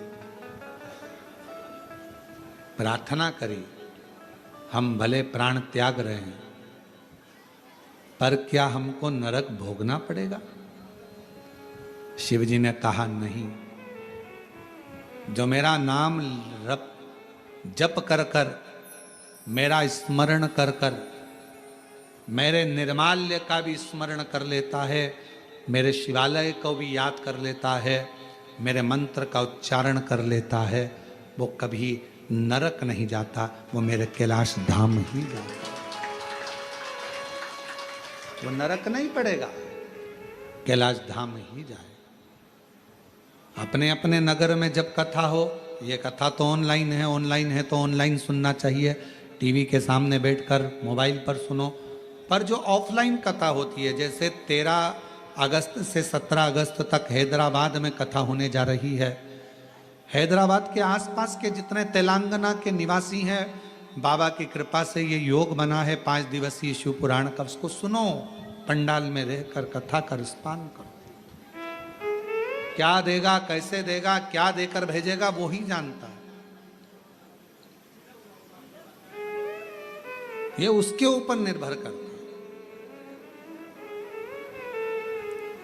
प्रार्थना करी, हम भले प्राण त्याग रहे हैं, पर क्या हमको नरक भोगना पड़ेगा? शिव जी ने कहा नहीं। जो मेरा नाम जप कर कर, मेरा स्मरण कर कर, मेरे निर्माल्य का भी स्मरण कर लेता है, मेरे शिवालय को भी याद कर लेता है, मेरे मंत्र का उच्चारण कर लेता है, वो कभी नरक नहीं जाता, वो मेरे कैलाश धाम ही जाता, वो नरक नहीं पड़ेगा, कैलाश धाम ही जाए। अपने अपने नगर में जब कथा हो, ये कथा तो ऑनलाइन है तो ऑनलाइन सुनना चाहिए, टीवी के सामने बैठकर मोबाइल पर सुनो। पर जो ऑफलाइन कथा होती है, जैसे 13 अगस्त से 17 अगस्त तक हैदराबाद में कथा होने जा रही है, हैदराबाद के आसपास के जितने तेलंगाना के निवासी हैं, बाबा की कृपा से ये योग बना है 5 दिवसीय शिव पुराण का, उसको सुनो, पंडाल में रहकर कथा का रिस्पान करो। क्या देगा, कैसे देगा, क्या देकर भेजेगा, वो ही जानता है। ये उसके ऊपर निर्भर करता है।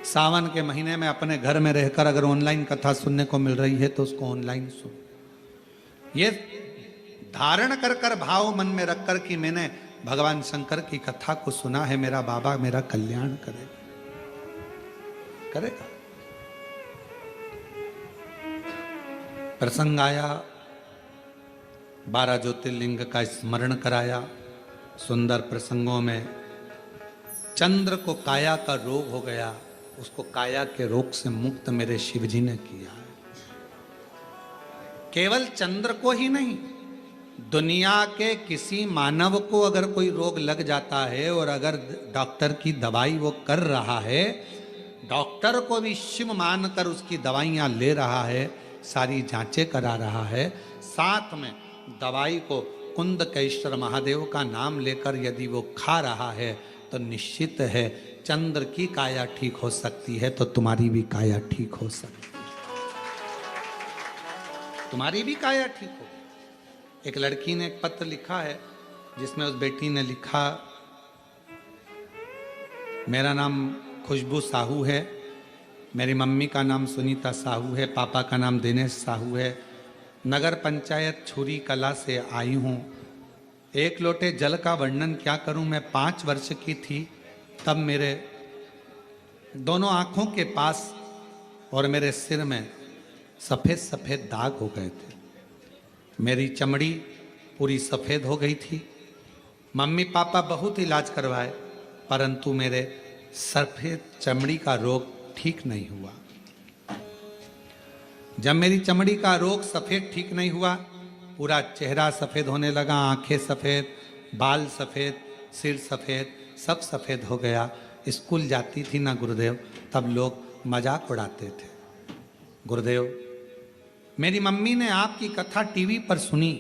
सावन के महीने में अपने घर में रहकर अगर ऑनलाइन कथा सुनने को मिल रही है तो उसको ऑनलाइन सुन। ये धारण कर कर भाव मन में रखकर कि मैंने भगवान शंकर की कथा को सुना है, मेरा बाबा मेरा कल्याण करेगा। प्रसंग आया, 12 ज्योतिर्लिंग का स्मरण कराया। सुंदर प्रसंगों में चंद्र को काया का रोग हो गया, उसको काया के रोग से मुक्त मेरे शिव जी ने किया है। केवल चंद्र को ही नहीं, दुनिया के किसी मानव को अगर कोई रोग लग जाता है और अगर डॉक्टर की दवाई वो कर रहा है, डॉक्टर को भी शिव मानकर उसकी दवाइयां ले रहा है, सारी जांचें करा रहा है, साथ में दवाई को कुंदकेश्वर महादेव का नाम लेकर यदि वो खा रहा है, तो निश्चित है चंद्र की काया ठीक हो सकती है, तो तुम्हारी भी काया ठीक हो सकती है, तुम्हारी भी काया ठीक हो। एक लड़की ने एक पत्र लिखा है जिसमें उस बेटी ने लिखा, मेरा नाम खुशबू साहू है, मेरी मम्मी का नाम सुनीता साहू है, पापा का नाम दिनेश साहू है, नगर पंचायत छुरी कला से आई हूँ। एक लोटे जल का वर्णन क्या करूँ, मैं 5 वर्ष की थी तब मेरे दोनों आंखों के पास और मेरे सिर में सफेद सफेद दाग हो गए थे। मेरी चमड़ी पूरी सफेद हो गई थी। मम्मी पापा बहुत इलाज करवाए, परंतु मेरे सफेद चमड़ी का रोग ठीक नहीं हुआ। जब मेरी चमड़ी का रोग सफेद ठीक नहीं हुआ, पूरा चेहरा सफेद होने लगा, आंखें सफेद, बाल सफेद, सिर सफेद, सब सफेद हो गया। स्कूल जाती थी ना गुरुदेव, तब लोग मजाक उड़ाते थे। गुरुदेव, मेरी मम्मी ने आपकी कथा टीवी पर सुनी,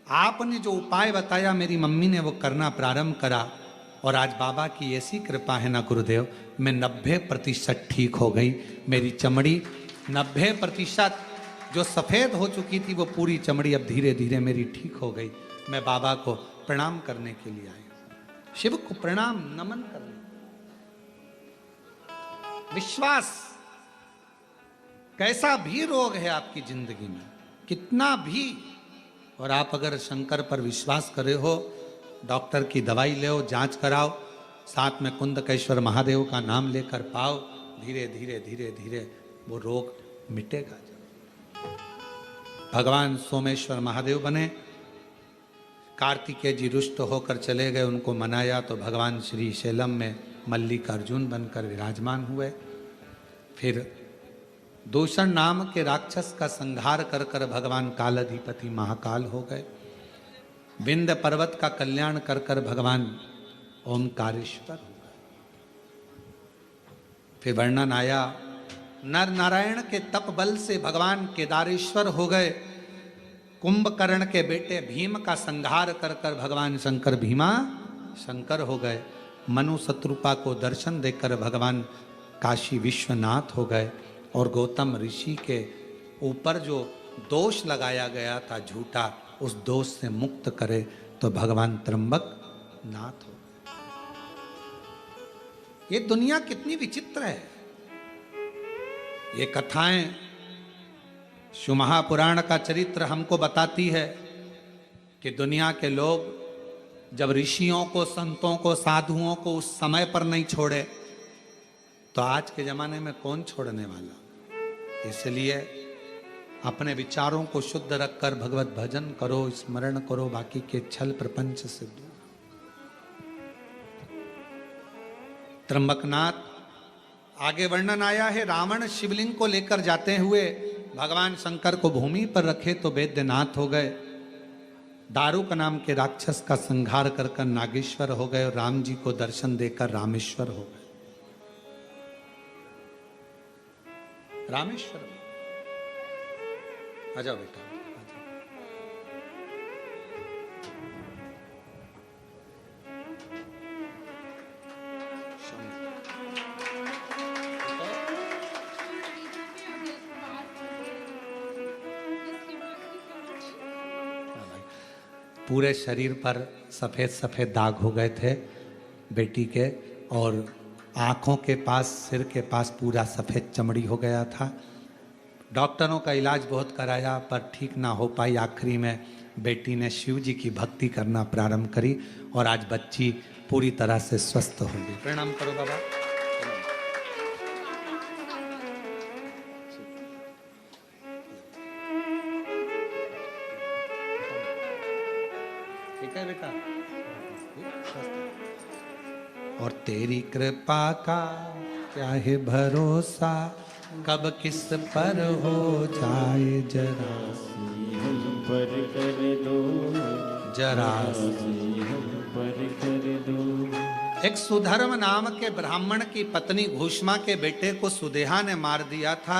आपने जो उपाय बताया मेरी मम्मी ने वो करना प्रारंभ करा, और आज बाबा की ऐसी कृपा है ना गुरुदेव, मैं 90% ठीक हो गई। मेरी चमड़ी 90% जो सफ़ेद हो चुकी थी वो पूरी चमड़ी अब धीरे धीरे मेरी ठीक हो गई। मैं बाबा को प्रणाम करने के लिए आई, शिव को प्रणाम नमन करने। विश्वास, कैसा भी रोग है आपकी जिंदगी में, कितना भी, और आप अगर शंकर पर विश्वास करे हो, डॉक्टर की दवाई लो, जांच कराओ, साथ में कुंदकेश्वर महादेव का नाम लेकर पाओ, धीरे धीरे धीरे धीरे वो रोग मिटेगा। भगवान सोमेश्वर महादेव बने, कार्तिकेय जी रुष्ट होकर चले गए, उनको मनाया तो भगवान श्री शैलम में मल्लिकार्जुन बनकर विराजमान हुए। फिर दूषण नाम के राक्षस का संहार कर कर भगवान कालाधिपति महाकाल हो गए। विंध्य पर्वत का कल्याण कर कर भगवान ओमकारेश्वर हो गए। फिर वर्णन आया, नर नारायण के तप बल से भगवान केदारेश्वर हो गए। कुंभकर्ण के बेटे भीम का संहार कर कर भगवान शंकर भीमा शंकर हो गए। मनु शत्रुपा को दर्शन देकर भगवान काशी विश्वनाथ हो गए। और गौतम ऋषि के ऊपर जो दोष लगाया गया था झूठा, उस दोष से मुक्त करे तो भगवान त्र्यंबक नाथ हो। ये दुनिया कितनी विचित्र है। ये कथाएं, शिव महापुराण का चरित्र हमको बताती है कि दुनिया के लोग जब ऋषियों को, संतों को, साधुओं को उस समय पर नहीं छोड़े, तो आज के जमाने में कौन छोड़ने वाला। इसलिए अपने विचारों को शुद्ध रखकर भगवत भजन करो, स्मरण करो, बाकी के छल प्रपंच से दूर। त्र्यंबकनाथ, आगे वर्णन आया है, रावण शिवलिंग को लेकर जाते हुए भगवान शंकर को भूमि पर रखे तो वैद्यनाथ हो गए। दारुक नाम के राक्षस का संहार कर कर नागेश्वर हो गए और राम जी को दर्शन देकर रामेश्वर हो गए। रामेश्वर, आ जाओ बेटा, आ जाओ। पूरे शरीर पर सफेद सफेद दाग हो गए थे बेटी के, और आँखों के पास, सिर के पास पूरा सफ़ेद चमड़ी हो गया था। डॉक्टरों का इलाज बहुत कराया पर ठीक ना हो पाई। आखिरी में बेटी ने शिव जी की भक्ति करना प्रारंभ करी और आज बच्ची पूरी तरह से स्वस्थ हो गई। प्रणाम करो बाबा। ठीक है बेटा। और तेरी कृपा का क्या है भरोसा, कब किस पर हो जाए जरा
हम पर कर दो,
जरा
पर कर दो।
एक सुधर्म नाम के ब्राह्मण की पत्नी घूष्मा के बेटे को सुदेहा ने मार दिया था।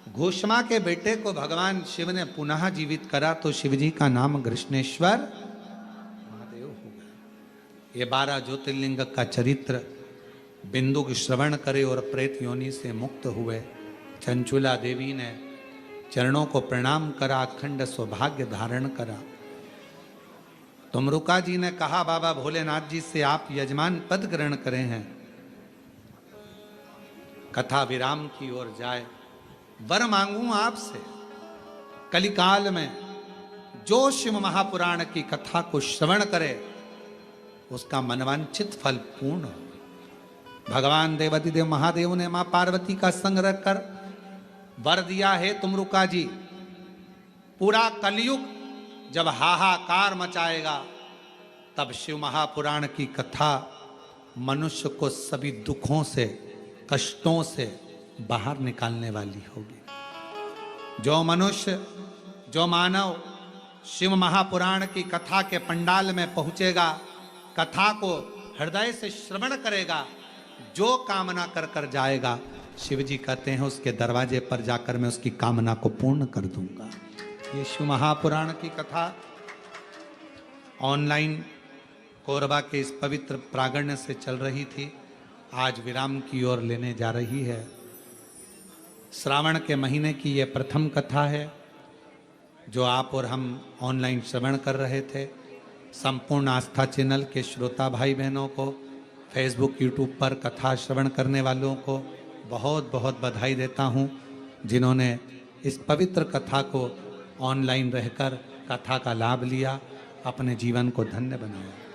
घूष्मा के बेटे को भगवान शिव ने पुनः जीवित करा तो शिवजी का नाम कृष्णेश्वर महादेव हो गया। ये 12 ज्योतिर्लिंग का चरित्र बिंदु श्रवण करे और प्रेत योनि से मुक्त हुए। चंचुला देवी ने चरणों को प्रणाम करा, अखंड सौभाग्य धारण करा। तुमरुका जी ने कहा बाबा भोलेनाथ जी से आप यजमान पद ग्रहण करे हैं। कथा विराम की ओर जाए। वर मांगू आपसे, कलिकाल में जो शिव महापुराण की कथा को श्रवण करे उसका मनवांचित फल पूर्ण हो। भगवान देवाधिदेव महादेव ने मां पार्वती का संग रखकर वर दिया है तुमरुका जी, पूरा कलयुग जब हाहाकार मचाएगा तब शिव महापुराण की कथा मनुष्य को सभी दुखों से, कष्टों से बाहर निकालने वाली होगी। जो मनुष्य, जो मानव शिव महापुराण की कथा के पंडाल में पहुंचेगा, कथा को हृदय से श्रवण करेगा, जो कामना कर कर जाएगा, शिव जी कहते हैं उसके दरवाजे पर जाकर मैं उसकी कामना को पूर्ण कर दूंगा। ये शिव महापुराण की कथा ऑनलाइन कोरबा के इस पवित्र प्रांगण से चल रही थी, आज विराम की ओर लेने जा रही है। श्रावण के महीने की ये प्रथम कथा है जो आप और हम ऑनलाइन श्रवण कर रहे थे। संपूर्ण आस्था चैनल के श्रोता भाई बहनों को, फेसबुक यूट्यूब पर कथा श्रवण करने वालों को बहुत बहुत बधाई देता हूँ, जिन्होंने इस पवित्र कथा को ऑनलाइन रहकर कथा का लाभ लिया, अपने जीवन को धन्य बनाया।